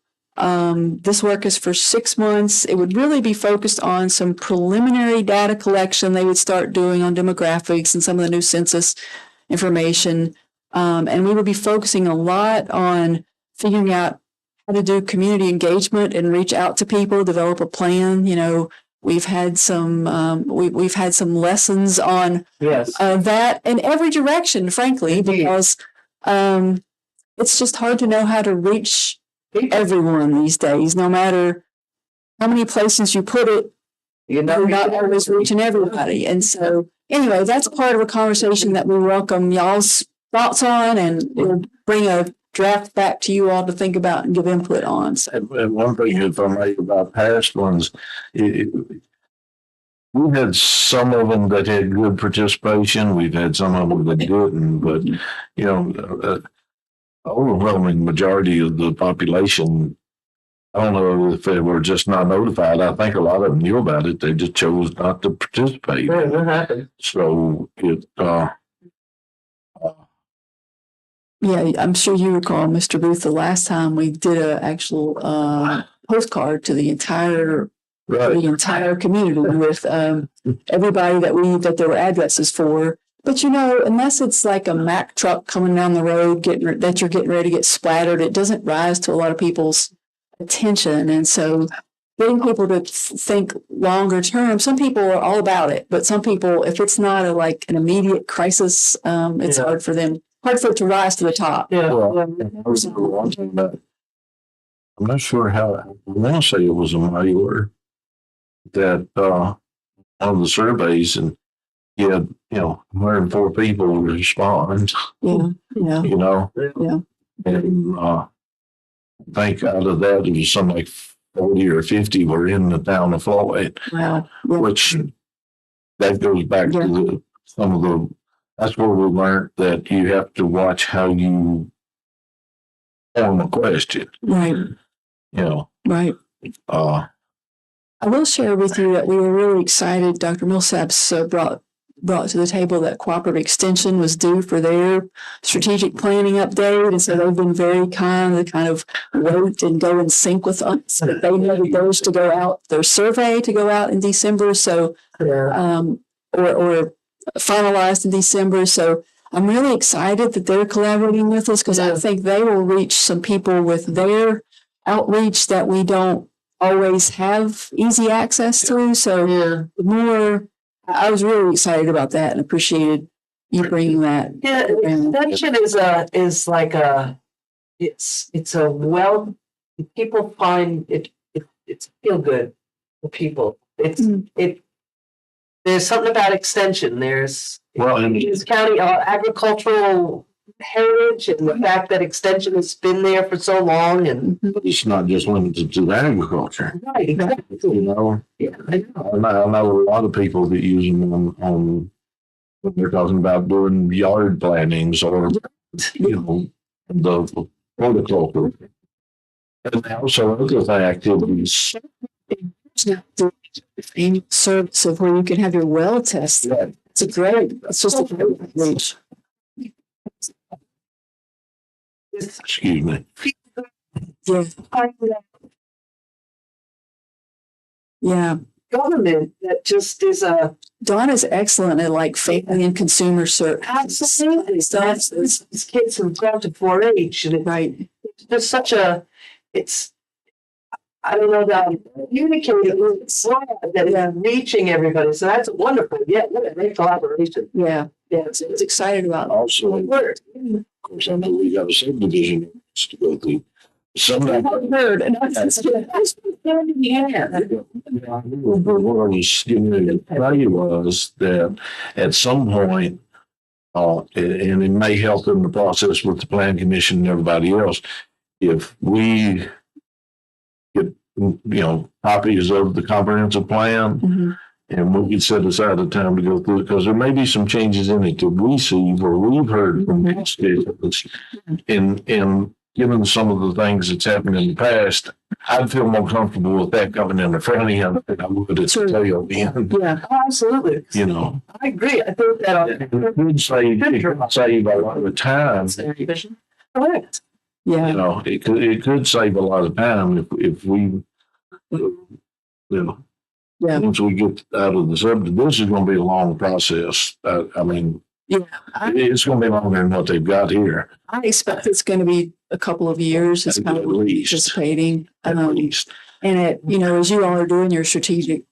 this work is for 6 months. It would really be focused on some preliminary data collection they would start doing on demographics and some of the new census information. And we would be focusing a lot on figuring out how to do community engagement and reach out to people, develop a plan. We've had some we've had some lessons on that in every direction, frankly, because it's just hard to know how to reach everyone these days, no matter how many places you put it. You're not always reaching everybody. And so anyway, that's part of a conversation that we welcome y'all's thoughts on, and we'll bring a draft back to you all to think about and give input on. So. And one thing, if I may, about past ones, we had some of them that had good participation. We've had some of them that didn't, but overwhelming majority of the population, I don't know if they were just not notified. I think a lot of them knew about it. They just chose not to participate. What happened? So Yeah, I'm sure you recall, Mr. Booth, the last time we did an actual postcard to the entire community with everybody that there were addresses for. But unless it's like a Mack truck coming down the road that you're getting ready to get splattered, it doesn't rise to a lot of people's attention. And so getting people to think longer term, some people are all about it, but some people, if it's not an immediate crisis, it's hard for it to rise to the top. I'm not sure how, I want to say it was a mayor that one of the surveys, and you had 104 people respond. Yeah. And I think out of that, it was something like 40 or 50 were in the town of Floyd, Wow. Yeah. which that goes back to that's where we learned that you have to watch how you form a question, Right. you know. Right. I will share with you that we were really excited. Dr. Millsaps brought to the table that cooperative extension was due for their strategic planning update. And so they've been very kind to kind of wait and go in sync with us. But they needed theirs to go out, their survey to go out in December. So, or finalized in December. So I'm really excited that they're collaborating with us because I think they will reach some people with their outreach that we don't always have easy access to. So the more, I was really excited about that and appreciated you bringing that. Yeah, extension is like it's a people find it's feel good for people. There's something about extension. There's this county agricultural heritage and the fact that extension has been there for so long, and It's not just limited to agriculture. right, exactly. You know, Yeah, I know. I know a lot of people that use them on when they're talking about doing yard plantings or, you know, the horticulture. And also other activities. Annual service of where you can have your well tested. It's just a great approach. Excuse me. Yeah. Yeah. Government that just is Donna's excellent at like family and consumer service. absolutely stuff. These kids who've gone to 4-H and Right. there's such I don't know that communicating that is reaching everybody. So that's wonderful. Yeah, what a great collaboration. Yeah. Yeah, It's excited about it. Also, of course, I know we got a subdivision to go through. Sometimes Heard, and that's what I was getting to tell you was that at some point, and it may help in the process with the plan commission and everybody else, if we get, copies of the comprehensive plan, Mhm. and we could set aside the time to go through it, because there may be some changes in it that we see or we've heard from constituents. And given some of the things that's happened in the past, I'd feel more comfortable with that coming in the front end than I would at the tail end. Yeah. absolutely. You know, I agree. I think that it could save a lot of time. correct. Yeah. You know, it could save a lot of time if we, Yeah. once we get out of the subdivision. This is going to be a long process. I mean, Yeah. it's going to be longer than what they've got here. I expect it's going to be a couple of years. It's kind of what we're anticipating. At least. And as you all are doing your strategic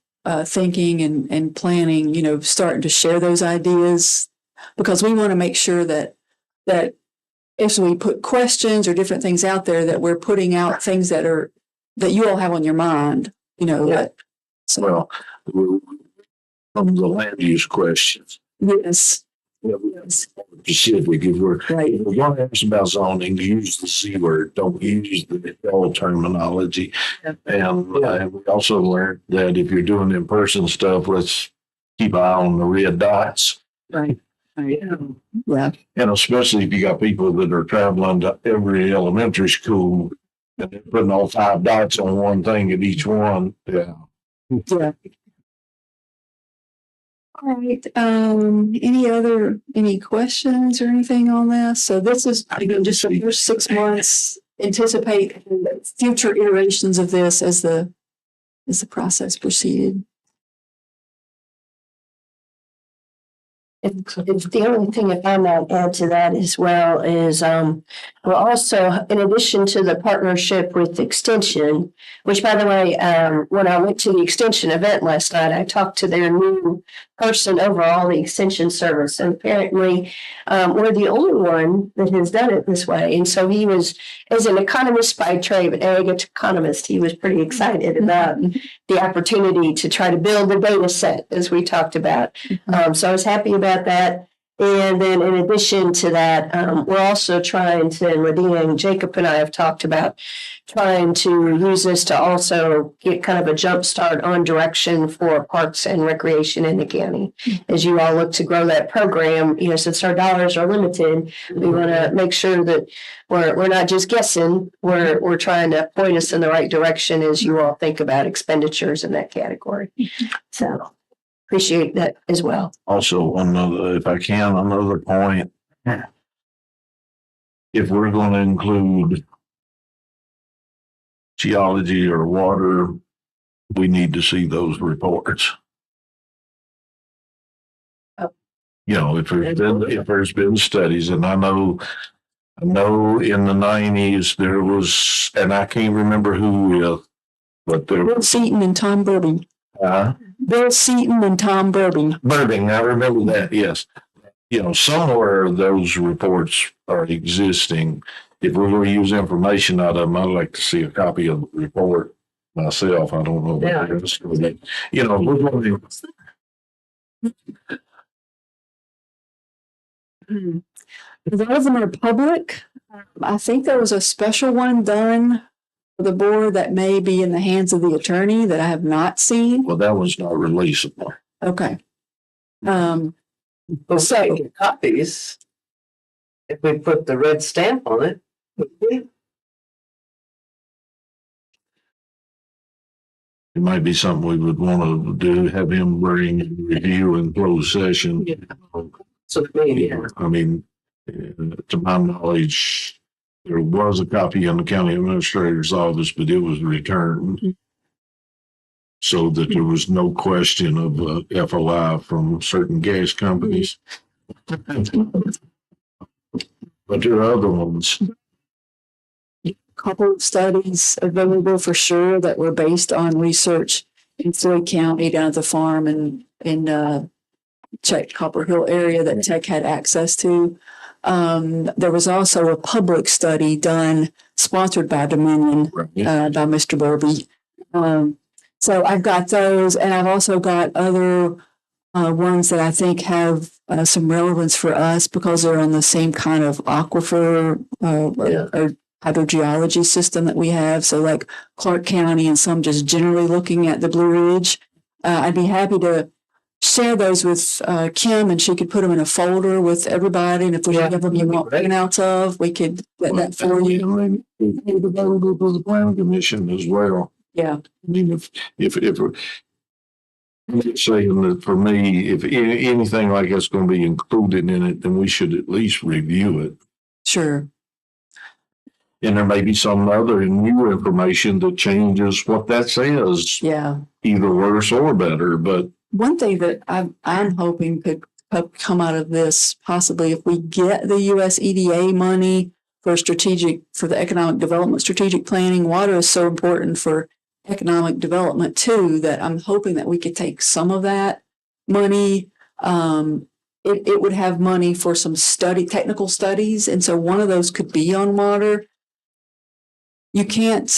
thinking and planning, starting to share those ideas, because we want to make sure that if we put questions or different things out there, that we're putting out things that you all have on your mind. Well, from the land use questions. Yes. Specific, if we're Right. going to ask about zoning, use the C word, don't use the old terminology. And we also learned that if you're doing in-person stuff, let's keep an eye on the red dots. Right. Yeah. And especially if you got people that are traveling to every elementary school and they're putting all 5 dots on one thing at each one. Yeah. Yeah. All right. Any questions or anything on this? So this is just the first 6 months. Anticipate future iterations of this as the process proceeded. If the only thing, if I might add to that as well, is we're also, in addition to the partnership with Extension, which, by the way, when I went to the Extension event last night, I talked to their new person over all the Extension service, and apparently we're the only one that has done it this way. And so he was, as an economist by trade, an ag economist, he was pretty excited about the opportunity to try to build the data set, as we talked about. So I was happy about that. And then in addition to that, we're also trying to, and Radina and Jacob and I have talked about trying to use this to also get kind of a jump start on direction for parks and recreation in the county. As you all look to grow that program, since our dollars are limited, we want to make sure that we're not just guessing, we're trying to point us in the right direction as you all think about expenditures in that category. So appreciate that as well. Also, if I can, another point. If we're going to include geology or water, we need to see those reports. If there's been studies, and I know in the 90s there was, and I can't remember who with, but there Bill was Seaton and Tom Burbing. Bill Seaton and Tom Burbing. I remember that, yes. Somewhere those reports are existing. If we're going to use information out of them, I'd like to see a copy of the report myself. I don't know about the rest of it. We're going A lot of them are public. I think there was a special one done for the board that may be in the hands of the attorney that I have not seen. well, that was not releasable. Okay. So copies, if we put the red stamp on it, It might be something we would want to do, have him bring review in closed session. so maybe. I mean, to my knowledge, there was a copy in the county administrator's office, but it was returned. So that there was no question of FOI from certain gas companies. But there are other ones. Couple of studies available for sure that were based on research in Floyd County down at the farm and in Tech Copper Hill area that Tech had access to. There was also a public study done, sponsored by Dominion, by Mr. Burby. So I've got those, and I've also got other ones that I think have some relevance for us because they're on the same kind of aquifer or hydrogeology system that we have. So like Clark County and some just generally looking at the Blue Ridge. I'd be happy to share those with Kim, and she could put them in a folder with everybody. And if there's any of them you want printouts of, we could get that for you. Available to the planning commission as well. Yeah. I mean, if I'm saying that for me, if anything like that's going to be included in it, then we should at least review it. Sure. And there may be some other new information that changes what that says. Yeah. Either worse or better, but one thing that I'm hoping could come out of this, possibly if we get the US EDA money for the economic development, strategic planning, water is so important for economic development too, that I'm hoping that we could take some of that money. It would have money for some technical studies. And so one of those could be on water. You can't,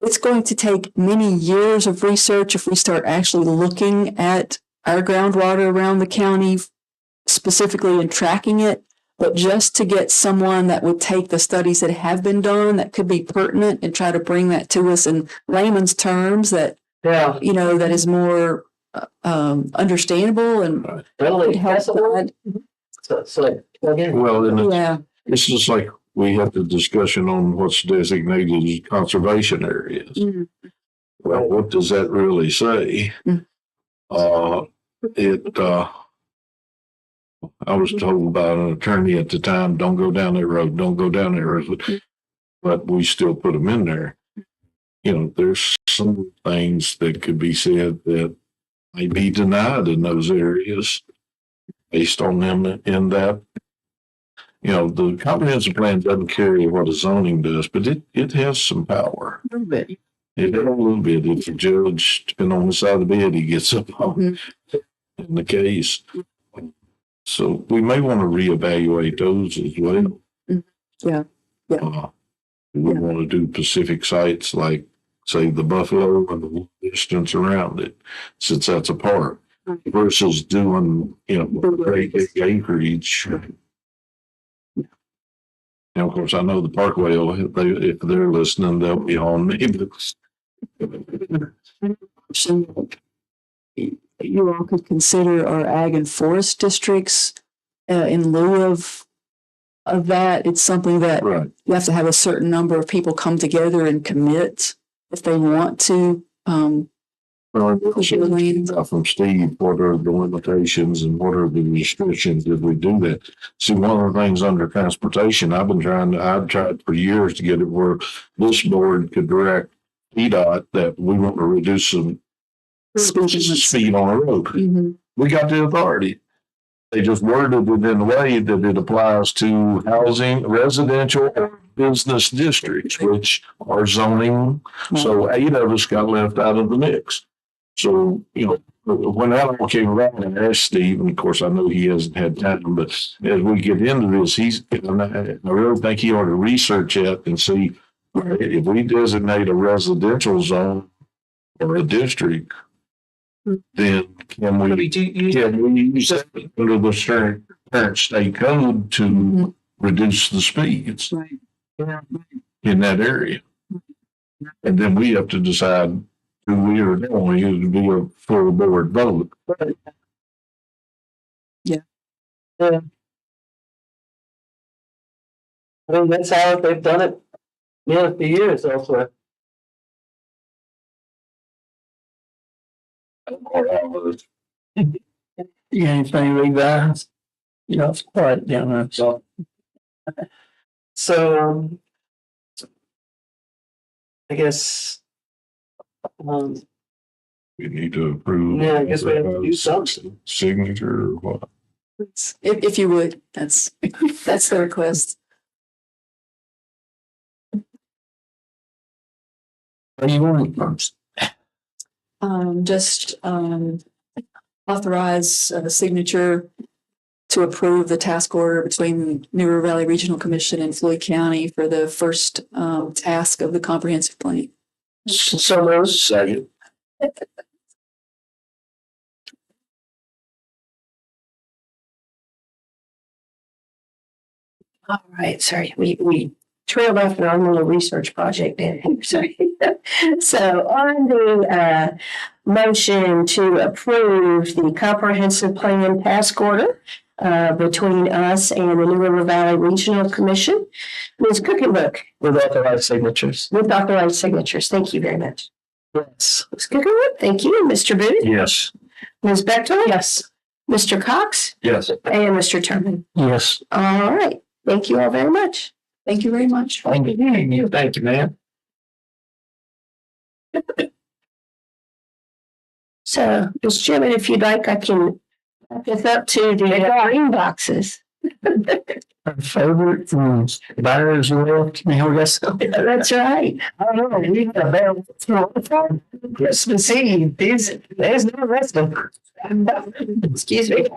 it's going to take many years of research if we start actually looking at our groundwater around the county specifically and tracking it. But just to get someone that would take the studies that have been done that could be pertinent and try to bring that to us in layman's terms that, that is more understandable and really help. It's just like we had the discussion on what's designated as conservation areas. Mm-hmm. Well, what does that really say? I was told by an attorney at the time, don't go down that road, don't go down that road. But we still put them in there. There's some things that could be said that may be denied in those areas based on them in that. The comprehensive plan doesn't carry what a zoning does, but it has some power. A little bit. It has a little bit. If the judge, depending on the side of the bed, he gets up on in the case. So we may want to reevaluate those as well. Yeah. We want to do specific sites like, say, the Buffalo and the distance around it, since that's a park. versus doing, great big acreage. And of course, I know the Parkway, if they're listening, they'll be on me. So you all could consider our ag and forest districts in lieu of that. It's something that Right. you have to have a certain number of people come together and commit if they want to. From Steve, what are the limitations and what are the restrictions if we do that? See, one of the things under transportation, I've tried for years to get it where this board could direct EDOT that we want to reduce some speed on the road. Mm-hmm. We got the authority. They just worded it in a way that it applies to housing, residential, or business districts, which are zoning. So 8 of us got left out of the mix. So, when that all came around, and asked Steve, and of course I know he hasn't had time, but as we get into this, I really think he ought to research it and see if we designate a residential zone or a district, then can we use that under the current state code to reduce the speeds in that area? And then we have to decide who we are going to be a full board vote. Yeah. I mean, that's how they've done it, for years also. You got anything revised? It's quiet down there. So, I guess, We need to approve. Yeah, I guess we have to do something. Signature or what? If you would, that's the request. What do you want first? Just authorize a signature to approve the task order between New River Valley Regional Commission and Floyd County for the first task of the comprehensive plan. So those Second. All right, sorry, we trailed off in our little research project in here, sorry. So on the motion to approve the comprehensive plan task order between us and the New River Valley Regional Commission, Ms. Cookenbook. With authorized signatures. With authorized signatures, thank you very much. Yes. Ms. Cookenbook, thank you. Mr. Booth? Yes. Ms. Bechtel? Yes. Mr. Cox? Yes. And Mr. Turman. yes. All right, thank you all very much. Thank you very much. Thank you. Thank you, man. So, Mr. Chairman, if you'd like, I can back this up to the green boxes. Our favorite foods. Buyers left. Now we got some. That's right. I don't know, we had a bad Christmas Eve, there's no rest of Excuse me.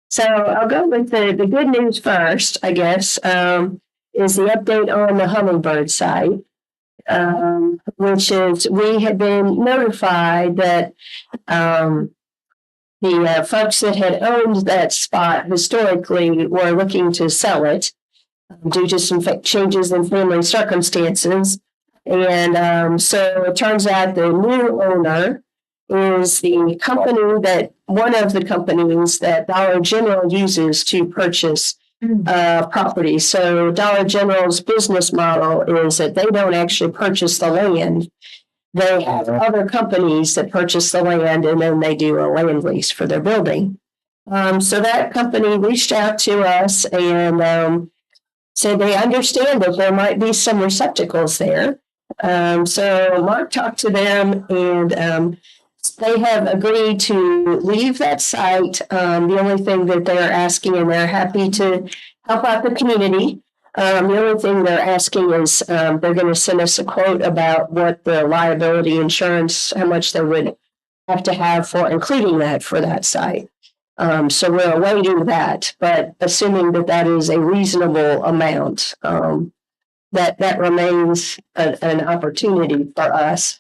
So I'll go with the good news first, I guess, is the update on the Hummingbird site, which is we have been notified that the folks that had owned that spot historically were looking to sell it due to some changes in family circumstances. And so it turns out the new owner is the company that one of the companies that Dollar General uses to purchase property. So Dollar General's business model is that they don't actually purchase the land. They have other companies that purchase the land and then they do a land lease for their building. So that company reached out to us and said they understand that there might be some receptacles there. So Mark talked to them and they have agreed to leave that site. The only thing that they're asking, and they're happy to help out the community. The only thing they're asking is they're going to send us a quote about what the liability insurance, how much they would have to have for including that for that site. So we're awaiting that, but assuming that that is a reasonable amount, that remains an opportunity for us.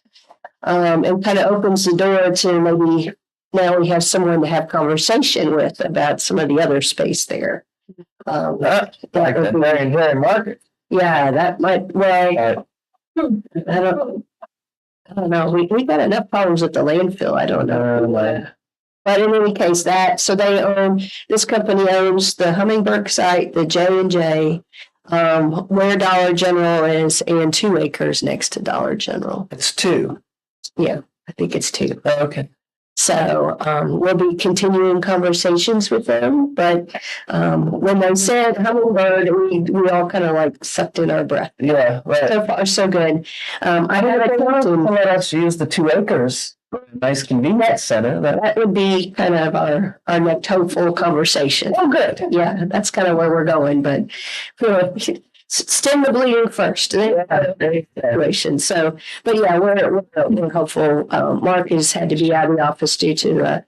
and kind of opens the door to maybe now we have someone to have conversation with about some of the other space there. Like the very market. Yeah, that might, well, I don't know. We got enough problems with the landfill. I don't know. But in any case, so they own, this company owns the Hummingbird site, the J&J, where Dollar General is, and 2 acres next to Dollar General. It's 2. Yeah, I think it's 2. Okay. So we'll be continuing conversations with them. But when they said Hummingbird, we all kind of like sucked in our breath. Yeah, right. So far, so good. I I had a question. let us use the 2 acres. Nice convenience center. That would be kind of our next hopeful conversation. Oh, good. Yeah, that's kind of where we're going, but stem the bleeding first. Situation. So, but yeah, we're hopeful. Mark has had to be out of the office due to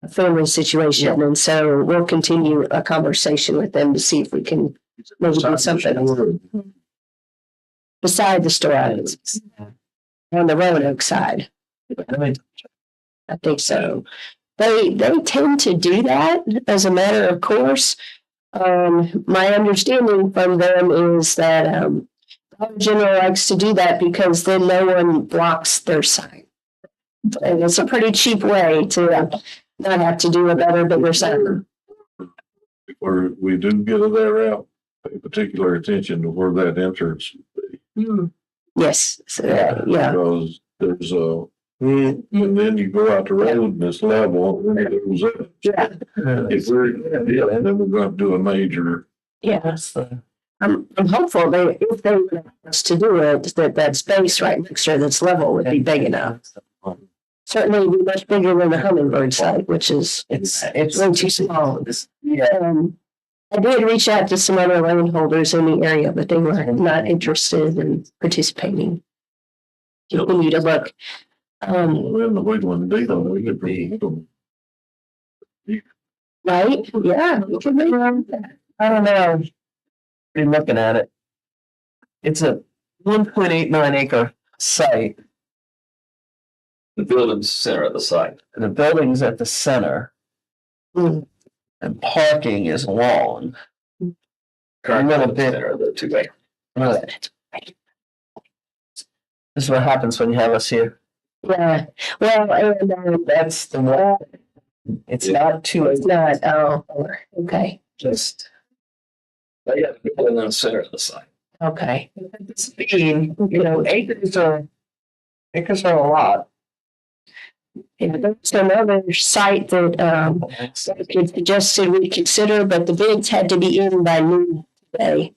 a family situation, and so we'll continue a conversation with them to see if we can maybe do something beside the store items on the Roanoke side. I think so. They tend to do that as a matter of course. My understanding from them is that Dollar General likes to do that because then no one blocks their sign. And it's a pretty cheap way to not have to do a bigger sign. Where we do get it there out, pay particular attention to where that entrance would be. Yes. So, yeah. Because there's and then you go out the road and it's level, and it goes up. Yeah. And then we're going to do a major. Yeah. I'm hopeful if they would ask us to do it, that space right next to it that's level would be big enough. Certainly be much bigger than the Hummingbird site, which is it's way too small. I did reach out to some other landholders in the area, but they were not interested in participating. Continue to look. Well, the way one day though, we could be. Right? Yeah. We can make that. I don't know. Be looking at it. It's a 1.89 acre site. The building's center of the site. And the building's at the center. Mm. And parking is along. Current little building bit. center of the 2 acres. This is what happens when you have us here. Yeah. Well, and That's the one. It's not too. it's not. Oh, okay. Just. But yeah, the building in the center of the site. Okay. Speaking, acres are a lot. Yeah, there's another site that it suggested we consider, but the bids had to be in by noon today.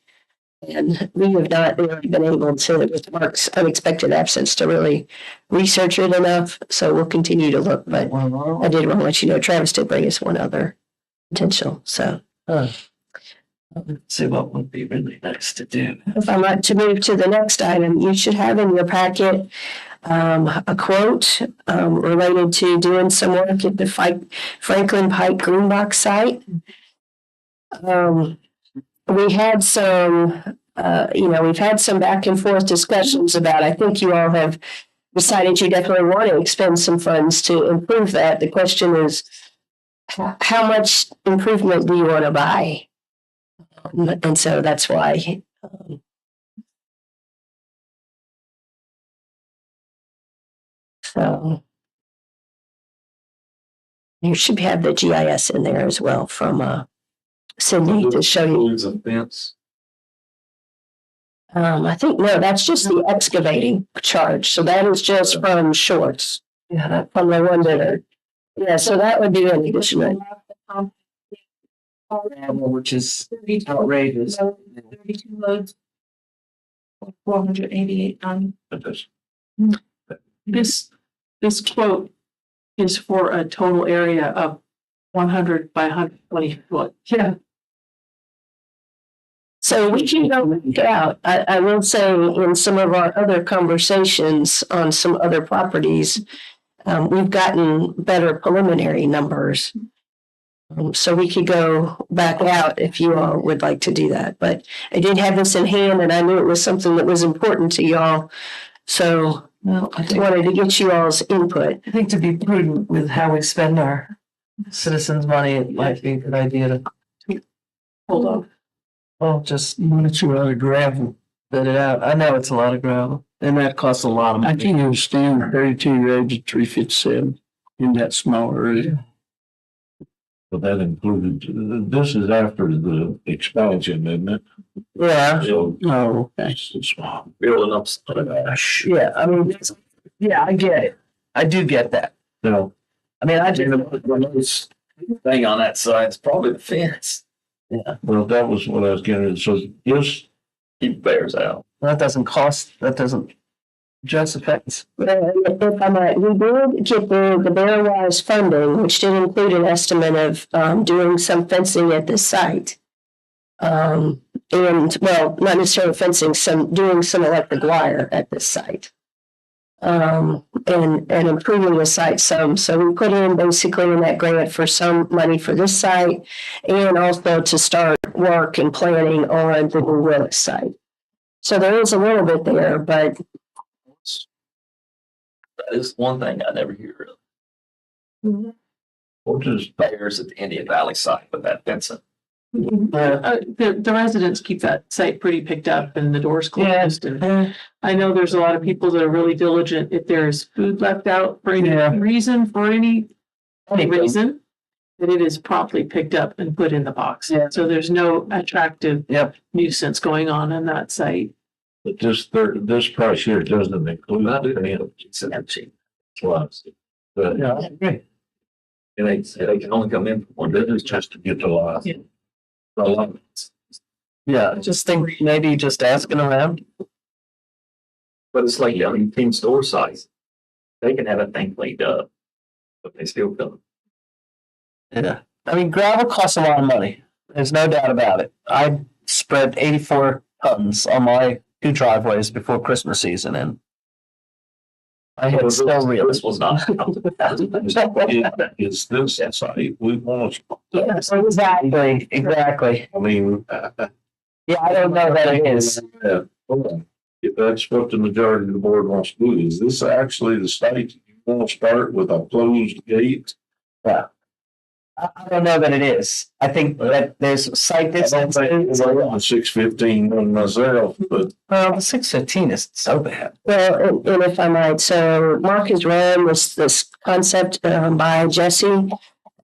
And we have not really been able to, with Mark's unexpected absence, to really research it enough. So we'll continue to look, but I did want to let you know, Travis did bring us one other potential, so. Let's see what would be really nice to do. If I'd like to move to the next item, you should have in your packet a quote related to doing some work at the Franklin Pike Greenbox site. We had some, we've had some back and forth discussions about, I think you all have decided you definitely want to expend some funds to improve that. The question is, how much improvement do you want to buy? And so that's why. So you should have the GIS in there as well from Cindy to show you. Includes a fence. I think, no, that's just the excavating charge. So that is just from Shorts. Yeah, from the one that are, yeah, so that would be an additional. Which is outrageous. 32 loads. 488 tons. This quote is for a total area of 100 by 120 foot. Yeah. So we can go look out. I will say in some of our other conversations on some other properties, we've gotten better preliminary numbers. So we could go back out if you all would like to do that. But I did have this in hand and I knew it was something that was important to y'all. So Well, I think, wanted to get you all's input. I think to be prudent with how we spend our citizens' money, it might be a good idea to Hold on. well, just It's a lot of gravel. bid it out. I know it's a lot of gravel, and that costs a lot of I money. can't understand 32 roads at 357 in that small area. But that included, this is after the expansion, isn't it? Yeah, So Oh, okay. it's small. Building up. yeah. I mean, yeah, I get it. I do get that. No, I mean, I do. The most thing on that side is probably the fence. Yeah, well, that was what I was getting at. So just Keep bears out. that doesn't cost. That doesn't just affect. If I might, we did get the Bear-wise funding, which did include an estimate of doing some fencing at this site. And, well, not necessarily fencing, doing some electric wire at this site. And improving the site some. So we put in basically in that grant for some money for this site and also to start work and planning on the new Willis site. So there is a little bit there, but That is one thing I never hear of. or just Bears at the Indian Valley site with that fencing. The residents keep that site pretty picked up and the doors closed. And I know there's a lot of people that are really diligent. If there's food left out for any reason, that it is promptly picked up and put in the box. Yeah. So there's no attractive Yep. nuisance going on in that site. But this price here doesn't include the plus. But Yeah, I agree. They can only come in for one. this is just to get the lot. Yeah. The lot. Yeah, I just think maybe just asking around. But it's like down in Team Store size. They can have a thing cleaned up, but they still come. Yeah, I mean, gravel costs a lot of money. There's no doubt about it. I spread 84 tons on my 2 driveways before Christmas season, and I had still real. This was not. It's this site. We want to. Yes, exactly, exactly. I mean, Yeah, I don't know that it is. hold on. If that's what the majority of the board wants to do, is this actually the site you want to start with a closed gate? Yeah. I don't know that it is. I think that there's a site I don't distance. think it's on 615 on myself, but Well, the 615 isn't so bad. well, and if I might, so Mark has run this concept by Jesse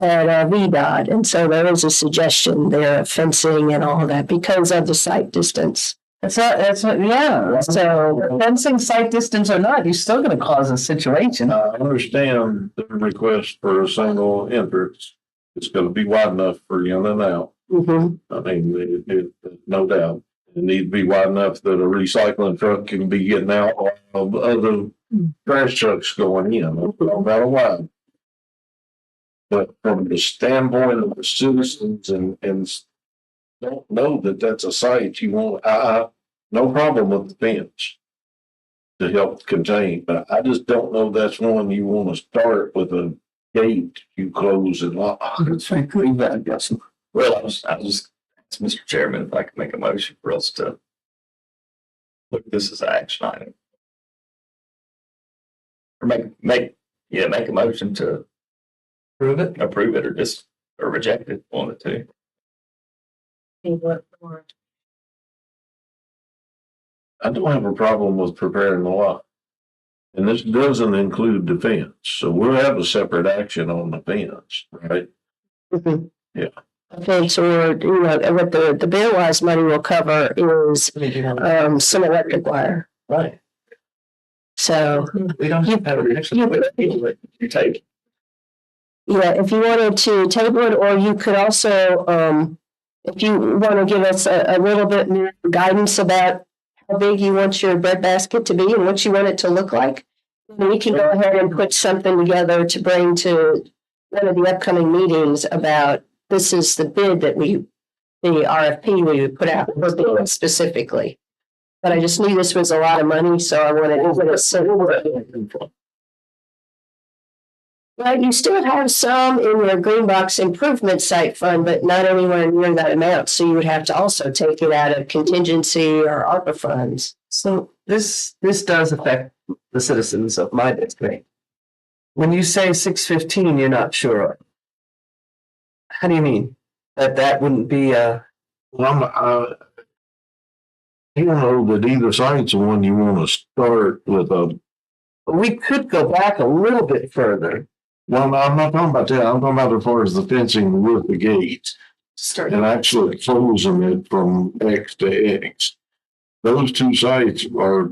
at VDOT. And so there is a suggestion there of fencing and all of that because of the site distance. Yeah. So fencing site distance or not, you're still gonna cause a situation. I understand the request for a single entrance. It's gonna be wide enough for in and out. Mm-hmm. I mean, no doubt. It needs to be wide enough that a recycling truck can be getting out of other trash trucks going in, no matter what. But from the standpoint of the citizens and don't know that that's a site you want, no problem with the fence to help contain, but I just don't know that's one you want to start with a gate you close and lock. Frankly, that doesn't. Well, I was asked Mr. Chairman if I could make a motion for us to look at this as an action item. Or make a motion to Prove it. approve it or reject it, one of the two. I don't have a problem with preparing the lot. And this doesn't include the fence, so we'll have a separate action on the fence, right? Mm-hmm. Yeah. Fence or, what the Bear-wise money will cover is some electric wire. Right. So, We don't have an extra. You take. yeah, if you wanted to table it, or you could also, if you want to give us a little bit more guidance about how big you want your breadbasket to be and what you want it to look like, then we can go ahead and put something together to bring to one of the upcoming meetings about this is the bid that the RFP we would put out for bid specifically. But I just knew this was a lot of money, so I wanted to get a certain. Well, you still have some in your green box improvement site fund, but not anywhere near that amount. So you would have to also take it out of contingency or ARPA funds. So this does affect the citizens of my district. When you say 615, you're not sure. How do you mean? That wouldn't be a, Well, you know that either side's the one you want to start with a. we could go back a little bit further. Well, I'm not talking about that. I'm talking about as far as the fencing with the gate Start. and actually closing it from X to X. Those two sites are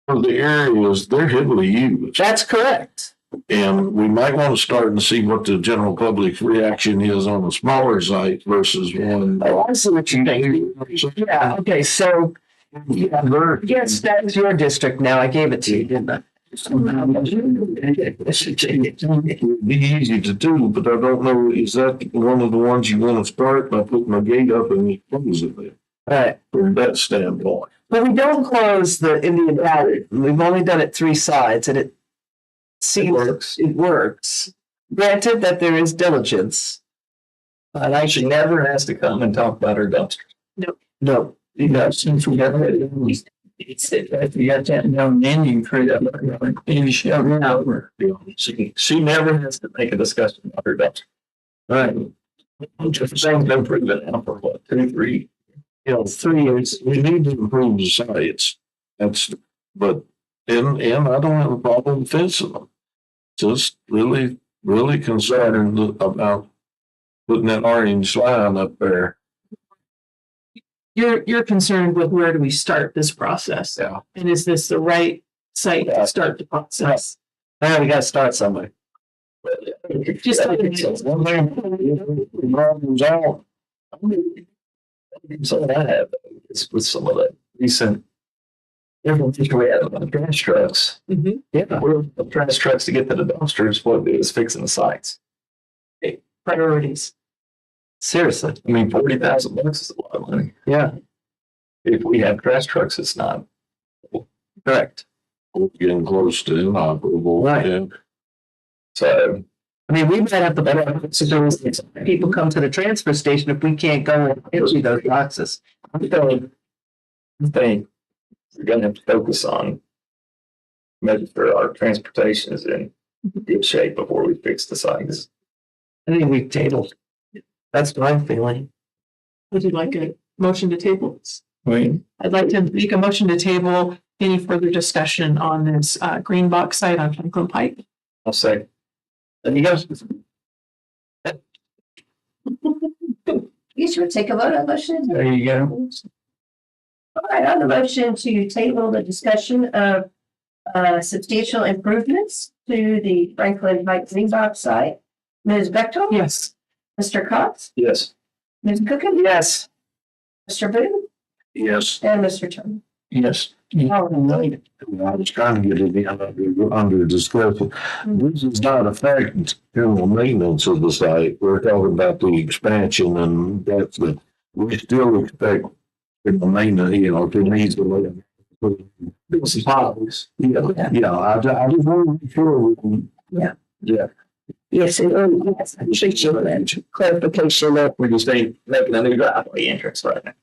for the areas they're heavily used. That's correct. And we might want to start and see what the general public's reaction is on a smaller site versus one. Oh, I see what you're thinking. Yeah, okay, so, yes, that's your district now. I gave it to you, didn't I? It'd be easy to do, but I don't know, is that one of the ones you want to start by putting a gate up and you close it there? Right. From that standpoint. But we don't close the Indian Valley. We've only done it 3 sides and it seems it works. Granted that there is diligence. But She never has to come and talk about her dumpster. no, You know, since we got that, it's, if you got that down in Indian Creek, maybe she over. She never has to make a discussion about her dumpster. right. Just saying, no proven now for what, 2, 3? 3 years. We need to improve the sites. But I don't have a problem fencing them. Just really, really concerned about putting that orange line up there. You're concerned with where do we start this process? Yeah. And is this the right site to start the process? Now we gotta start somewhere. Just One thing, problems out. So what I have is with some of the recent information we had about trash trucks. Mhm. Yeah, we're the trash trucks to get to the dumpsters. What it is fixing the sites. Priorities. Seriously. I mean, $40,000 is a lot of money. Yeah, If we have trash trucks, it's not. correct. We're getting close to inoperable. Right. Yeah. So I mean, we might have to better people come to the transfer station if we can't go and empty those boxes. I think we're gonna have to focus on making sure our transportation is in good shape before we fix the sites. I think we've tabled. That's my feeling. Would you like a motion to table this? I I'd like to make a motion to table any further discussion on this green box site on Franklin Pike. I'll say. There you go. You should take a vote on motion. There you go. All right, on the motion to table the discussion of substantial improvements to the Franklin Pike Green Box site. Ms. Bechtel? Yes. Mr. Cox? Yes. Ms. Coogan? Yes. Mr. Booth? Yes. And Mr. Turner? Yes. All right. I was trying to get it under discussion. This does not affect general maintenance of the site. We're talking about the expansion and that's the, we still expect the maintenance, to need to. Some potholes. Yeah, I just want to make sure we can. Yeah. Yeah. Yes, yes, I appreciate that clarification. We just ain't making a new driveway entrance right now.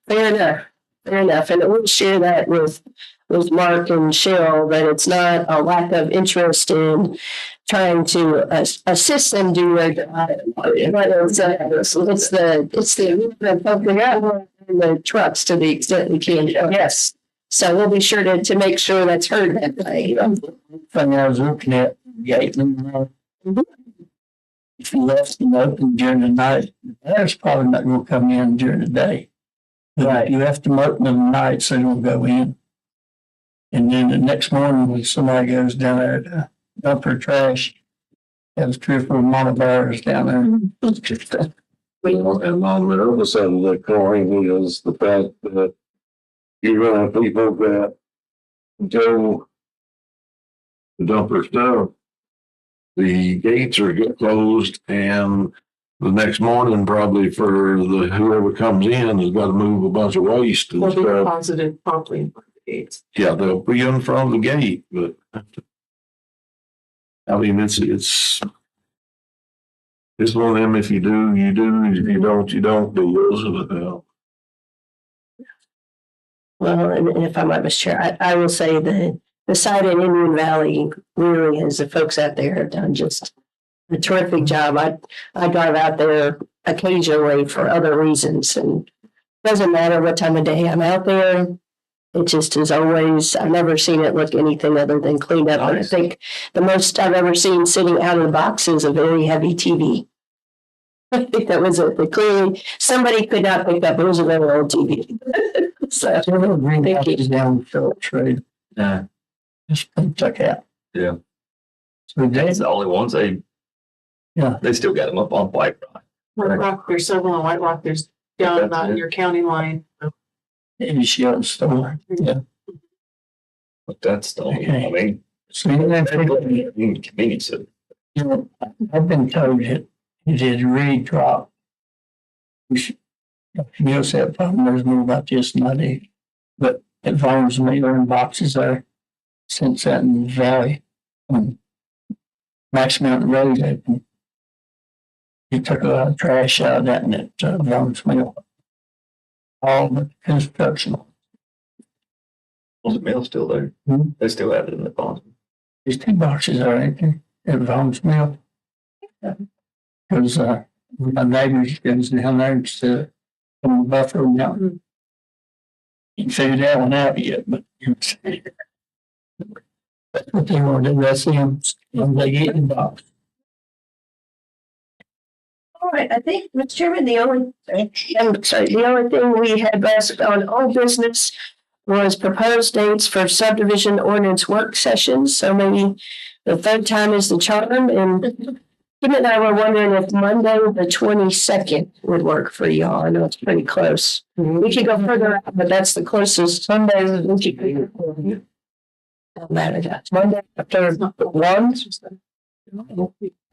Fair enough. Fair enough. And we'll share that with Mark and Cheryl, that it's not a lack of interest in trying to assist them do it. It's the trucks to the extent we can. Yes. So we'll be sure to make sure that's heard that way. Thing I was looking at, Gatling, if you left them open during the night, there's probably not gonna come in during the day. But if you left them open in the night, so they don't go in. And then the next morning, when somebody goes down there to dump their trash, there's 3 or 4 monitors down there. And on the other side of the coin is the fact that you're gonna have people that go to dump their stuff. The gates are closed and the next morning probably for the whoever comes in has got to move a bunch of waste and Will be stuff. deposited promptly in front of the gates. Yeah, they'll be in front of the gate, but I mean, it's one of them, if you do, you do, if you don't, you don't do those of it. Well, Well, and if I might, Mr. Chair, I will say the site in Indian Valley really has, the folks out there have done just a terrific job. I drive out there occasionally for other reasons, and doesn't matter what time of day I'm out there. It just is always, I've never seen it look anything other than cleaned up. And I think the most I've ever seen sitting out of the box is a very heavy TV. I think that was it. But clearly, somebody could not pick up. It was a very old TV. So, thank you. Down Phillips Road. Yeah. Just been took out. Yeah. So That's the only ones they still got them up on White Rock. White Rock, there's several on White Rock, there's down on your county line. maybe she got store. Yeah. But that's the only, Okay. I mean, So you have to, inconvenience it. you know, I've been told it has really dropped. We should, Dr. Gill said probably knows more about this than I do. But it volumes mailer in boxes there since that in the valley. Max Mountain Road open. He took a lot of trash out of that and it volumes mail. All the construction. Was the mail still there? Hmm. They still have it in the phone. There's 2 boxes there, ain't there? At volumes mail. Because my neighbors goes down there to Buffalo Mountain. Ain't figured that one out yet, but that's what they want to do. That's them. They get in the box. All right, I think, Mr. Chairman, the only thing we had left on old business was proposed dates for subdivision ordinance work sessions. So maybe the third time is the charm. And Kim and I were wondering if Monday, the 22nd would work for y'all. I know it's pretty close. We could go further out, but that's the closest. Sunday, we could. Don't matter that. Monday, after 1.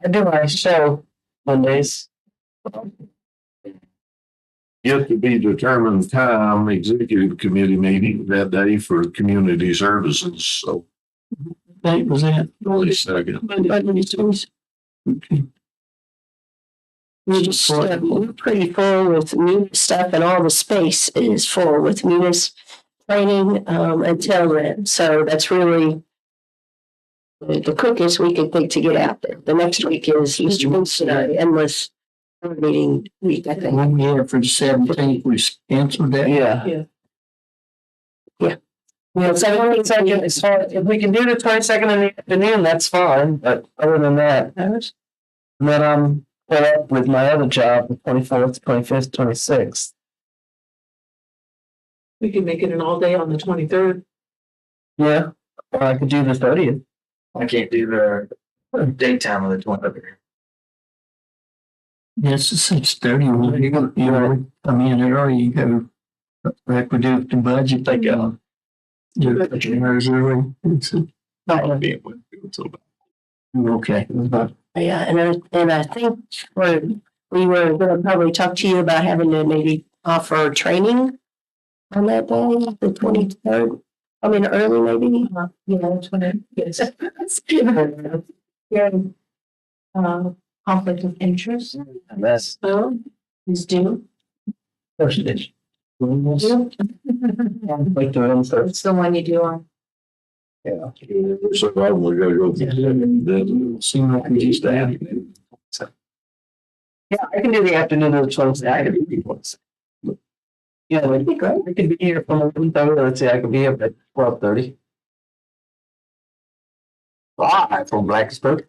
I do my show Mondays. Yet to be determined time, executive committee meeting that day for community services, so. Date was that? Only second. Okay. We're just we're pretty full with Munis stuff, and all the space is full with Munis training until then. So that's really the quickest we can think to get out there. The next week is Mr. Wilson, endless meeting week, I think. 1 year for the 17th, we canceled that. Yeah. Well, 22nd is fine. If we can do the 22nd in the afternoon, that's fine. But other than that, and then I'm put up with my other job, the 24th, 25th, 26th. We could make it an all day on the 23rd. Yeah, or I could do the 30th. I can't do the daytime of the 23rd. Yes, it's 6:30. You come in early, you go, like we do with the budget, they go. Do it 2 hours early. Not being with you until about. Okay. Yeah, and I think we were gonna probably talk to you about having to maybe offer training on that day, the 23rd. I mean, early maybe. That's when it gets. Conflict of interest That's is due. first edition. Like the insert. It's the one you do on. Yeah. So I will go then. Seem like we used to have. Yeah, I can do the afternoon of the 22nd. I can be once. Yeah, like, I could be here from 11:30. Let's say I could be here at 12:30. From Blacksburg.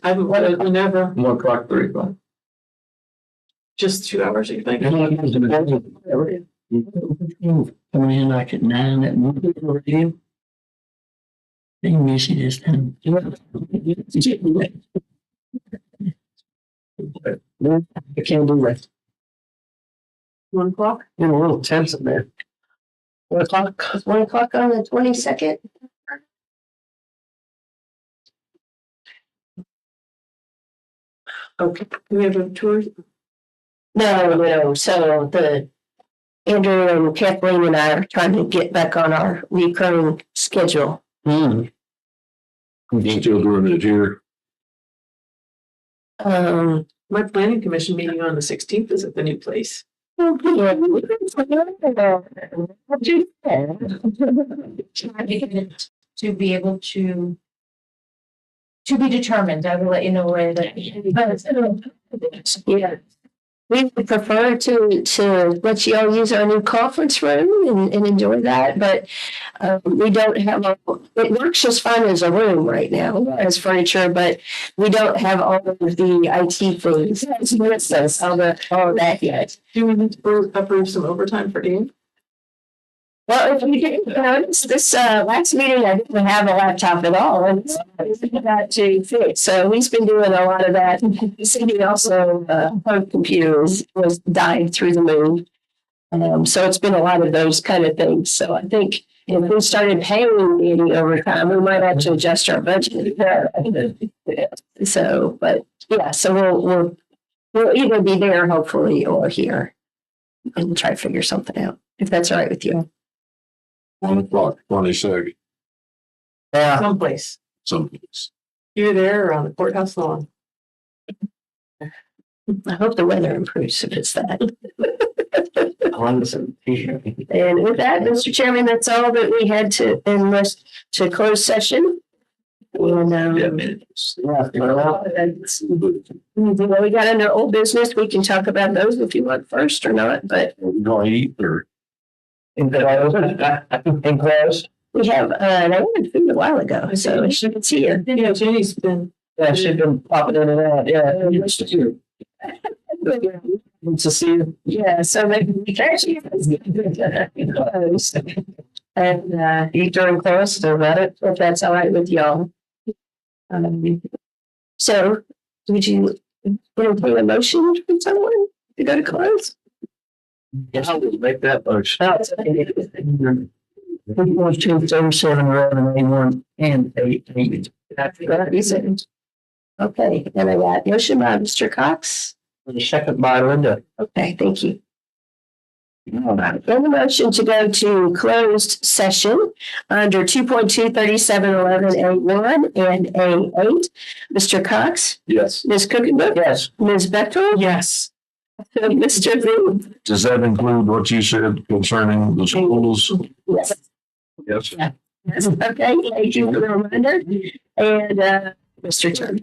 I would whenever, 1 o'clock, 3 o'clock. just 2 hours, you think? Coming in like at 9 at morning. They miss you this time. I can't do that. 1 o'clock? I'm a little tense in there. 1 o'clock. 1 o'clock on the 22nd. Okay, do we have a tour? No. So Andrew and Kathleen and I are trying to get back on our recurring schedule. Still doing it here. My planning commission meeting on the 16th is at the new place. To be able to be determined. I will let you know where that. Yeah. We would prefer to let you all use our new conference room and enjoy that, but we don't have it works just fine as a room right now as furniture, but we don't have all of the IT things. All of that yet. Do we need to approve some overtime for Dean? Well, if you didn't notice, this last meeting, I didn't have a laptop at all, and he got to fix. So he's been doing a lot of that. He also, her computer was dying through the moon. So it's been a lot of those kind of things. So I think if we started paying any overtime, we might have to adjust our budget. So, but yeah, so we'll either be there hopefully or here and try to figure something out, if that's all right with you. 1:00, 22nd, Yeah, Someplace. someplace. Here, there, or on the courthouse lawn. I hope the weather improves if it's that. And with that, Mr. Chairman, that's all that we had to close session. And, we got under old business. We can talk about those if you want first or not, but Are we gonna eat or? Enclosed? we have, I ordered food a while ago, so it's here. Yeah, Jenny's been. Yeah, she's been popping in and out, yeah. Good to see you. Yeah, so maybe we can actually. And, Eat during class, still got it? if that's all right with y'all. So would you entertain a motion from someone to go to close? Yes, we'll make that motion. Oh, it's okay. 3.237, 11, A1, and 8. That's what he said. Okay, and I got motion by Mr. Cox. Second by Linda. Okay, thank you. All right, then the motion to go to closed session under 2.23711A1 and A8. Mr. Cox, Yes. Ms. Cookenberg? Yes. Ms. Bechtel? Yes. Mr. Booth? Does that include what you said concerning the schools? Yes. Yes. Yes, okay, thank you for the reminder. And, Mr. Turner.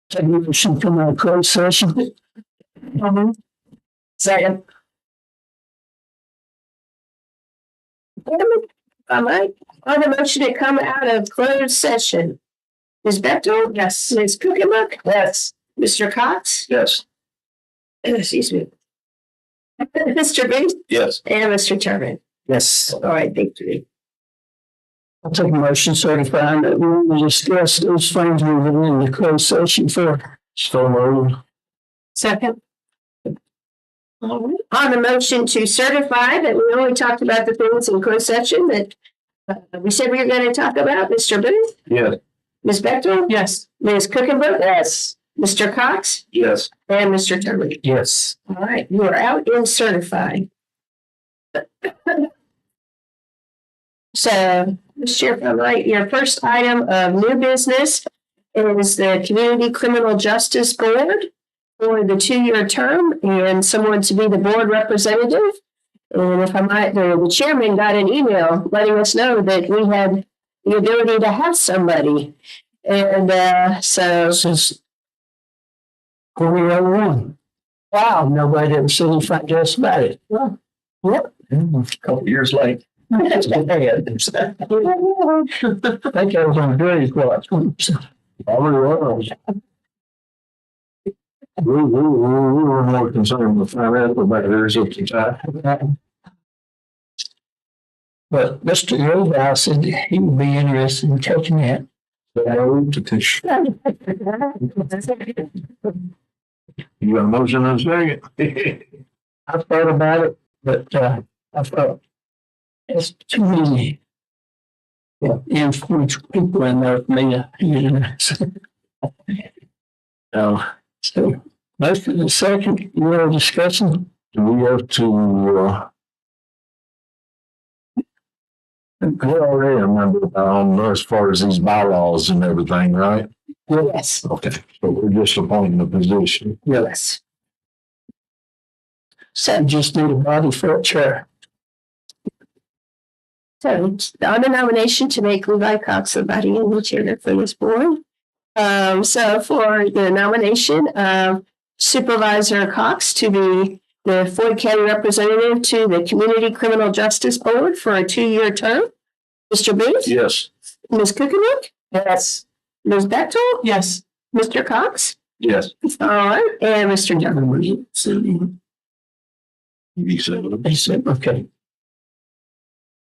Take a motion from our closed session. Second. All right, on the motion to come out of closed session. Ms. Bechtel? Yes. Ms. Kuchenberg? Yes. Mr. Cox? Yes. Excuse me. Mr. Booth? Yes. And Mr. Turbin. Yes. All right, thank you. I'll take a motion certifying that we will discuss those things we were in the closed session for. So moved. Second. All right. On the motion to certify that we only talked about the things in closed session that we said we were going to talk about, Mr. Booth? Yes. Ms. Bechtel? Yes. Ms. Kuchenberg? Yes. Mr. Cox? Yes. And Mr. Turbin. Yes. All right, you are out and certified. So, Mr. Chair, if I'm right, your first item of new business is the Community Criminal Justice Board for the 2-year term and someone to be the board representative. And if I might, the chairman got an email letting us know that we had the ability to have somebody. And so, This is 2001. Wow, nobody ever said anything to us about it. Well, yep. A couple years late. That's bad. I think I was on Dre's watch. Probably was. We were more concerned with financial matters at the time. But Mr. Rowe said he would be interested in taking that. You got a motion and a second? I thought about it, but I thought it's too many influential people in there for me to So, most of the second, we're discussing. Do we have to, we already remember on as far as these bylaws and everything, right? yes, Okay, so we're just appointing the position. yes. So just need a body for a chair. So on the nomination to make Levi Cox the body and the chair for this board. So for the nomination of Supervisor Cox to be the Floyd County representative to the Community Criminal Justice Board for a 2-year term. Mr. Booth? Yes. Ms. Kuchenberg? Yes. Ms. Bechtel? Yes. Mr. Cox? Yes. All right, and Mr. Turbin. He said, He said, okay.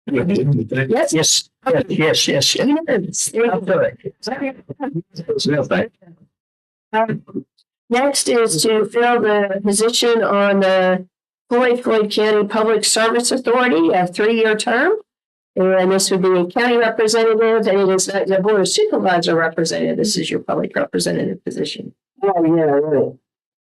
Yes. Yes, yes, yes, yes. I'll do it. Next is to fill the position on the Floyd County Public Service Authority, a 3-year term. And this would be a county representative, and it is not the board of supervisor representative. This is your public representative position. Oh, yeah, right.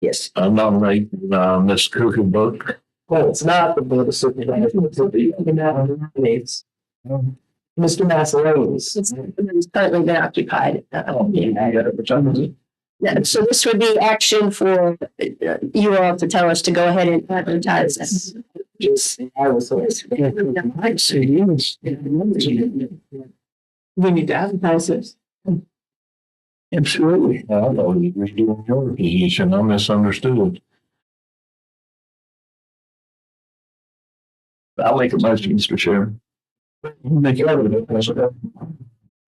Yes. I nominate, Ms. Kuchenberg. Well, it's not the board of supervisors. It's Mr. Massalanes. It's currently been occupied. Yeah, so this would be action for you all to tell us to go ahead and advertise this. I was. We need to advertise this. Absolutely. I thought you were redoing your position. I misunderstood. I'll make a motion, Mr. Chairman.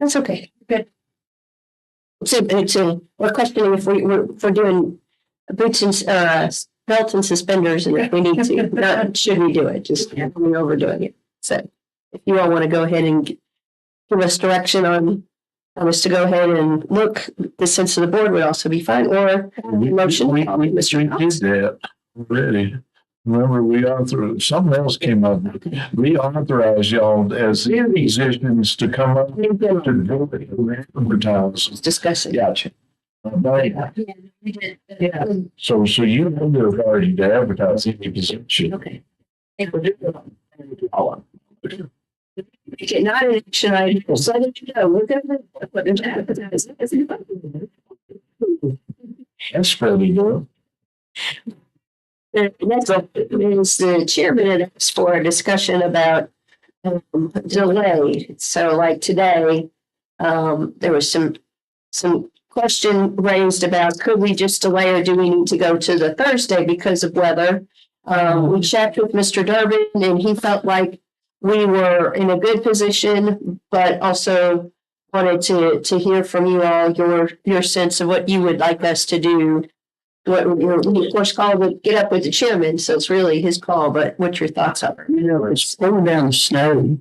That's okay. Good. So we're questioning if we're doing boots and belts and suspenders, and if we need to, not should we do it? Just we're overdoing it. So if you all want to go ahead and give us direction on us to go ahead and look, the sense of the board would also be fine, or motion. We did that already. Remember, we authorized, something else came up. We authorized y'all as musicians to come up to do it, advertise. Discussing. Gotcha. Yeah. So you have the authority to advertise any position. Okay. Okay, not an action item. So that you know, we're going to put them to advertise. That's fairly good. Next up is the chairman had asked for a discussion about delay. So like today, there was some some question raised about could we just delay or do we need to go to the Thursday because of weather? We checked with Mr. Durbin and he felt like we were in a good position, but also wanted to hear from you all your sense of what you would like us to do. Of course, call to get up with the chairman, so it's really his call, but what your thoughts are? You know, it's going down the snow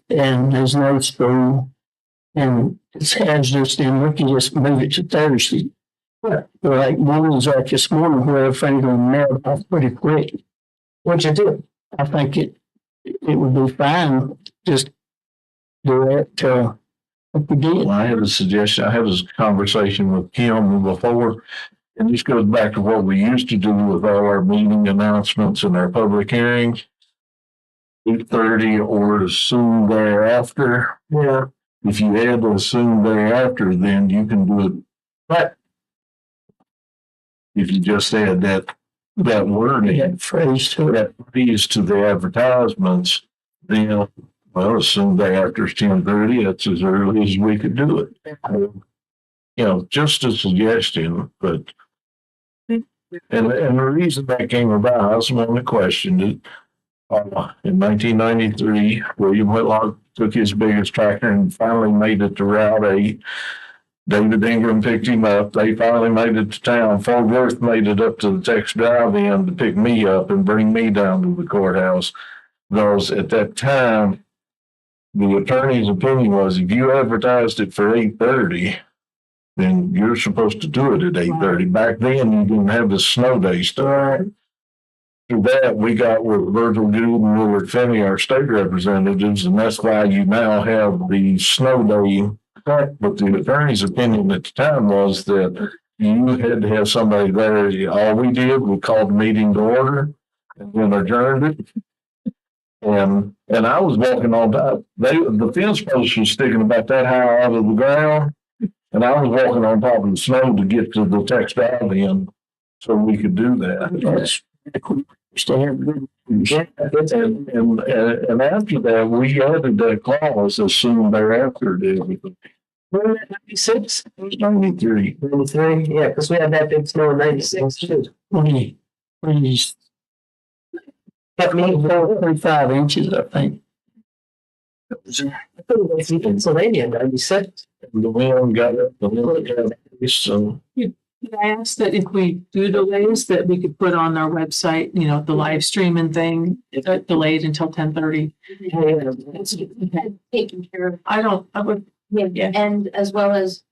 and there's no school and it's hazardous, then we can just move it to Thursday. But like mornings like this morning where everything's gonna melt off pretty quick. What'd you do? I think it would be fine, just do it, like we did. Well, I have a suggestion. I had this conversation with Kim before, and this goes back to what we used to do with all our meeting announcements and our public hearings. 8:30 or as soon thereafter. Yeah. If you add the soon thereafter, then you can do it. But if you just add that wording, That phrase to it. that piece to the advertisements, then, well, as soon thereafter is 10:30, that's as early as we could do it. You know, just a suggestion, but and the reason that came about, someone questioned it. In 1993, William Whitlock took his biggest tractor and finally made it to Route 8. David Ingram picked him up. They finally made it to town. Fort Worth made it up to the Texas Drive-In to pick me up and bring me down to the courthouse. Because at that time, the attorney's opinion was if you advertised it for 8:30, then you're supposed to do it at 8:30. Back then, you didn't have the snow day stuff. Through that, we got with Virgil Gould and Willard Finney, our state representatives, and that's why you now have the snow day. But the attorney's opinion at the time was that you had to have somebody there. All we did, we called the meeting to order and then adjourned it. And I was walking on top. The fence post was sticking about that high out of the ground. And I was walking on top of the snow to get to the Texas Drive-In so we could do that. And after that, we added that clause as soon thereafter to everything. 96? 93. 93? Yeah, because we had that big snow in 96 too. 35 inches, I think. I think it was in Pennsylvania in 96. The wind got up, the wind got up, so. Can I ask that if we do delays, that we could put on our website, you know, the live streaming thing, delayed until 10:30? Taken care of. I would, Yeah, and as well as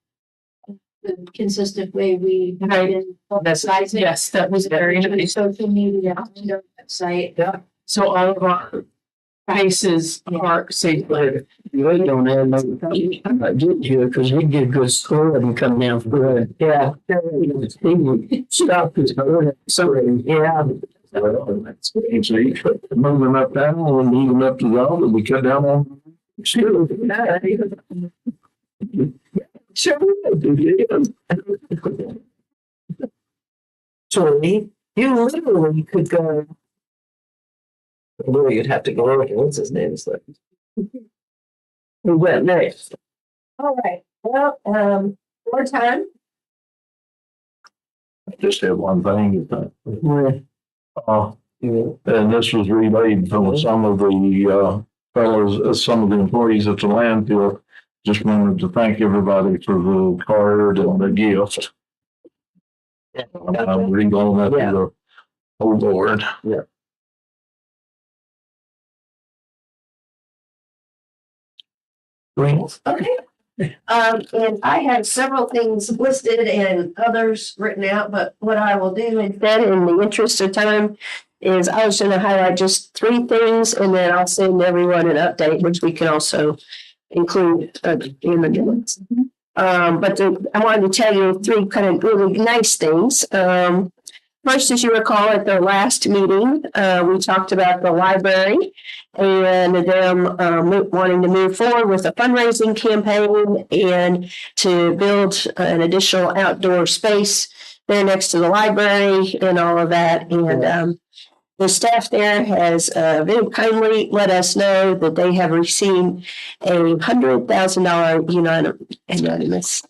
the consistent way we have been publicizing. yes, that was very nice. Social media, and our website. Yeah. So all of our cases are safe. You ain't gonna have no, I'm not getting here because we get a good score and come down for it. Yeah. He would stop his boat. Yeah. Well, that's easy. Moving up down and moving up to the other, we cut down on. Sure. So you literally could go. Well, you'd have to go over. What's his name? Who went next? All right, well, more time. Just have one thing. And this was relayed from some of the fellows, some of the employees at the landfill. Just wanted to thank everybody for the card and the gift. I'm relaying that to the whole board. Yeah. Okay. And I have several things listed and others written out, but what I will do instead, in the interest of time, is I was going to highlight just 3 things and then I'll send everyone an update, which we can also include in the minutes. But I wanted to tell you 3 kind of really nice things. First, as you recall, at the last meeting, we talked about the library and them wanting to move forward with a fundraising campaign and to build an additional outdoor space there next to the library and all of that. And the staff there has very kindly let us know that they have received $100,000 unanimous,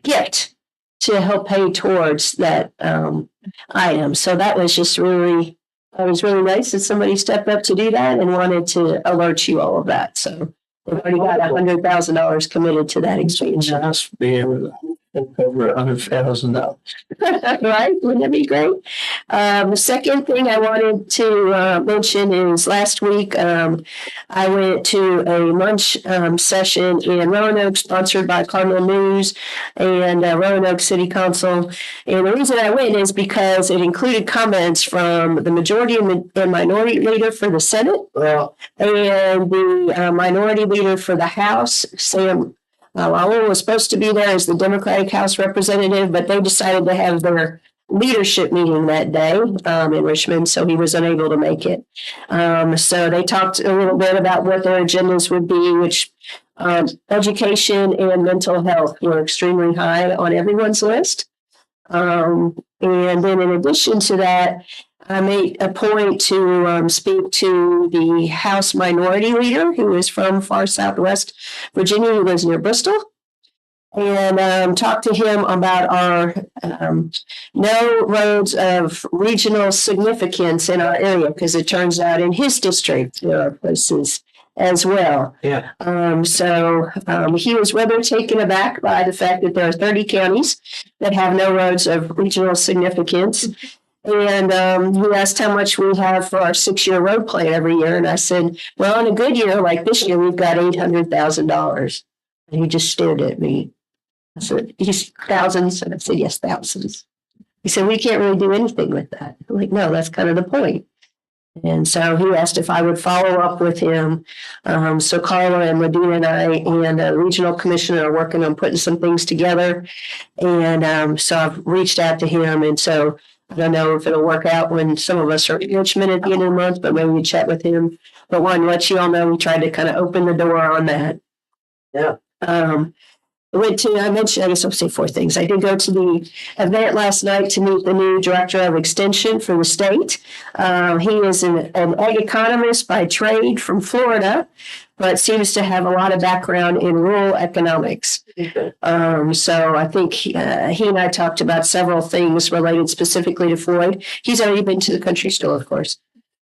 gift to help pay towards that item. So that was just really, it was really nice that somebody stepped up to do that and wanted to alert you all of that. So they've already got $100,000 committed to that expansion. Nice to be able to over $100,000. Right? Wouldn't that be great? The second thing I wanted to mention is last week I went to a lunch session in Roanoke, sponsored by Cardinal News and Roanoke City Council. And the reason I went is because it included comments from the majority and minority leader for the Senate and the minority leader for the House, Sam. Lowell was supposed to be there as the Democratic House representative, but they decided to have their leadership meeting that day in Richmond, so he was unable to make it. So they talked a little bit about what their agendas would be, which education and mental health were extremely high on everyone's list. And then in addition to that, I made a point to speak to the House Minority Leader, who is from far Southwest Virginia, who lives near Bristol, and talk to him about our no roads of regional significance in our area, because it turns out in his district there are places as well. Yeah. So he was rather taken aback by the fact that there are 30 counties that have no roads of regional significance. And he asked how much we have for our 6-year road plan every year. And I said, well, in a good year like this year, we've got $800,000. And he just stared at me. I said, "Yes, thousands?" And I said, yes, thousands. He said, we can't really do anything with that. I'm like, no, that's kind of the point. And so he asked if I would follow up with him. So Carla and Medina and I and the regional commissioner are working on putting some things together. And so I've reached out to him. And so I don't know if it'll work out when some of us are in Richmond at the end of the month, but maybe we chat with him. But one, let you all know, we tried to kind of open the door on that. Yeah. I mentioned, I guess I'll say 4 things. I did go to the event last night to meet the new director of extension for the state. He is an ag economist by trade from Florida, but seems to have a lot of background in rural economics. So I think he and I talked about several things related specifically to Floyd. He's already been to the country store, of course.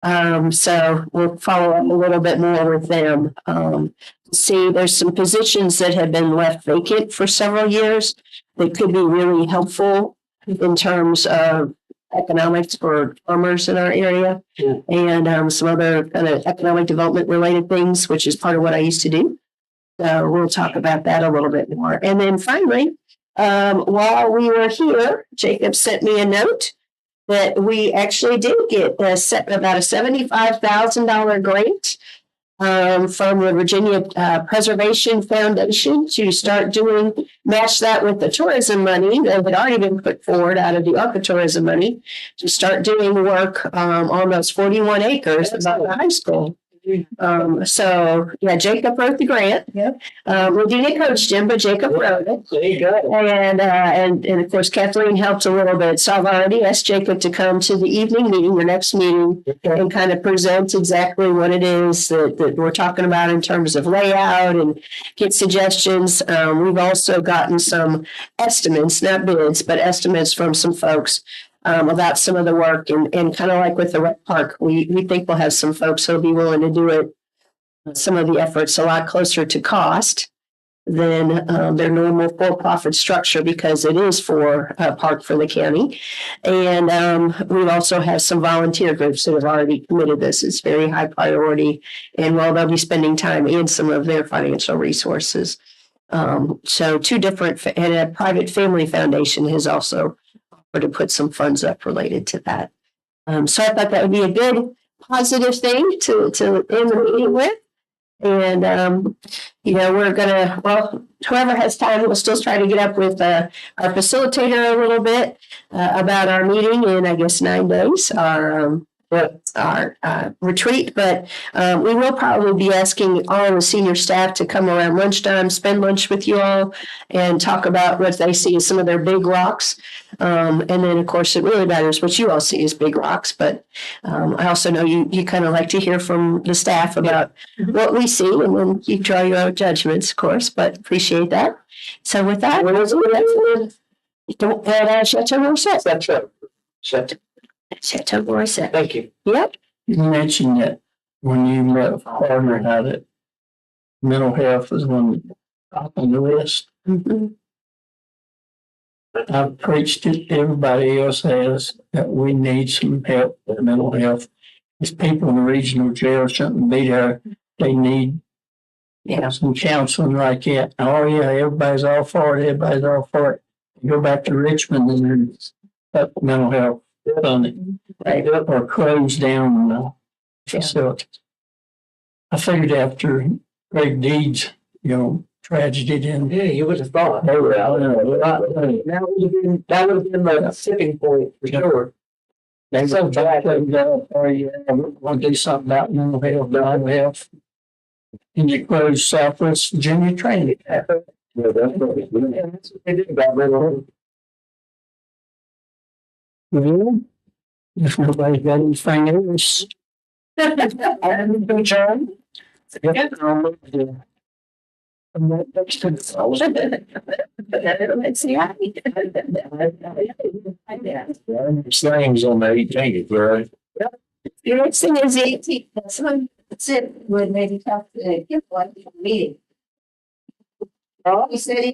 So we'll follow up a little bit more with them. See, there's some positions that have been left vacant for several years that could be really helpful in terms of economics for farmers in our area, and some other kind of economic development related things, which is part of what I used to do. So we'll talk about that a little bit more. And then finally, while we were here, Jacob sent me a note that we actually did get about a $75,000 grant from the Virginia Preservation Foundation to start match that with the tourism money that had already been put forward out of the ARPA tourism money to start doing work on those 41 acres about the high school. So yeah, Jacob wrote the grant. Yep. Medina coached him, but Jacob wrote it. There you go. And of course Kathleen helped a little bit. So I've already asked Jacob to come to the evening meeting, the next meeting, and kind of present exactly what it is that we're talking about in terms of layout and get suggestions. We've also gotten some estimates, not bids, but estimates from some folks about some of the work, and kind of like with the rec park, we think we'll have some folks who'll be willing to do it, some of the efforts a lot closer to cost than their normal for-profit structure, because it is for a park for the county. And we also have some volunteer groups that have already committed this. It's very high priority, and while they'll be spending time and some of their financial resources. So 2 different, and a private family foundation has also or to put some funds up related to that. So I thought that would be a good positive thing to end the meeting with. And, we're gonna, whoever has time, we'll still try to get up with our facilitator a little bit about our meeting in, I guess, 9 days, our our retreat, but we will probably be asking all the senior staff to come around lunchtime, spend lunch with you all, and talk about what they see as some of their big rocks. And then, of course, it really matters what you all see as big rocks. But I also know you kind of like to hear from the staff about what we see, and then you draw your own judgments, of course. But appreciate that. So with that, don't Chateau Morset. Chateau Morset. Thank you. Yep. You mentioned that when you met with Partner, how that mental health was top on the list. Mhm. I've preached it, everybody else has, that we need some help with mental health. There's people in the regional jail shouldn't be there. They need some counseling like that. Oh yeah, everybody's all for it, everybody's all for it. You go back to Richmond and there's that mental health funding. Or closed down the facility. I figured after Greg Deeds, tragedy then. Yeah, you would have thought. That would have been the tipping point for sure. They so bad. We're going to do something about mental health. And you close Southwest Virginia Training. Yeah, that's what they did about mental health. Well, if nobody's got anything else. John? I'm not next to the Let's see. Things on the 18th, right? The next thing is the 18th. That's it. Would maybe talk to him one meeting. Oh, he said he,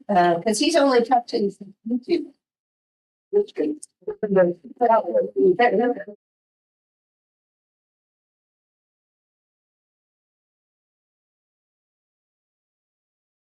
because he's only talked to YouTube.